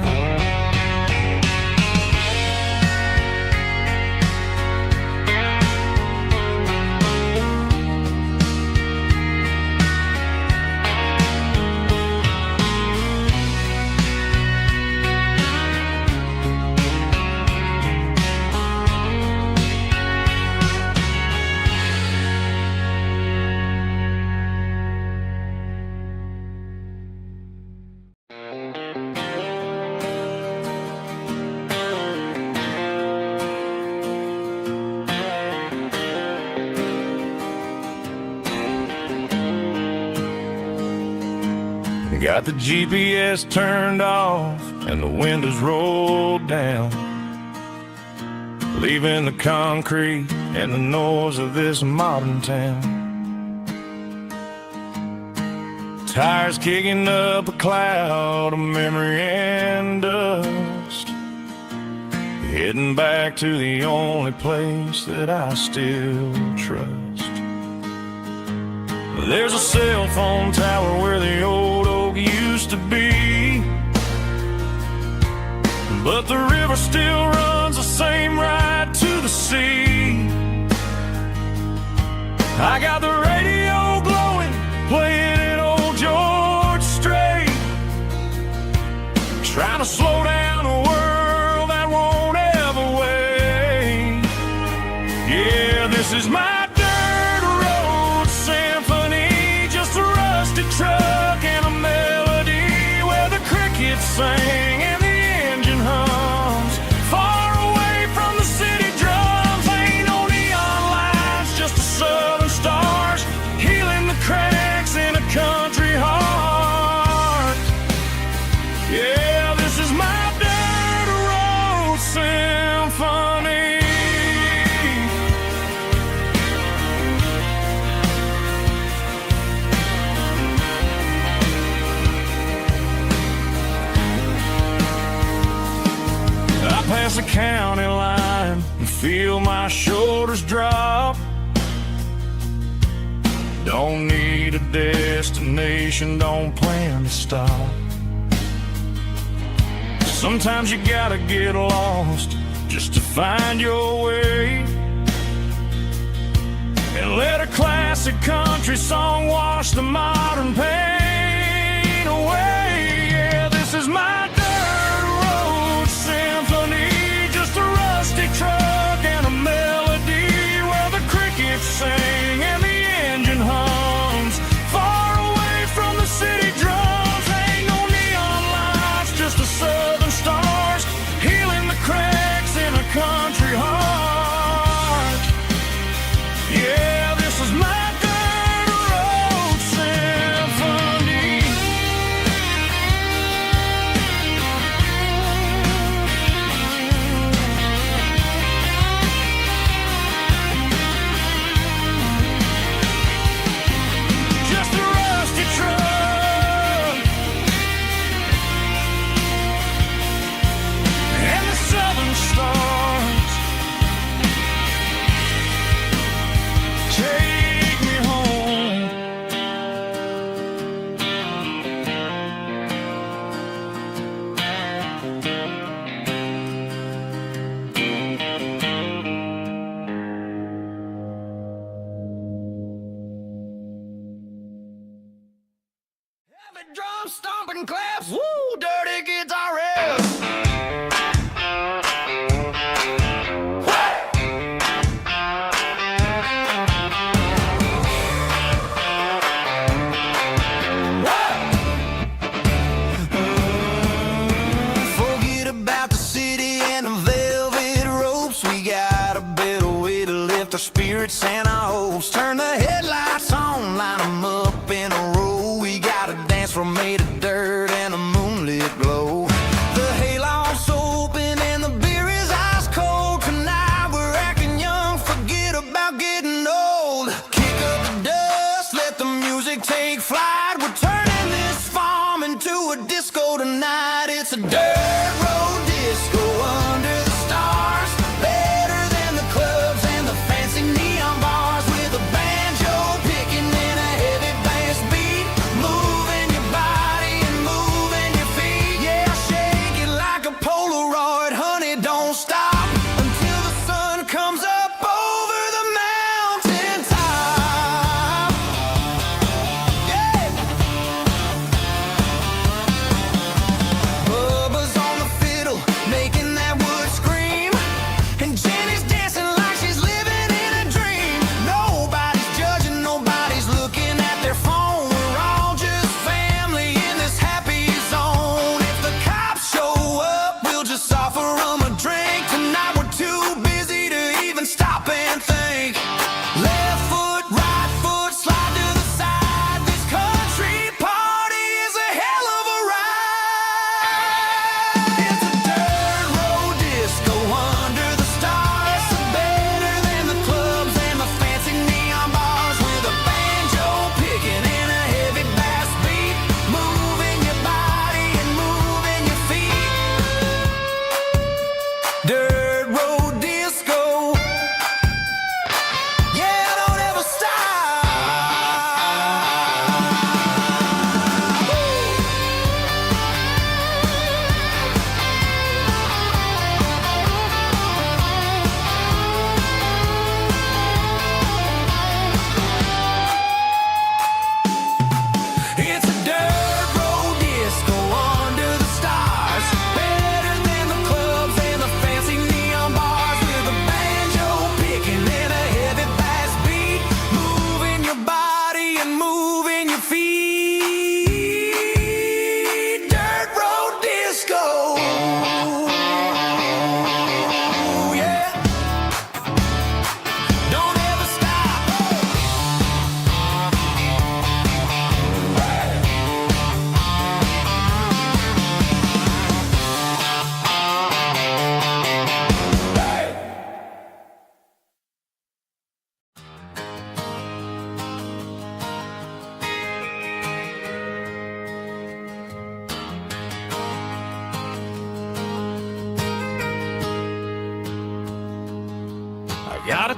Got the GPS turned off and the windows rolled down, leaving the concrete and the noise of this modern town. Tires kicking up a cloud of memory and dust, heading back to the only place that I still trust. There's a cell phone tower where the old oak used to be, but the river still runs the same right to the sea. I got the radio glowing, playing an old George Strait, trying to slow down a world that won't ever wait. Yeah, this is my truck and a melody where the crickets sing and the engine hums, far away from the city drums. Ain't no neon lights, just the southern stars healing the cracks in a country heart. Yeah, this is my dirt road symphony. Past the county line and feel my shoulders drop. Don't need a destination, don't plan to stop. Sometimes you gotta get lost just to find your way, and let a classic country song wash the modern pain away. Yeah, this is my truck and a melody where the crickets sing and the engine hums, far away from the city drums. Ain't no neon lights, just the southern stars healing the cracks in a country heart. Yeah, this is my dirt road symphony. Drum stomping claps, woo, dirty guitar riffs. Forget about the city and the velvet ropes. We got a better way to lift our spirits and our hopes. Turn the headlights on, line them up in a row. We got a dance floor made of dirt and a moonlit glow. The hayloft's open and the beer is ice cold. Tonight we're acting young, forget about getting old. Kick up the dust, let the music take flight. We're turning this farm into a disco tonight. It's a dirt road disco under the stars. Better than the clubs and the fancy neon bars. With a banjo picking in a heavy bass beat, moving your body and moving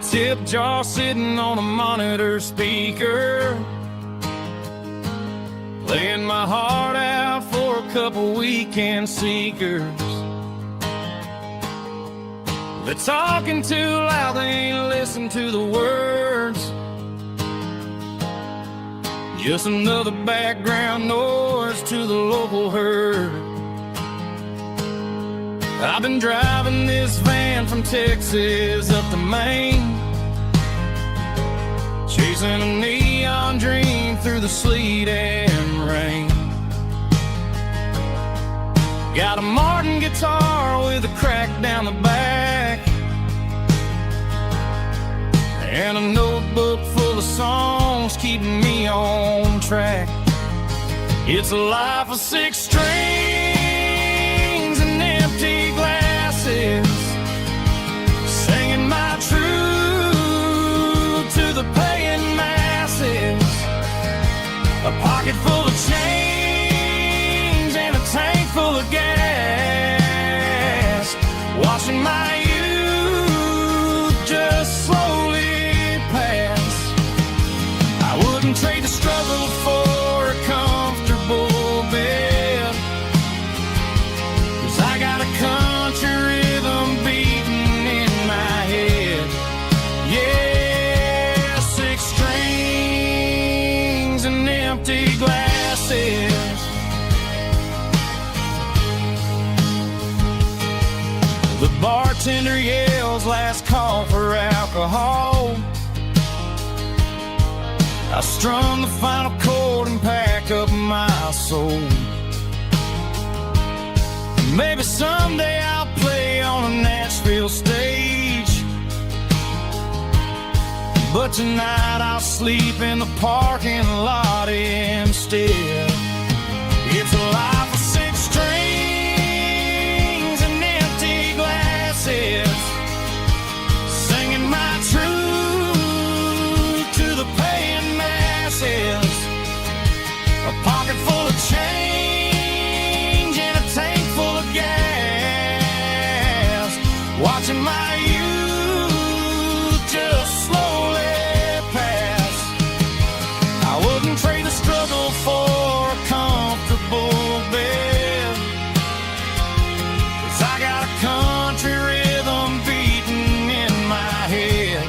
tip jar sitting on a monitor speaker, playing my heart out for a couple weekend seekers. They're talking too loud, they ain't listen to the words. Just another background noise to the local herd. I've been driving this van from Texas up to Maine, chasing a neon dream through the sleet and rain. Got a Martin guitar with a crack down the back, and a notebook full of songs keeping me on track. It's a life of 6 strings and empty glasses, singing my truth to the paying masses. A pocket full of change and a tank full of gas, watching my youth just slowly pass. I wouldn't trade the struggle for a comfortable bed, 'cause I got a country rhythm beating in my head. Yeah, 6 strings and empty glasses. The bartender yells last call for alcohol. I strum the final chord and pack up my soul. Maybe someday I'll play on a Nashville stage, but tonight I'll sleep in the parking lot instead. It's a life of 6 strings and empty glasses, singing my truth to the paying masses. A pocket full of change and a tank full of gas, watching my youth just slowly pass. I wouldn't trade the struggle for a comfortable bed, 'cause I got a country rhythm beating in my head.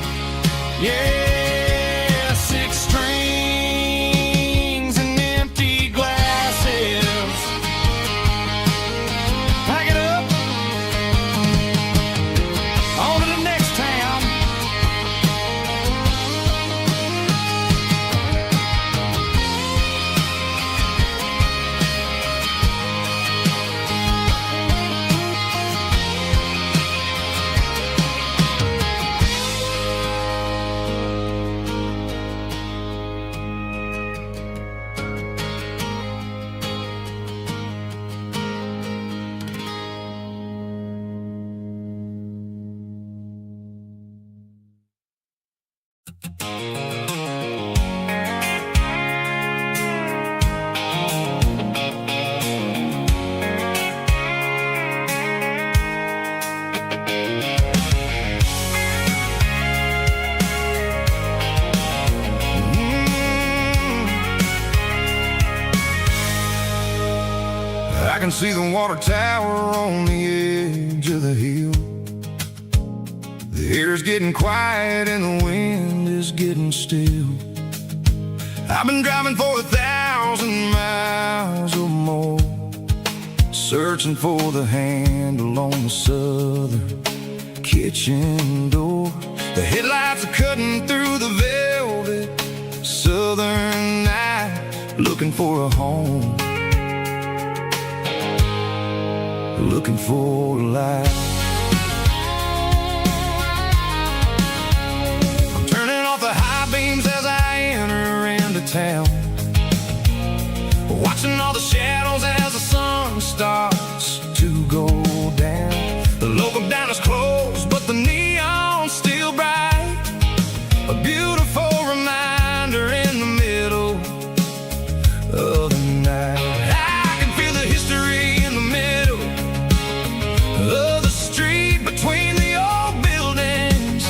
Yeah, 6 strings and empty glasses. Pack it up, on to the next town. I can see the water tower on the edge of the hill. The air's getting quiet and the wind is getting still. I've been driving for 1,000 miles or more, searching for the handle on the southern kitchen door. The headlights are cutting through the velvet southern night, looking for a home, looking for a light. I'm turning off the high beams as I enter into town, watching all the shadows as the sun starts to go down. The local diner's closed, but the neon's still bright, a beautiful reminder in the middle of the night. I can feel the history in the middle of the street, between the old buildings,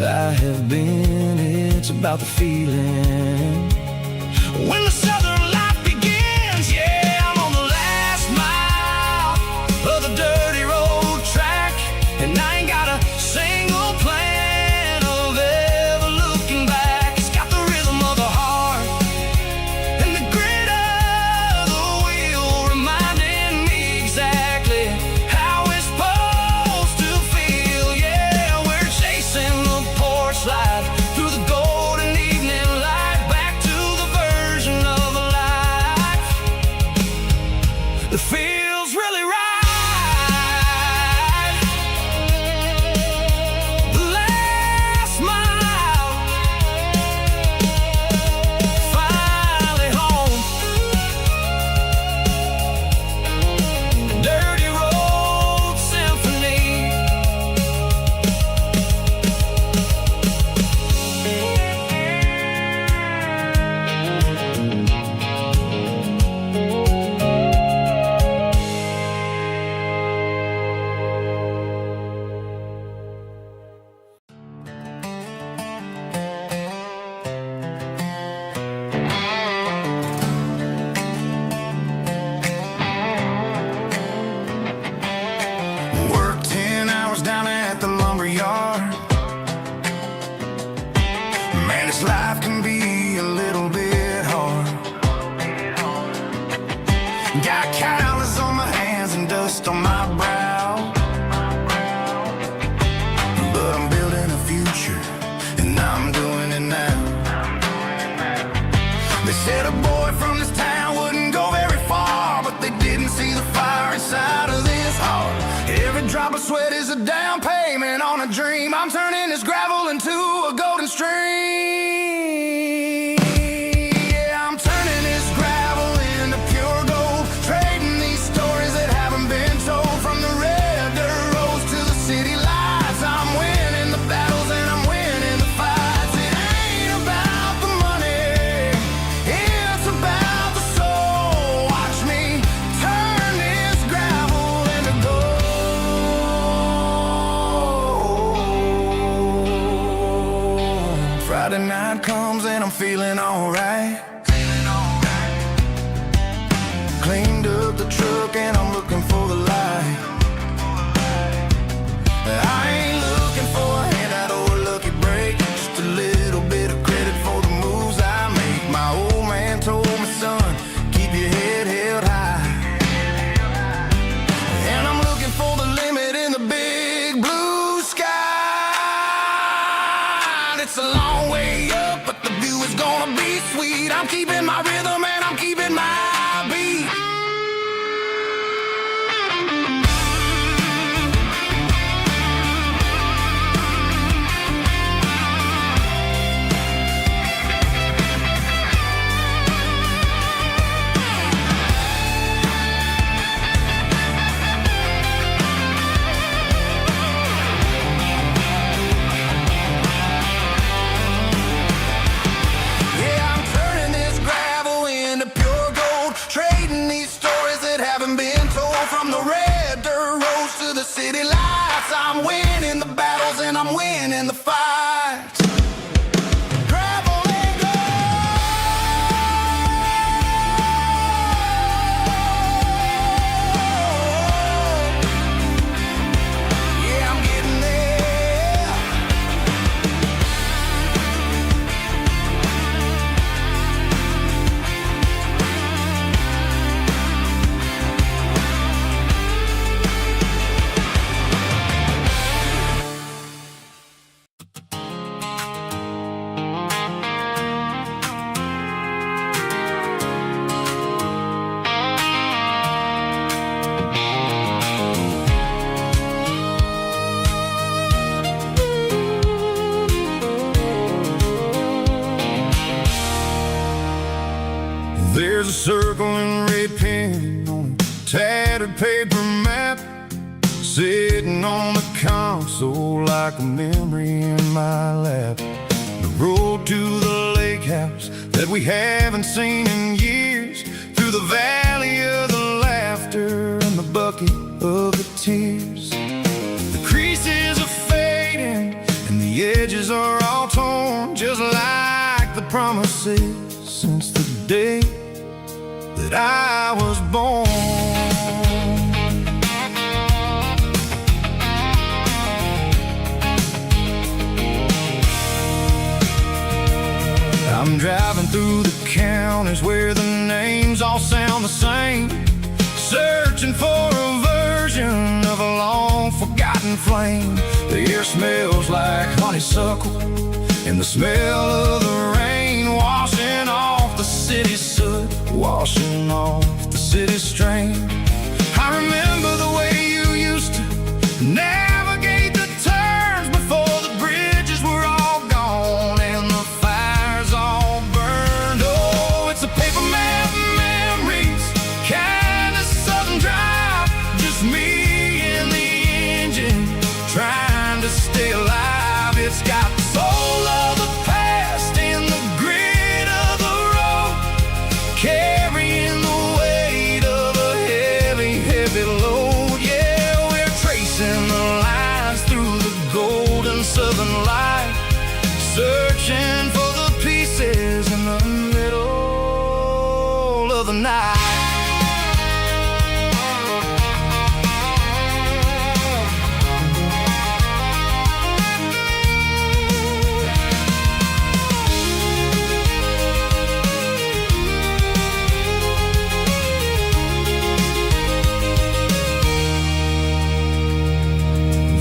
I have been. It's about the feeling. When the southern life begins, yeah, I'm on the last mile of the dirty road track, and I ain't got a single plan of ever looking back. It's got the rhythm of the heart and the grit of the wheel, reminding me exactly how it's supposed to feel. Yeah, we're chasing the porch light through the golden evening light, back to the version of a life that feels really right. The last mile, finally home. Dirty road symphony. Worked 10 hours down at the lumber yard. Man, this life can be a little bit hard. Got calluses on my hands and dust on my brow, but I'm building a future, and I'm doing it now. They said a boy from this town wouldn't go very far, but they didn't see the fire inside of this heart. Every drop of sweat is a down payment on a dream. I'm turning this gravel into a golden stream. Yeah, I'm turning this gravel into pure gold, trading these stories that haven't been told. From the red dirt roads to the city lights, I'm winning the battles and I'm winning the fights. It ain't about the money, it's about the soul. Watch me turn this gravel into gold. Friday night comes and I'm feeling alright. Cleaned up the truck and I'm looking for the light. I ain't looking for a handout or a lucky break, just a little bit of credit for the moves I make. My old man told me, son, keep your head held high. And I'm looking for the limit in the big blue sky. It's a long way up, but the view is gonna be sweet. I'm keeping my rhythm and I'm keeping my beat. Yeah, I'm turning this gravel into pure gold, trading these stories that haven't been told. From the red dirt roads to the city lights, I'm winning the battles and I'm winning the fights. Gravel and gold. Yeah, I'm getting there. There's a circle and red pen on a tattered paper map, sitting on the console like a memory in my lap. The road to the lake house that we haven't seen in years, through the valley of the laughter and the bucket of the tears. The creases are fading and the edges are all torn, just like the promises since the day that I was born. I'm driving through the counties where the names all sound the same, searching for a version of a long-forgotten flame. The air smells like honeysuckle, and the smell of the rain washing off the city's soot, washing off the city's strain. I remember the way you used to navigate the turns before the bridges were all gone and the fires all burned. Oh, it's a paper map memories, kind of southern drive, just me and the engine trying to stay alive. It's got the soul of the past and the grit of the road, carrying the weight of a heavy, heavy load. Yeah, we're tracing the lines through the golden southern light, searching for the pieces in the middle of the night.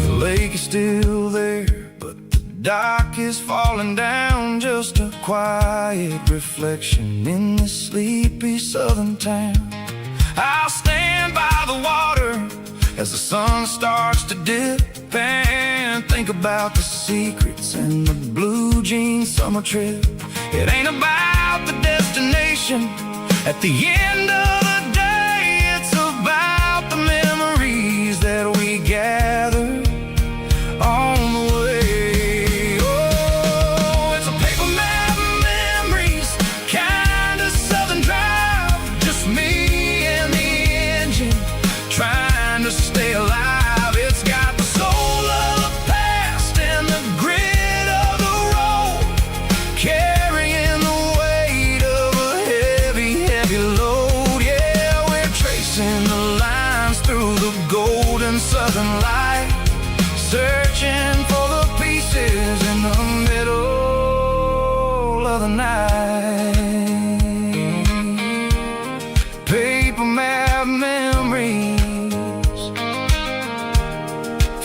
The lake is still there, but the dock is falling down, just a quiet reflection in this sleepy southern town. I'll stand by the water as the sun starts to dip and think about the secrets and the blue jean summer trip. It ain't about the destination at the end of the day, it's about the memories that we gather on the way. Oh, it's a paper map memories, kind of southern drive, just me and the engine trying to stay alive. It's got the soul of the past and the grit of the road, carrying the weight of a heavy, heavy load. Yeah, we're tracing the lines through the golden southern light, searching for the pieces in the middle of the night. Paper map memories,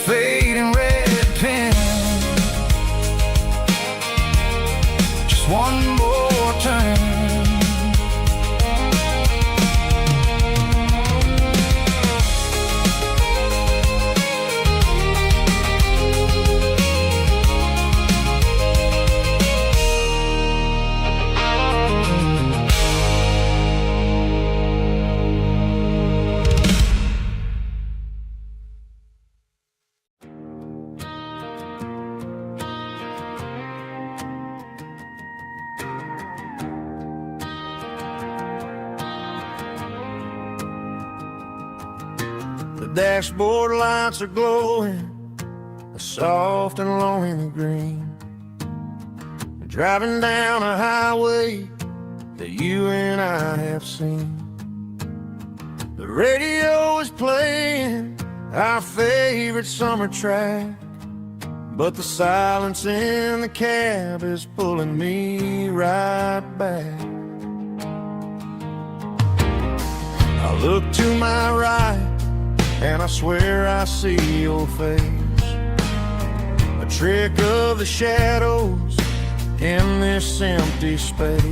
fading red pen, just one more turn. The dashboard lights are glowing, a soft and lonely green. Driving down a highway that you and I have seen. The radio is playing our favorite summer track, but the silence in the cab is pulling me right back. I look to my right and I swear I see your face, a trick of the shadows in this empty space.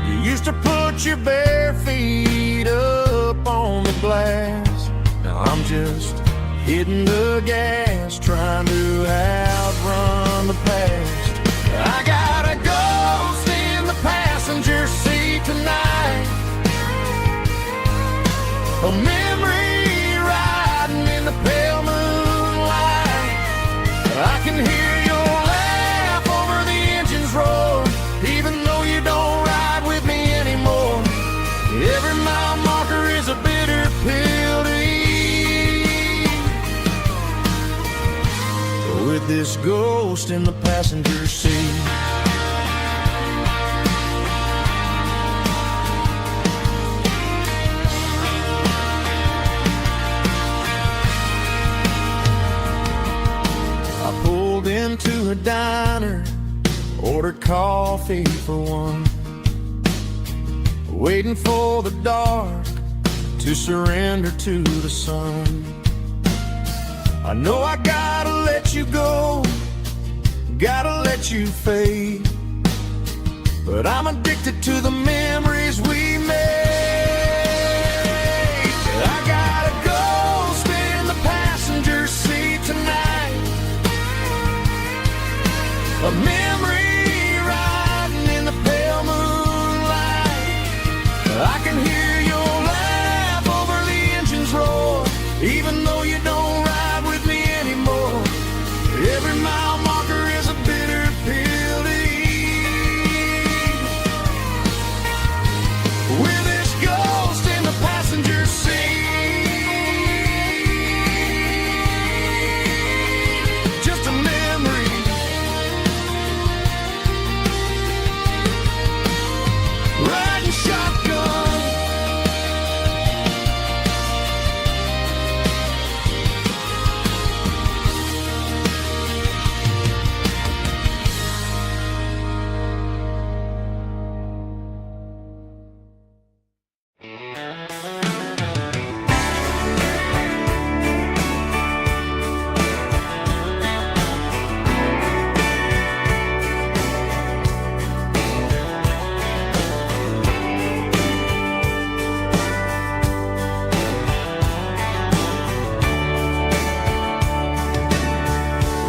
You used to put your bare feet up on the glass. Now I'm just hitting the gas, trying to outrun the past. I got a ghost in the passenger seat tonight, a memory riding in the pale moonlight. I can hear your laugh over the engine's roar, even though you don't ride with me anymore. Every mile marker is a bitter pill to eat. With this ghost in the passenger seat. I pulled into a diner, ordered coffee for one, waiting for the dark to surrender to the sun. I know I gotta let you go, gotta let you fade, but I'm addicted to the memories we made. I gotta go spin the passenger seat tonight, a memory riding in the pale moonlight. I can hear your laugh over the engine's roar, even though you don't ride with me anymore. Every mile marker is a bitter pill to eat. With this ghost in the passenger seat, just a memory, riding shotgun.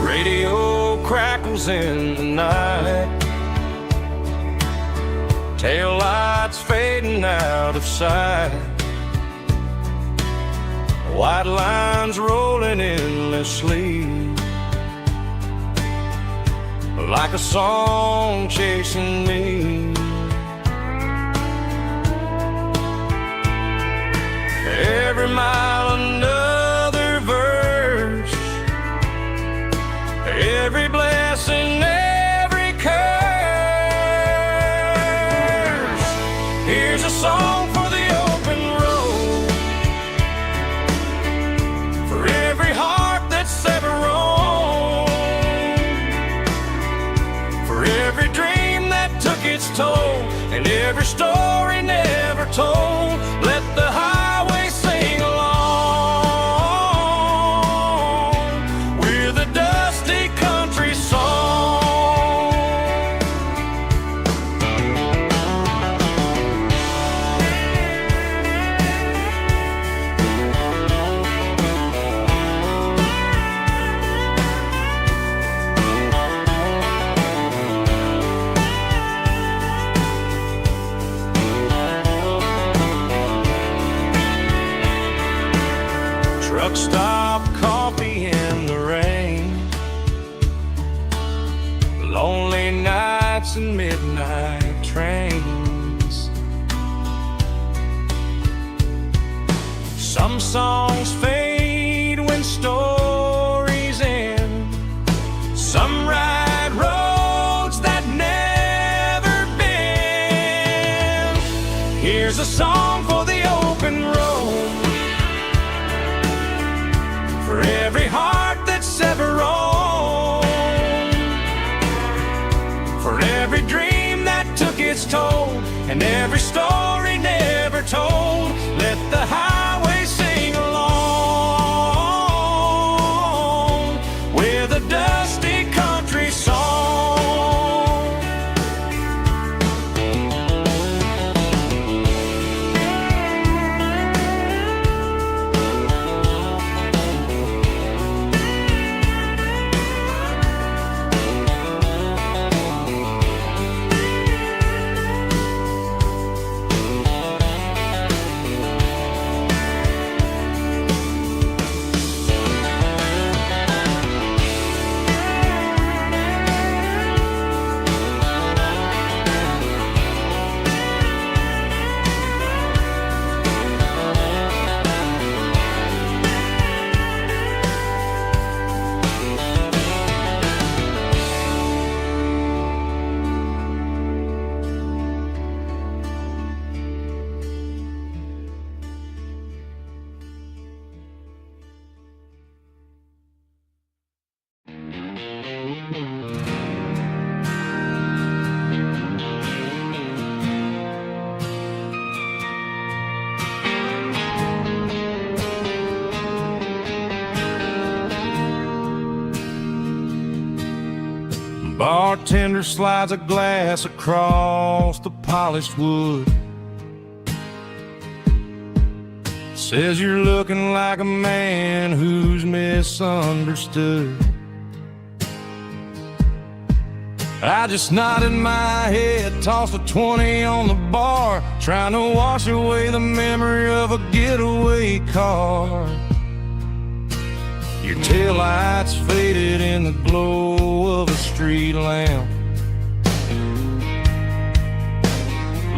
Radio crackles in the night, tail lights fading out of sight, white lines rolling endlessly, like a song chasing me. Every mile another verse, every blessing, every curse. Here's a song for the open road, for every heart that's ever roamed, for every dream that took its toll, and every story never told. Let the highway sing along with a dusty country song. Truck stop, coffee in the rain, lonely nights and midnight trains. Some songs fade when stories end, some ride roads that never bend. Here's a song for the open road, for every heart that's ever roamed, for every dream that took its toll, and every story never told. Let the highway sing along with a dusty country song. bartender slides a glass across the polished wood. Says you're looking like a man who's misunderstood. I just nodded my head, tossed a 20 on the bar, trying to wash away the memory of a getaway car. Your taillights faded in the glow of a street lamp,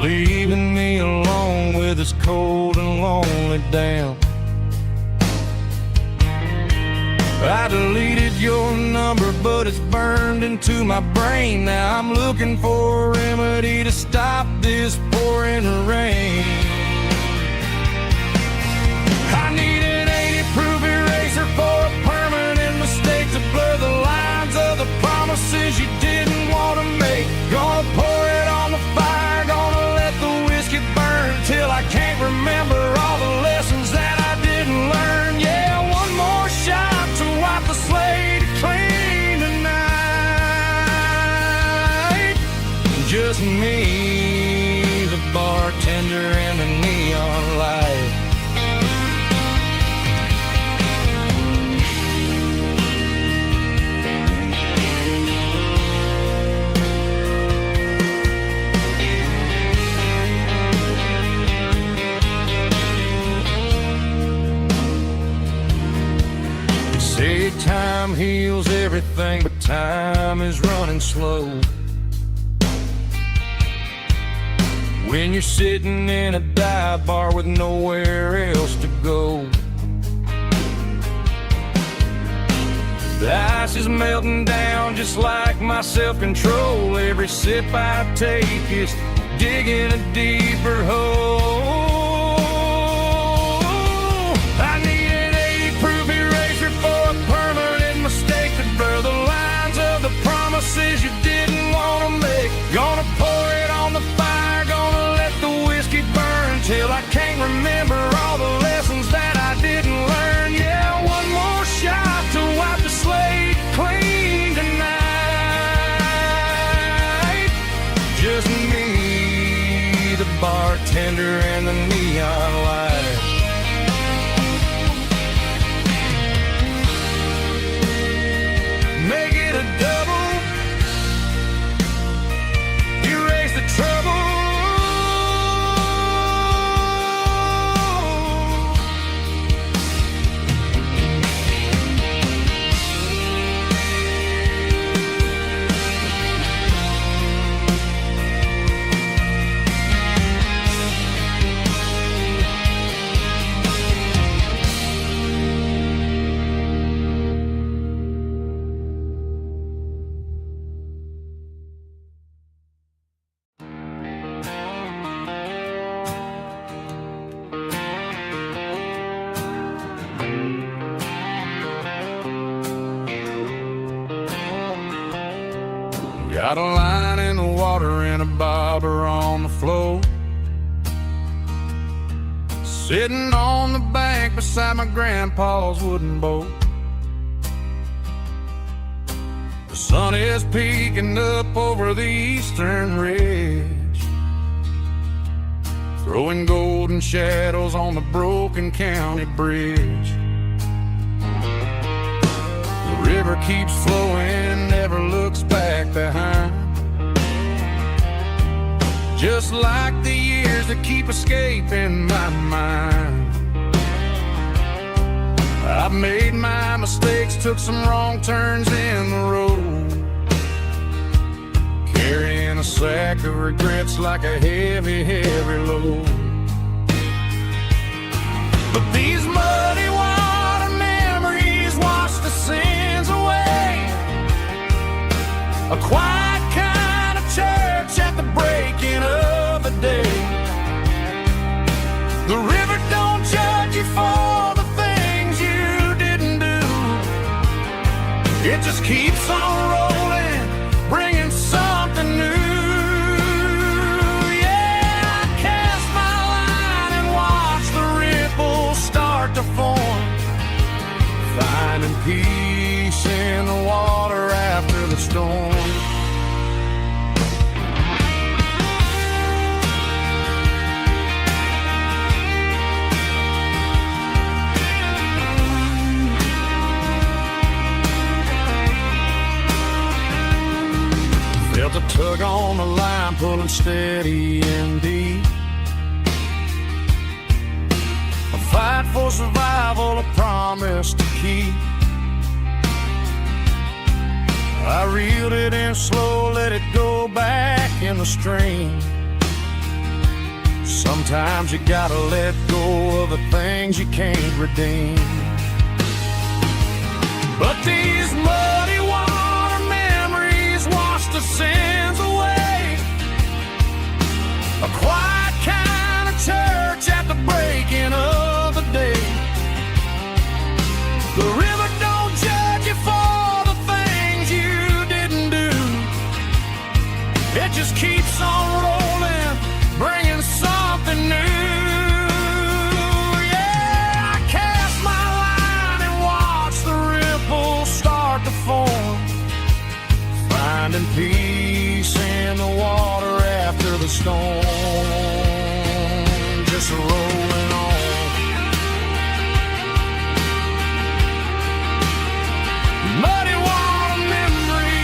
leaving me alone with this cold and lonely damp. I deleted your number, but it's burned into my brain. Now I'm looking for a remedy to stop this pouring rain. I need an 80-proof eraser for a permanent mistake to blur the lines of the promises you didn't want to make. Gonna pour it on the fire, gonna let the whiskey burn till I can't remember all the lessons that I didn't learn. Yeah, one more shot to wipe the slate clean tonight. Just me, the bartender, and the neon light. Say time heals everything, but time is running slow. When you're sitting in a dive bar with nowhere else to go. The ice is melting down just like my self-control. Every sip I take is digging a deeper hole. I need an 80-proof eraser for a permanent mistake to blur the lines of the promises you didn't want to make. Gonna pour it on the fire, gonna let the whiskey burn till I can't remember all the lessons that I didn't learn. Yeah, one more shot to wipe the slate clean tonight. Just me, the bartender, and the neon light. Make it a double, erase the trouble. Got a line in the water and a bobber on the floor. Sitting on the bank beside my grandpa's wooden boat. The sun is peeking up over the eastern ridge, throwing golden shadows on the broken county bridge. The river keeps flowing, never looks back behind, just like the years that keep escaping my mind. I've made my mistakes, took some wrong turns in the road, carrying a sack of regrets like a heavy, heavy load. But these muddy water memories wash the sins away. A quiet kind of church at the breaking of the day. The river don't judge you for the things you didn't do. It just keeps on rolling, bringing something new. Yeah, I cast my line and watch the ripples start to form, finding peace in the water after the storm. on the line, pulling steady and deep. A fight for survival, a promise to keep. I reeled it in slow, let it go back in the stream. Sometimes you gotta let go of the things you can't redeem. But these muddy water memories wash the sins away. A quiet kind of church at the breaking of the day. The river don't judge you for the things you didn't do. It just keeps on rolling, bringing something new. Yeah, I cast my line and watch the ripples start to form, finding peace in the water after the storm, just rolling on. Muddy water memory.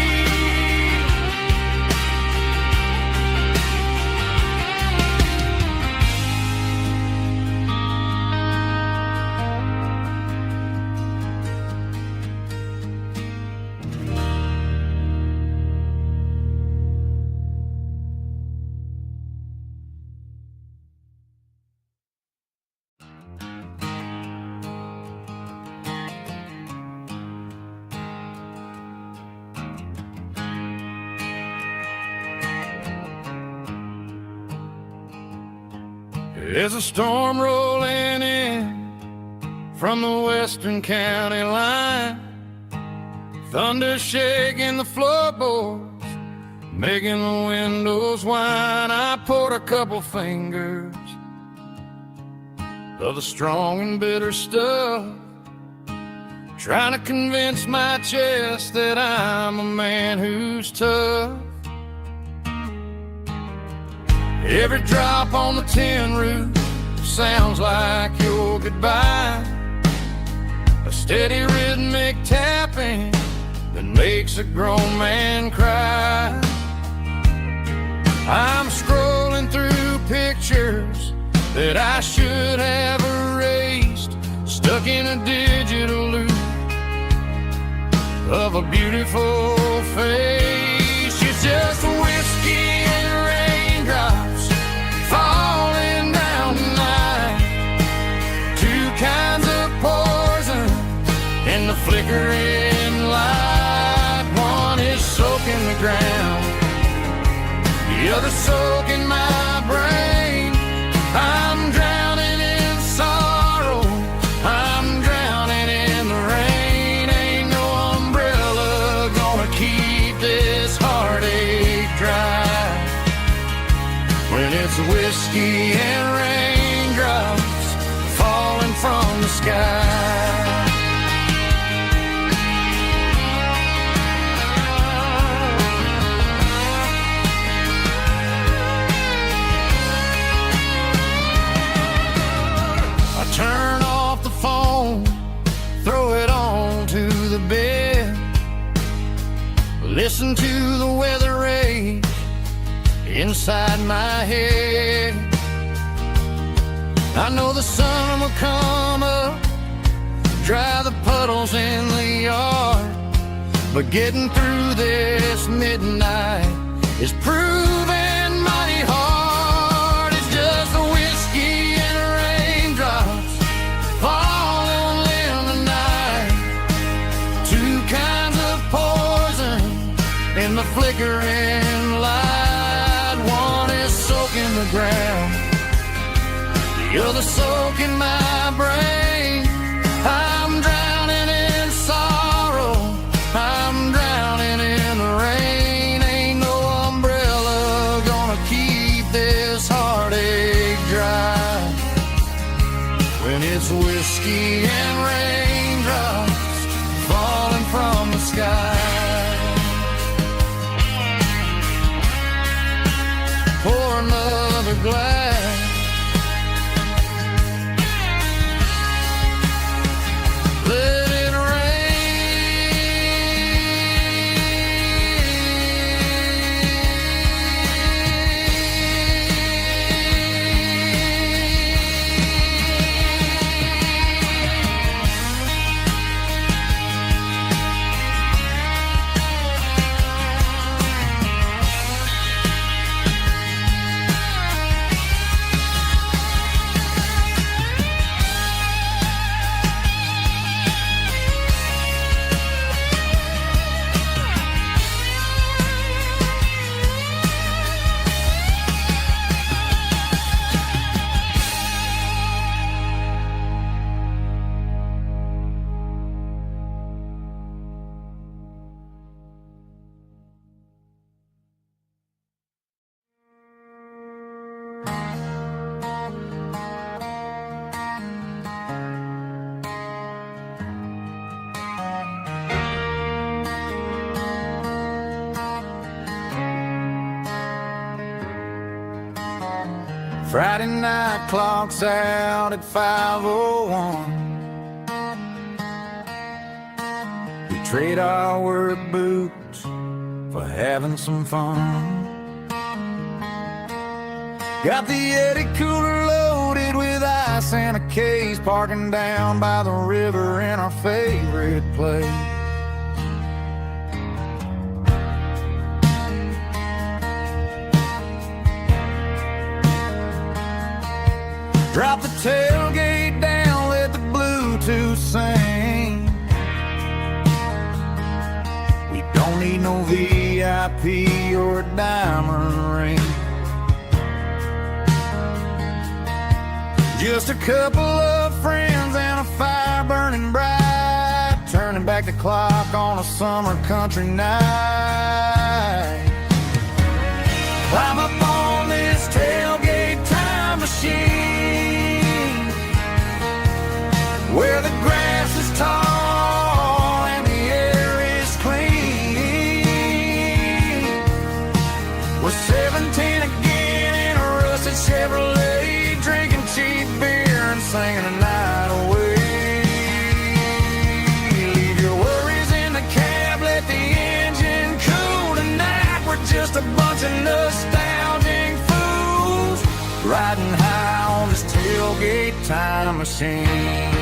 There's a storm rolling in from the western county line. Thunder shaking the floorboards, making the windows whine. I poured a couple fingers of the strong and bitter stuff, trying to convince my chest that I'm a man who's tough. Every drop on the tin roof sounds like your goodbye. A steady rhythmic tapping that makes a grown man cry. I'm scrolling through pictures that I should have erased, stuck in a digital loop of a beautiful face. It's just whiskey and raindrops falling down tonight. Two kinds of poison in the flickering light. One is soaking the ground, the other soaking my brain. I'm drowning in sorrow, I'm drowning in the rain. Ain't no umbrella gonna keep this heartache dry when it's whiskey and raindrops falling from the sky. I turn off the phone, throw it on to the bed, listen to the weather rage inside my head. I know the sun will come up, dry the puddles in the yard, but getting through this midnight is proving mighty hard. It's just the whiskey and raindrops falling in the night. Two kinds of poison in the flickering light. One is soaking the ground, the other soaking my brain. I'm drowning in sorrow, I'm drowning in the rain. Ain't no umbrella gonna keep this heartache dry when it's whiskey and raindrops falling from the sky. Pour another glass, let it rain. Friday night clocks out at 5:01. We trade our work boots for having some fun. Got the Eddie cooler loaded with ice and a case, parking down by the river in our favorite place. Drop the tailgate down, let the Bluetooth sing. We don't need no VIP or a diamond ring. Just a couple of friends and a fire burning bright, turning back the clock on a summer country night. Climb up on this tailgate time machine, where the grass is tall and the air is clean. We're 17 again in a rusted Chevrolet, drinking cheap beer and singing the night away. Leave your worries in the cab, let the engine cool tonight. We're just a bunch of nostalgic fools riding high on this tailgate time machine.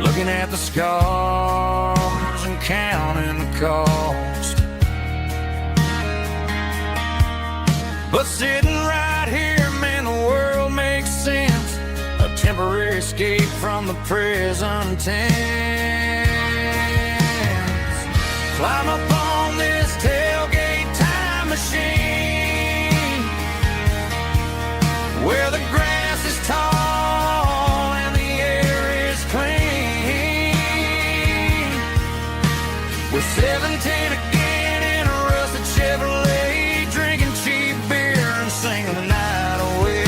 Looking at the scars and counting the cost. But sitting right here, man, the world makes sense. A temporary escape from the present tense. Climb up on this tailgate time machine, where the grass is tall and the air is clean. We're 17 again in a rusted Chevrolet, drinking cheap beer and singing the night away.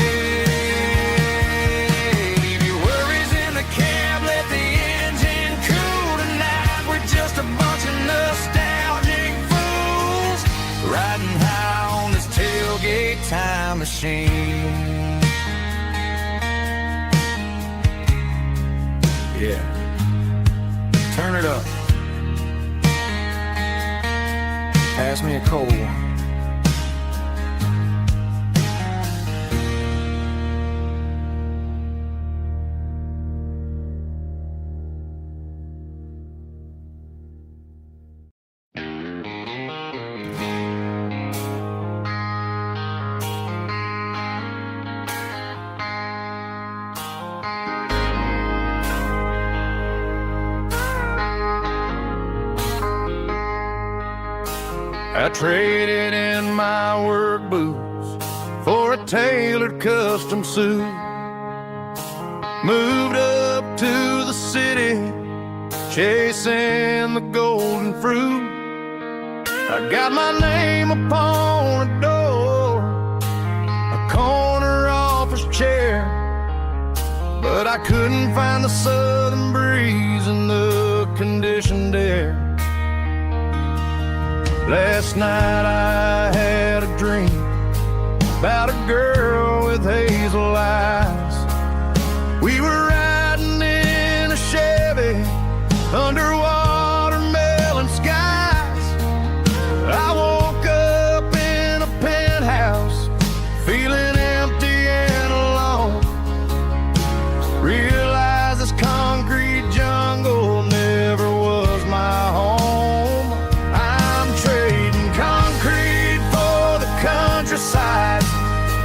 Leave your worries in the cab, let the engine cool tonight. We're just a bunch of nostalgic fools riding high on this tailgate time machine. Yeah, turn it up. Pass me a cold one. I traded in my work boots for a tailored custom suit. Moved up to the city, chasing the golden fruit. I got my name upon a door, a corner office chair, but I couldn't find the southern breeze in the conditioned air. Last night I had a dream about a girl with hazel eyes. We were riding in a Chevy under watermelon skies. I woke up in a penthouse feeling empty and alone. Realized this concrete jungle never was my home. Countryside,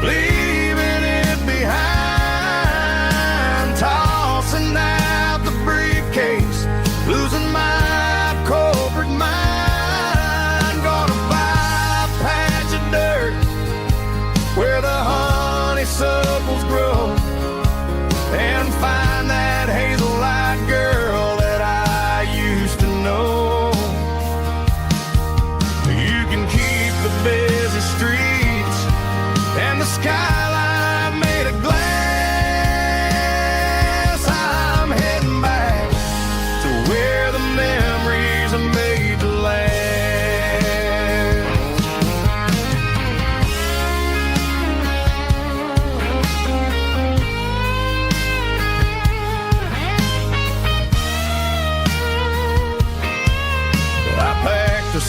leaving it behind, tossing out the briefcase, losing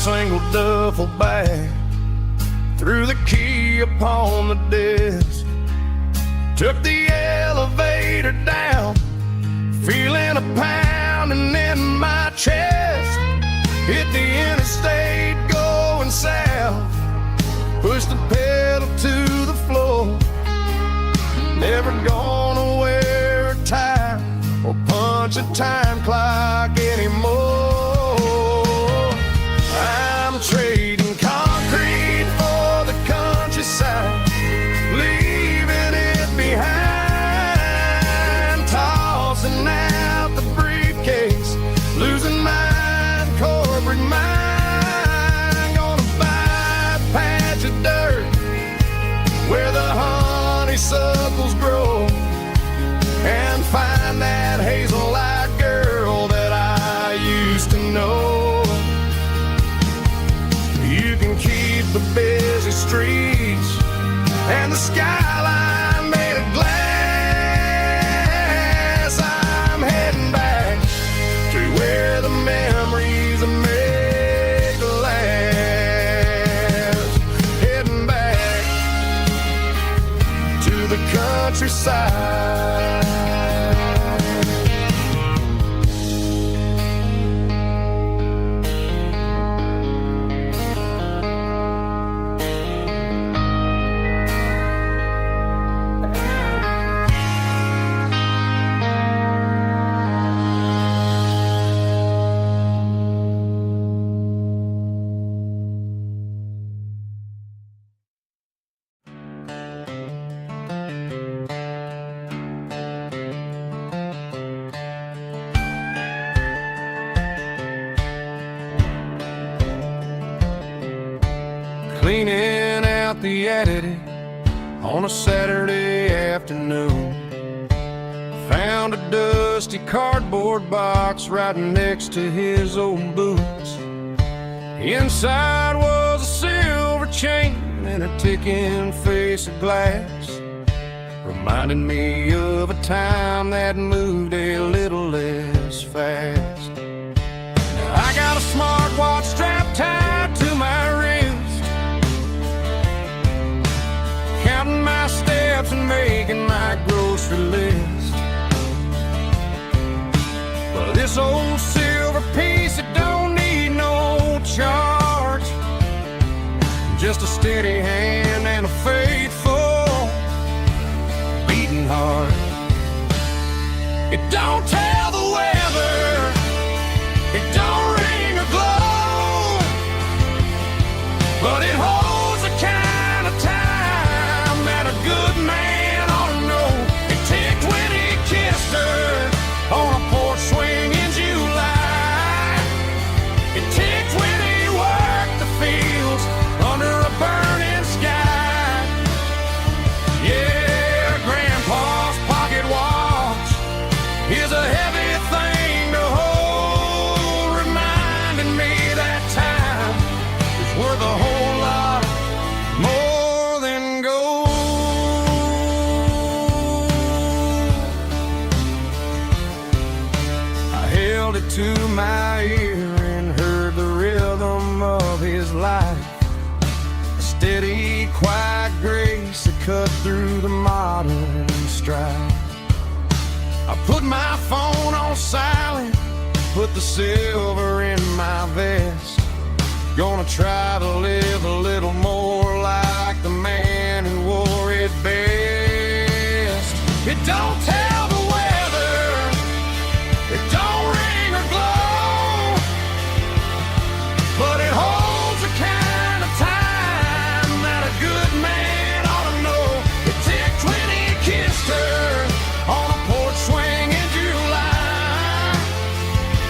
single duffel bag, threw the key upon the desk, took the elevator down, feeling a pounding in my chest. Hit the interstate going south, pushed the pedal to the floor. Never gonna wear a tie or punch a time clock anymore. I'm trading concrete for the countryside, leaving it behind, tossing out the briefcase, losing my corporate mind. Gonna buy a patch of dirt where the honeysuckles grow, and find that hazel-eyed girl that I used to know. You can keep the busy streets and the skyline made of glass. I'm heading back to where the memories are made to last. Heading back to the countryside. Cleaning out the attic on a Saturday afternoon, found a dusty cardboard box right next to his old boots. Inside was a silver chain and a ticking face of glass, reminding me of a time that moved a little less fast. Now I got a smartwatch strapped tied to my wrist, counting my steps and making my grocery list. But this old silver piece, it don't need no charge, just a steady hand and a faithful beating heart. It don't tell the weather, it don't ring or glow, but it holds the kind of time that a good man ought to know. It ticked when he kissed her on a porch swing in July. It ticked when he worked the fields under a burning sky. Yeah, Grandpa's pocket watch is a heavy thing to hold, reminding me that time is worth a whole lot more than gold. I held it to my ear and heard the rhythm of his life, a steady, quiet grace that cut through the modern strife. I put my phone on silent, put the silver in my vest. Gonna try to live a little more like the man who wore it best. It don't tell the weather, it don't ring or glow, but it holds the kind of time that a good man ought to know. It ticked when he kissed her on a porch swing in July.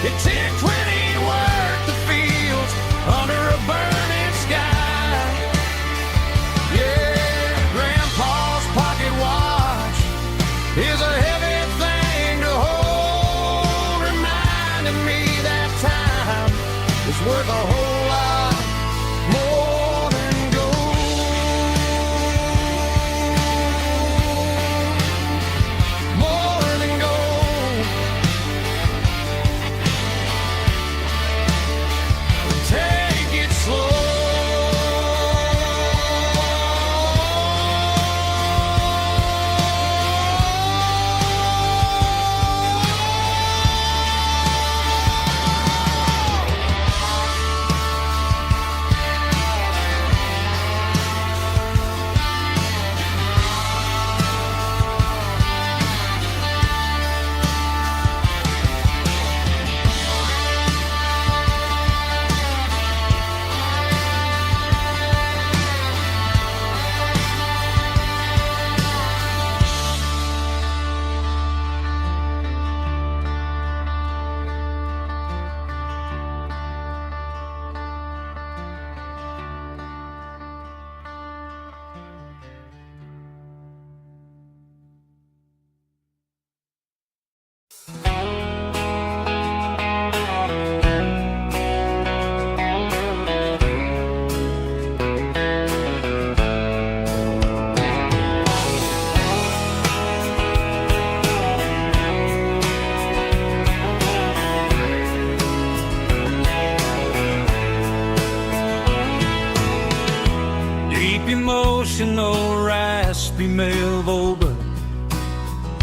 It ticked when he worked the fields under a burning sky. Yeah, Grandpa's pocket watch is a heavy thing to hold, reminding me that time is worth a whole lot more than gold. More than gold. Take it traditional raspy male boba.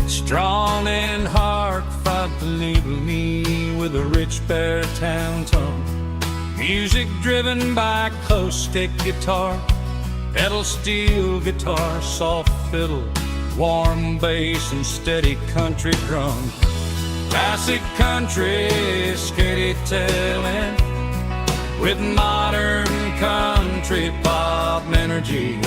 Strong and hard fought to label me with a rich baritone tone. Music driven by acoustic guitar, pedal steel guitar, soft fiddle, warm bass and steady country drum. Classic country storytelling with modern country pop energy.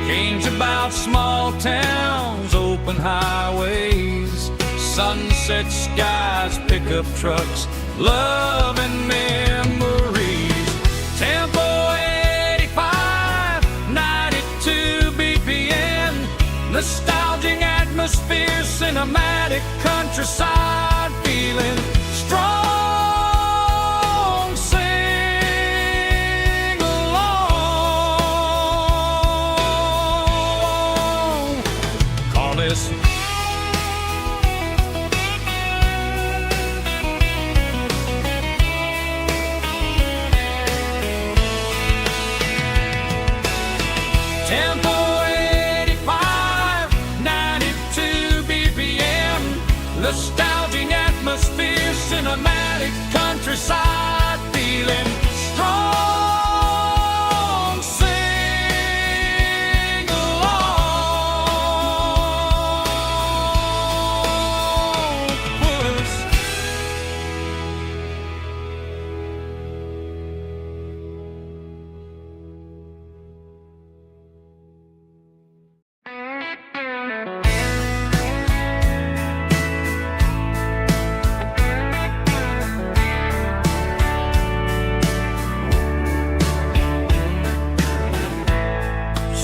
Games about small towns, open highways, sunset skies, pickup trucks, love and memories. Tempo 85, 92 BPM, nostalgic atmosphere, cinematic countryside feeling strong. Nostalgic atmosphere, cinematic countryside feeling strong. Sing along with us.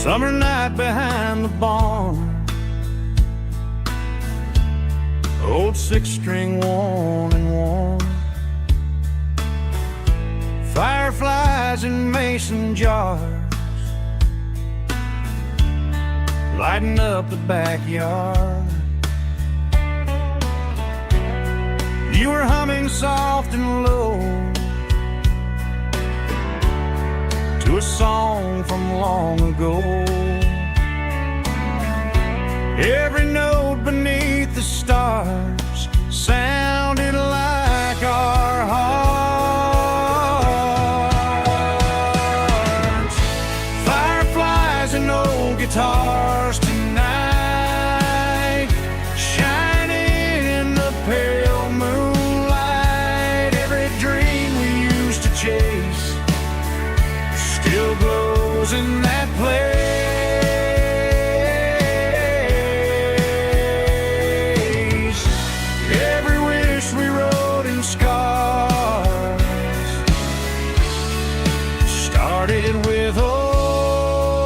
Summer night behind the barn, old six-string worn and worn, fireflies in mason jars, lighting up the backyard. You were humming soft and low to a song from long ago. Every note beneath the stars sounded like our hearts. Fireflies and old guitars tonight, shining in the pale moonlight. Every dream we used to chase still glows in that place. Every wish we wrote in scars started with old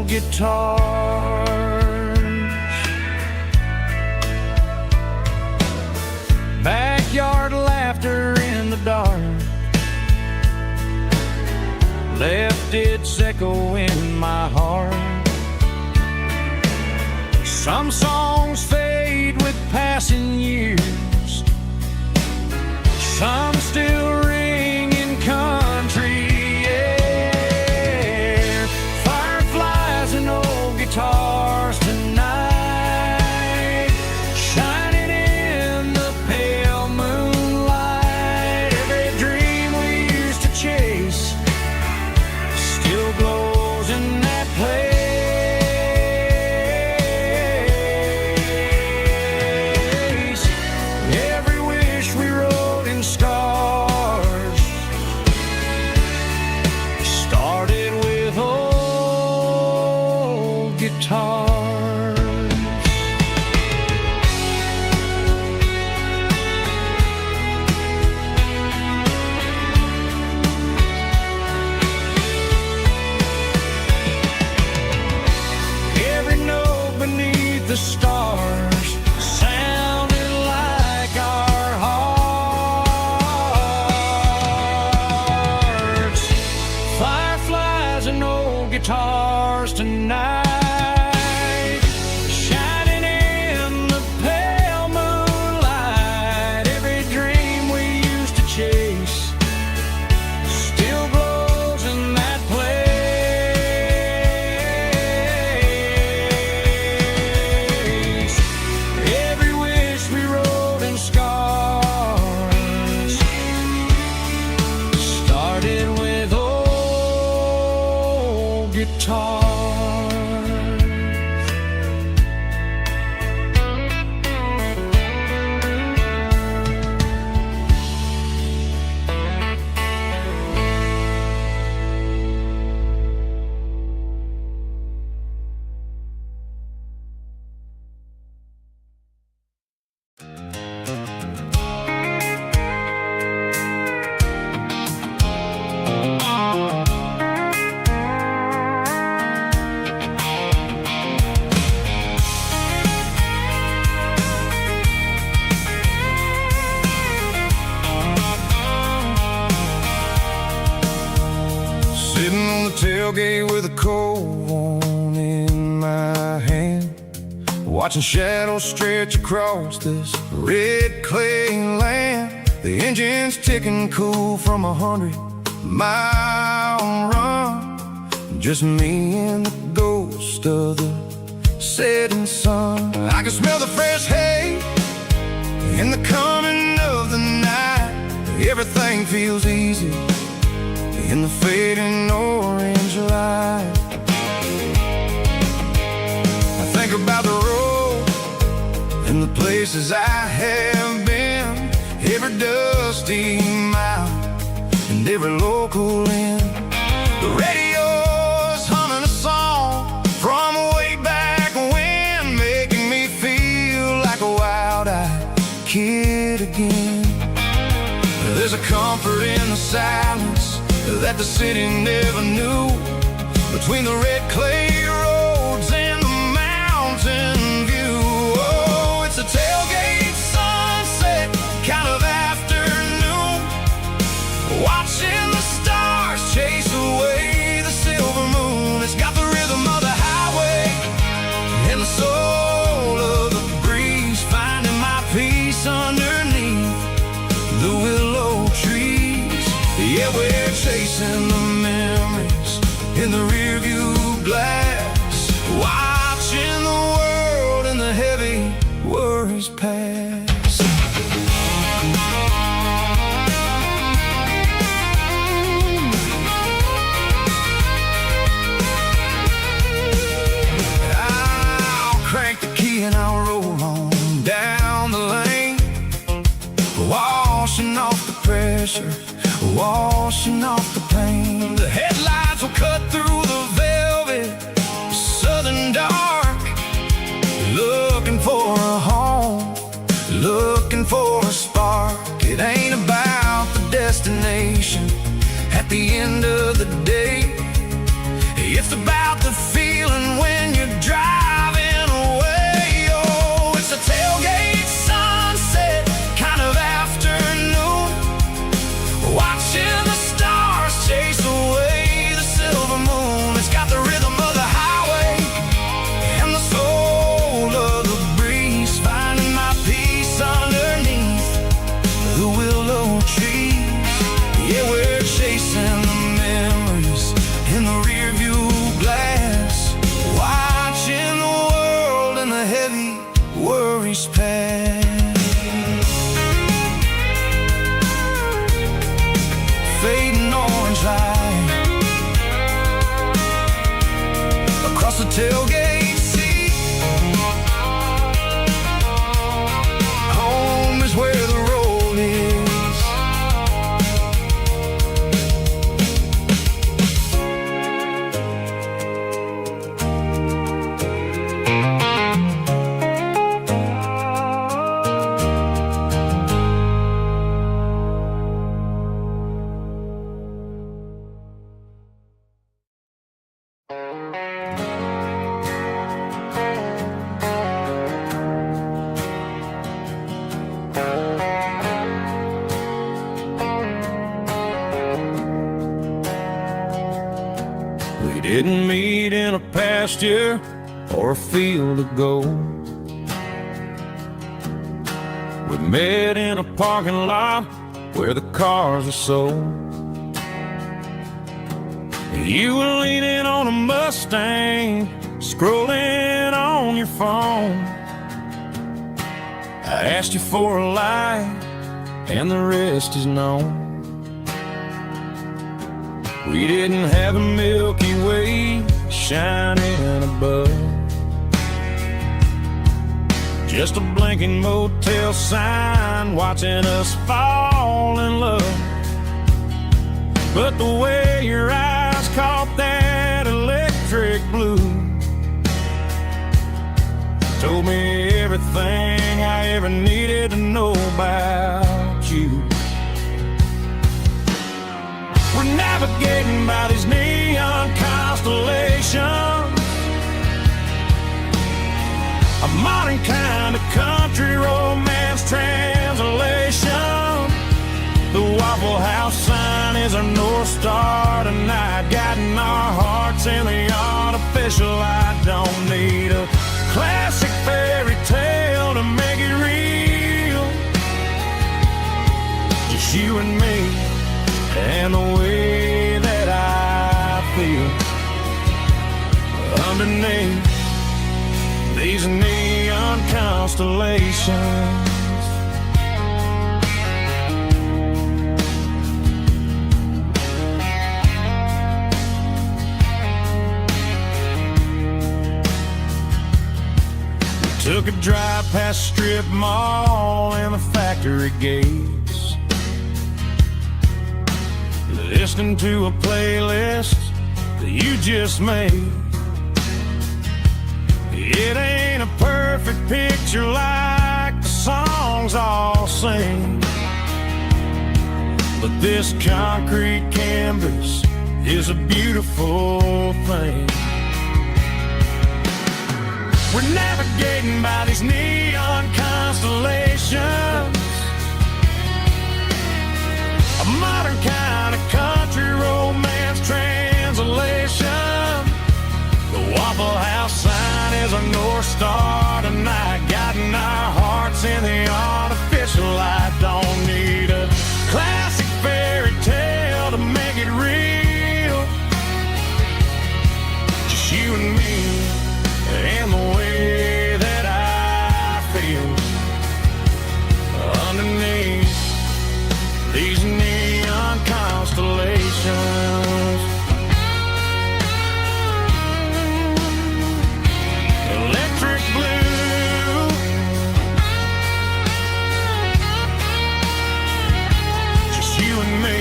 guitars. Backyard laughter in the dark left its echo in my heart. Some songs fade with passing years, some still ring in country air. Fireflies and old guitars tonight, shining in the pale moonlight. Every dream we used to chase still glows in that place. and scars. Started with old guitars. Sitting on the tailgate with a cold one in my hand, watching shadows stretch across this red clay land. The engine's ticking cool from 100-mile run. Just me and the ghost of the setting sun. I can smell the fresh hay and the coming of the night. Everything feels easy in the fading orange light. I think about the road and the places I have been, every dusty mile and every local inn. The radio's humming a song from way back when, making me feel like a wild-eyed kid again. There's a comfort in the silence that the city never knew, between the red clay roads and the mountain view. Oh, it's a tailgate sunset kind of afternoon, watching the stars chase away the silver moon. It's got the rhythm of the highway and the soul of the breeze, finding my peace underneath the willow trees. Yeah, we're chasing the memories in the rearview glass, watching the world and the heavy worries pass. I'll crank the key and I'll roll on down the lane, washing off the pressure, washing off the pain. The headlights will cut through the velvet southern dark, looking for a home, looking for a spark. It ain't about the destination at the end of the day, it's about the feeling when you're driving away. Oh, it's a tailgate sunset kind of afternoon, watching the stars chase away the silver moon. It's got the rhythm of the highway and the soul of the breeze, finding my peace underneath the willow trees. Yeah, we're chasing the memories in the rearview glass, watching the world and the heavy worries pass. Fading orange light across the tailgate seat. Home is where the road is. We didn't meet in a pasture or a field of gold. We met in a parking lot where the cars are sold. You were leaning on a Mustang, scrolling on your phone. I asked you for a light, and the rest is known. We didn't have a Milky Way shining above, just a blinking motel sign watching us fall in love. But the way your eyes caught that electric blue told me everything I ever needed to know about you. We're navigating by these neon constellations, a modern kind of country romance translation. The Waffle House sign is our North Star tonight, guiding our hearts in the artificial light. Don't need a classic fairy tale to make it real, just you and me and the way that I feel underneath these neon constellations. Took a drive past Strip Mall and the factory gates, listening to a playlist that you just made. It ain't a perfect picture like the songs all sing, but this concrete canvas is a beautiful thing. We're navigating by these neon constellations, a modern kind of country romance translation. The Waffle House sign is our North Star tonight, guiding our hearts in the artificial light. Don't need a classic fairy tale to make it real, just you and me and the way that I feel underneath these neon constellations. Electric blue, just you and me.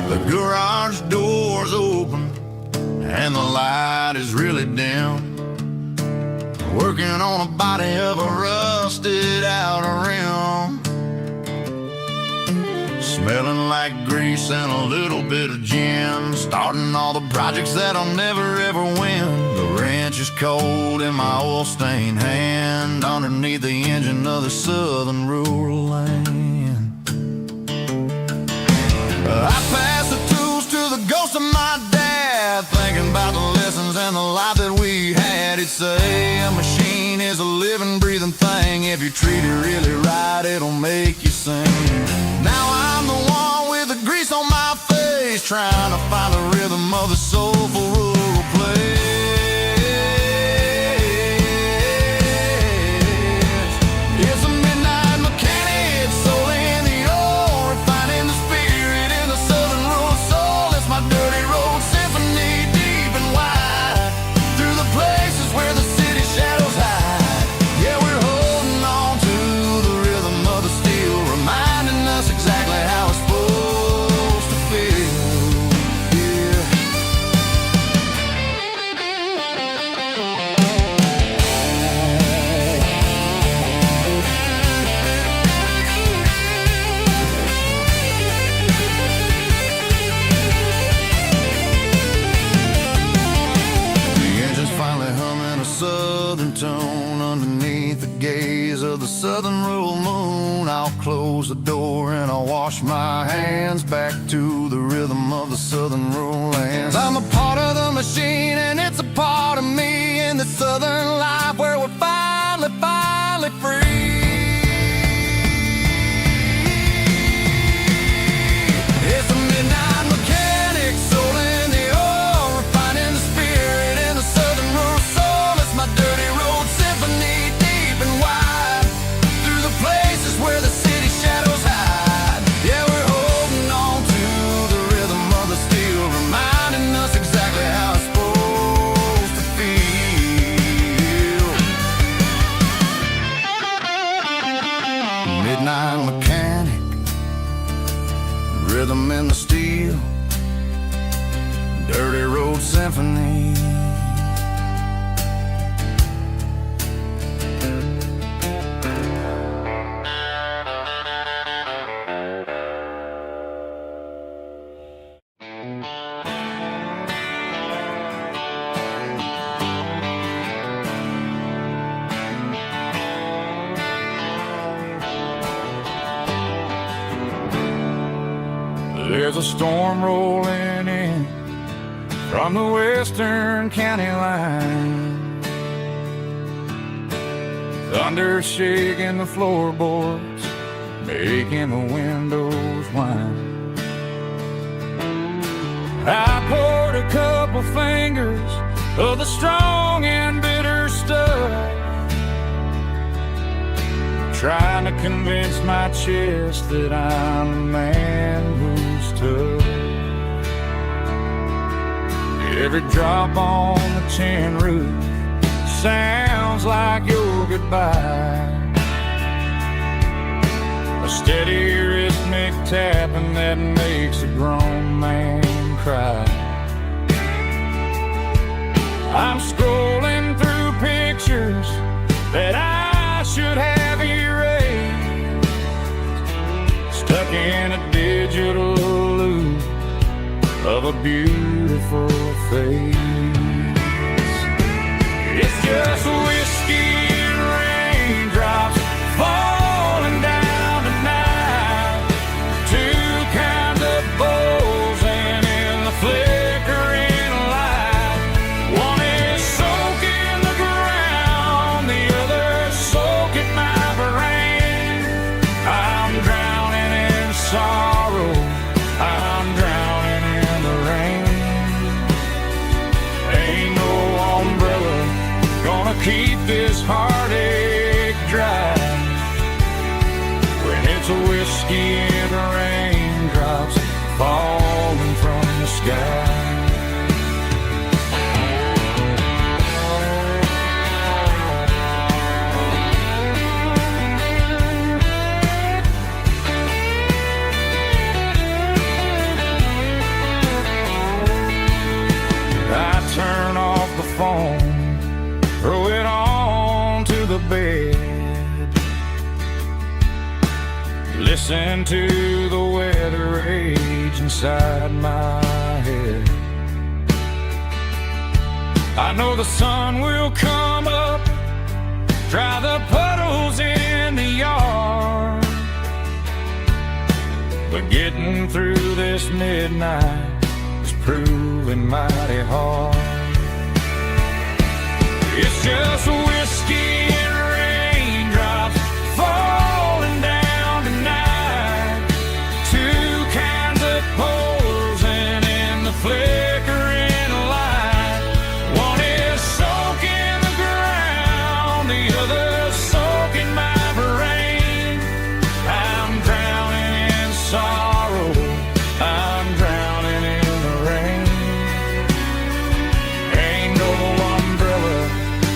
The garage door's open and the light is really dim, working on a body of a rusted out rim, smelling like grease and a little bit of gin, starting all the projects that I'll never ever win. The wrench is cold in my oil-stained hand, underneath the engine of the southern rural land. I pass the tools to the ghost of my dad, thinking about the lessons and the life that we had. He'd say a machine is a living, breathing thing. If you treat it really right, it'll make you sing. Now I'm the one with the grease on my face, trying to find the rhythm of the soulful rural place. It's a midnight mechanic, soul in the ore, refining the spirit in the southern rural soul. It's my dirty road symphony, deep and wide, through the places where the city shadows hide. Yeah, we're holding on to the rhythm of the steel, reminding us exactly how it's supposed to feel. Yeah. close the door and I wash my hands back to the rhythm of the southern lowlands. I'm a part of the machine and it's a part of me in the southern life where we're finally free. It's a midnight mechanic, soul in the oil, refining the spirit in the southern rural soul. It's my dirty road symphony, deep and wide, through the places where the city shadows hide. Yeah, we're holding on to the rhythm of the steel, reminding us exactly how it's supposed to feel. Midnight mechanic, rhythm in the steel, dirty road symphony. There's a storm rolling in from the western county line, thunder shaking the floorboards, making the windows whine. I poured a couple fingers of the strong and bitter stuff, trying to convince my chest that I'm a man who's tough. Every drop on the tin roof sounds like your goodbye, a steady rhythmic tapping that makes a grown man cry. I'm scrolling through pictures that I should have erased, stuck in a digital loop of a beautiful face. It's just whiskey and raindrops falling down tonight, two kinds of bowls and in the flickering light. One is soaking the ground, the other soaking my brain. I'm drowning in sorrow, I'm drowning in the rain. Ain't no umbrella gonna keep this heartache dry when it's a whiskey and raindrops falling from the sky. I turn off the phone, throw it on to the bed, listen to the weather rage inside my head. I know the sun will come up, dry the puddles in the yard, but getting through this midnight is proving mighty hard. It's just whiskey and raindrops falling down tonight, two kinds of poles and in the flickering light. One is soaking the ground, the other soaking my brain. I'm drowning in sorrow, I'm drowning in the rain. Ain't no umbrella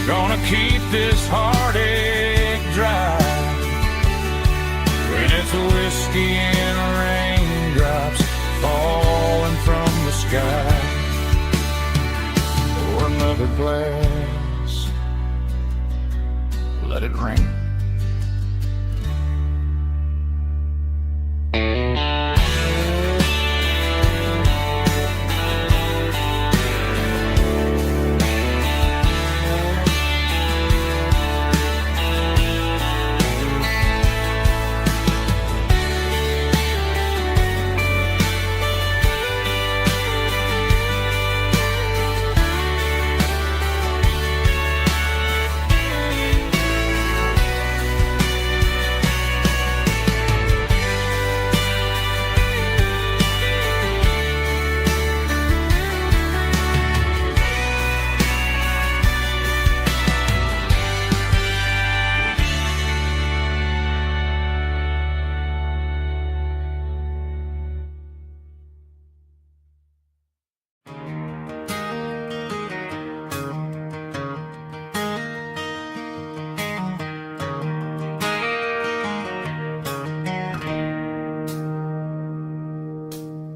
gonna keep this heartache dry when it's a whiskey and raindrops falling from the sky. Pour another glass, let it rain.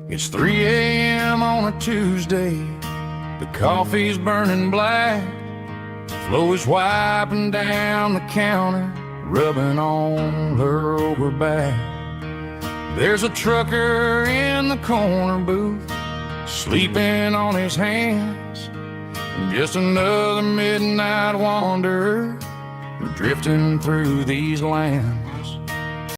It's 3 a.m. on a Tuesday. The coffee's burning black. Flo is wiping down the counter, rubbing on her over back. There's a trucker in the corner booth, sleeping on his hands. Just another midnight wanderer drifting through these lands.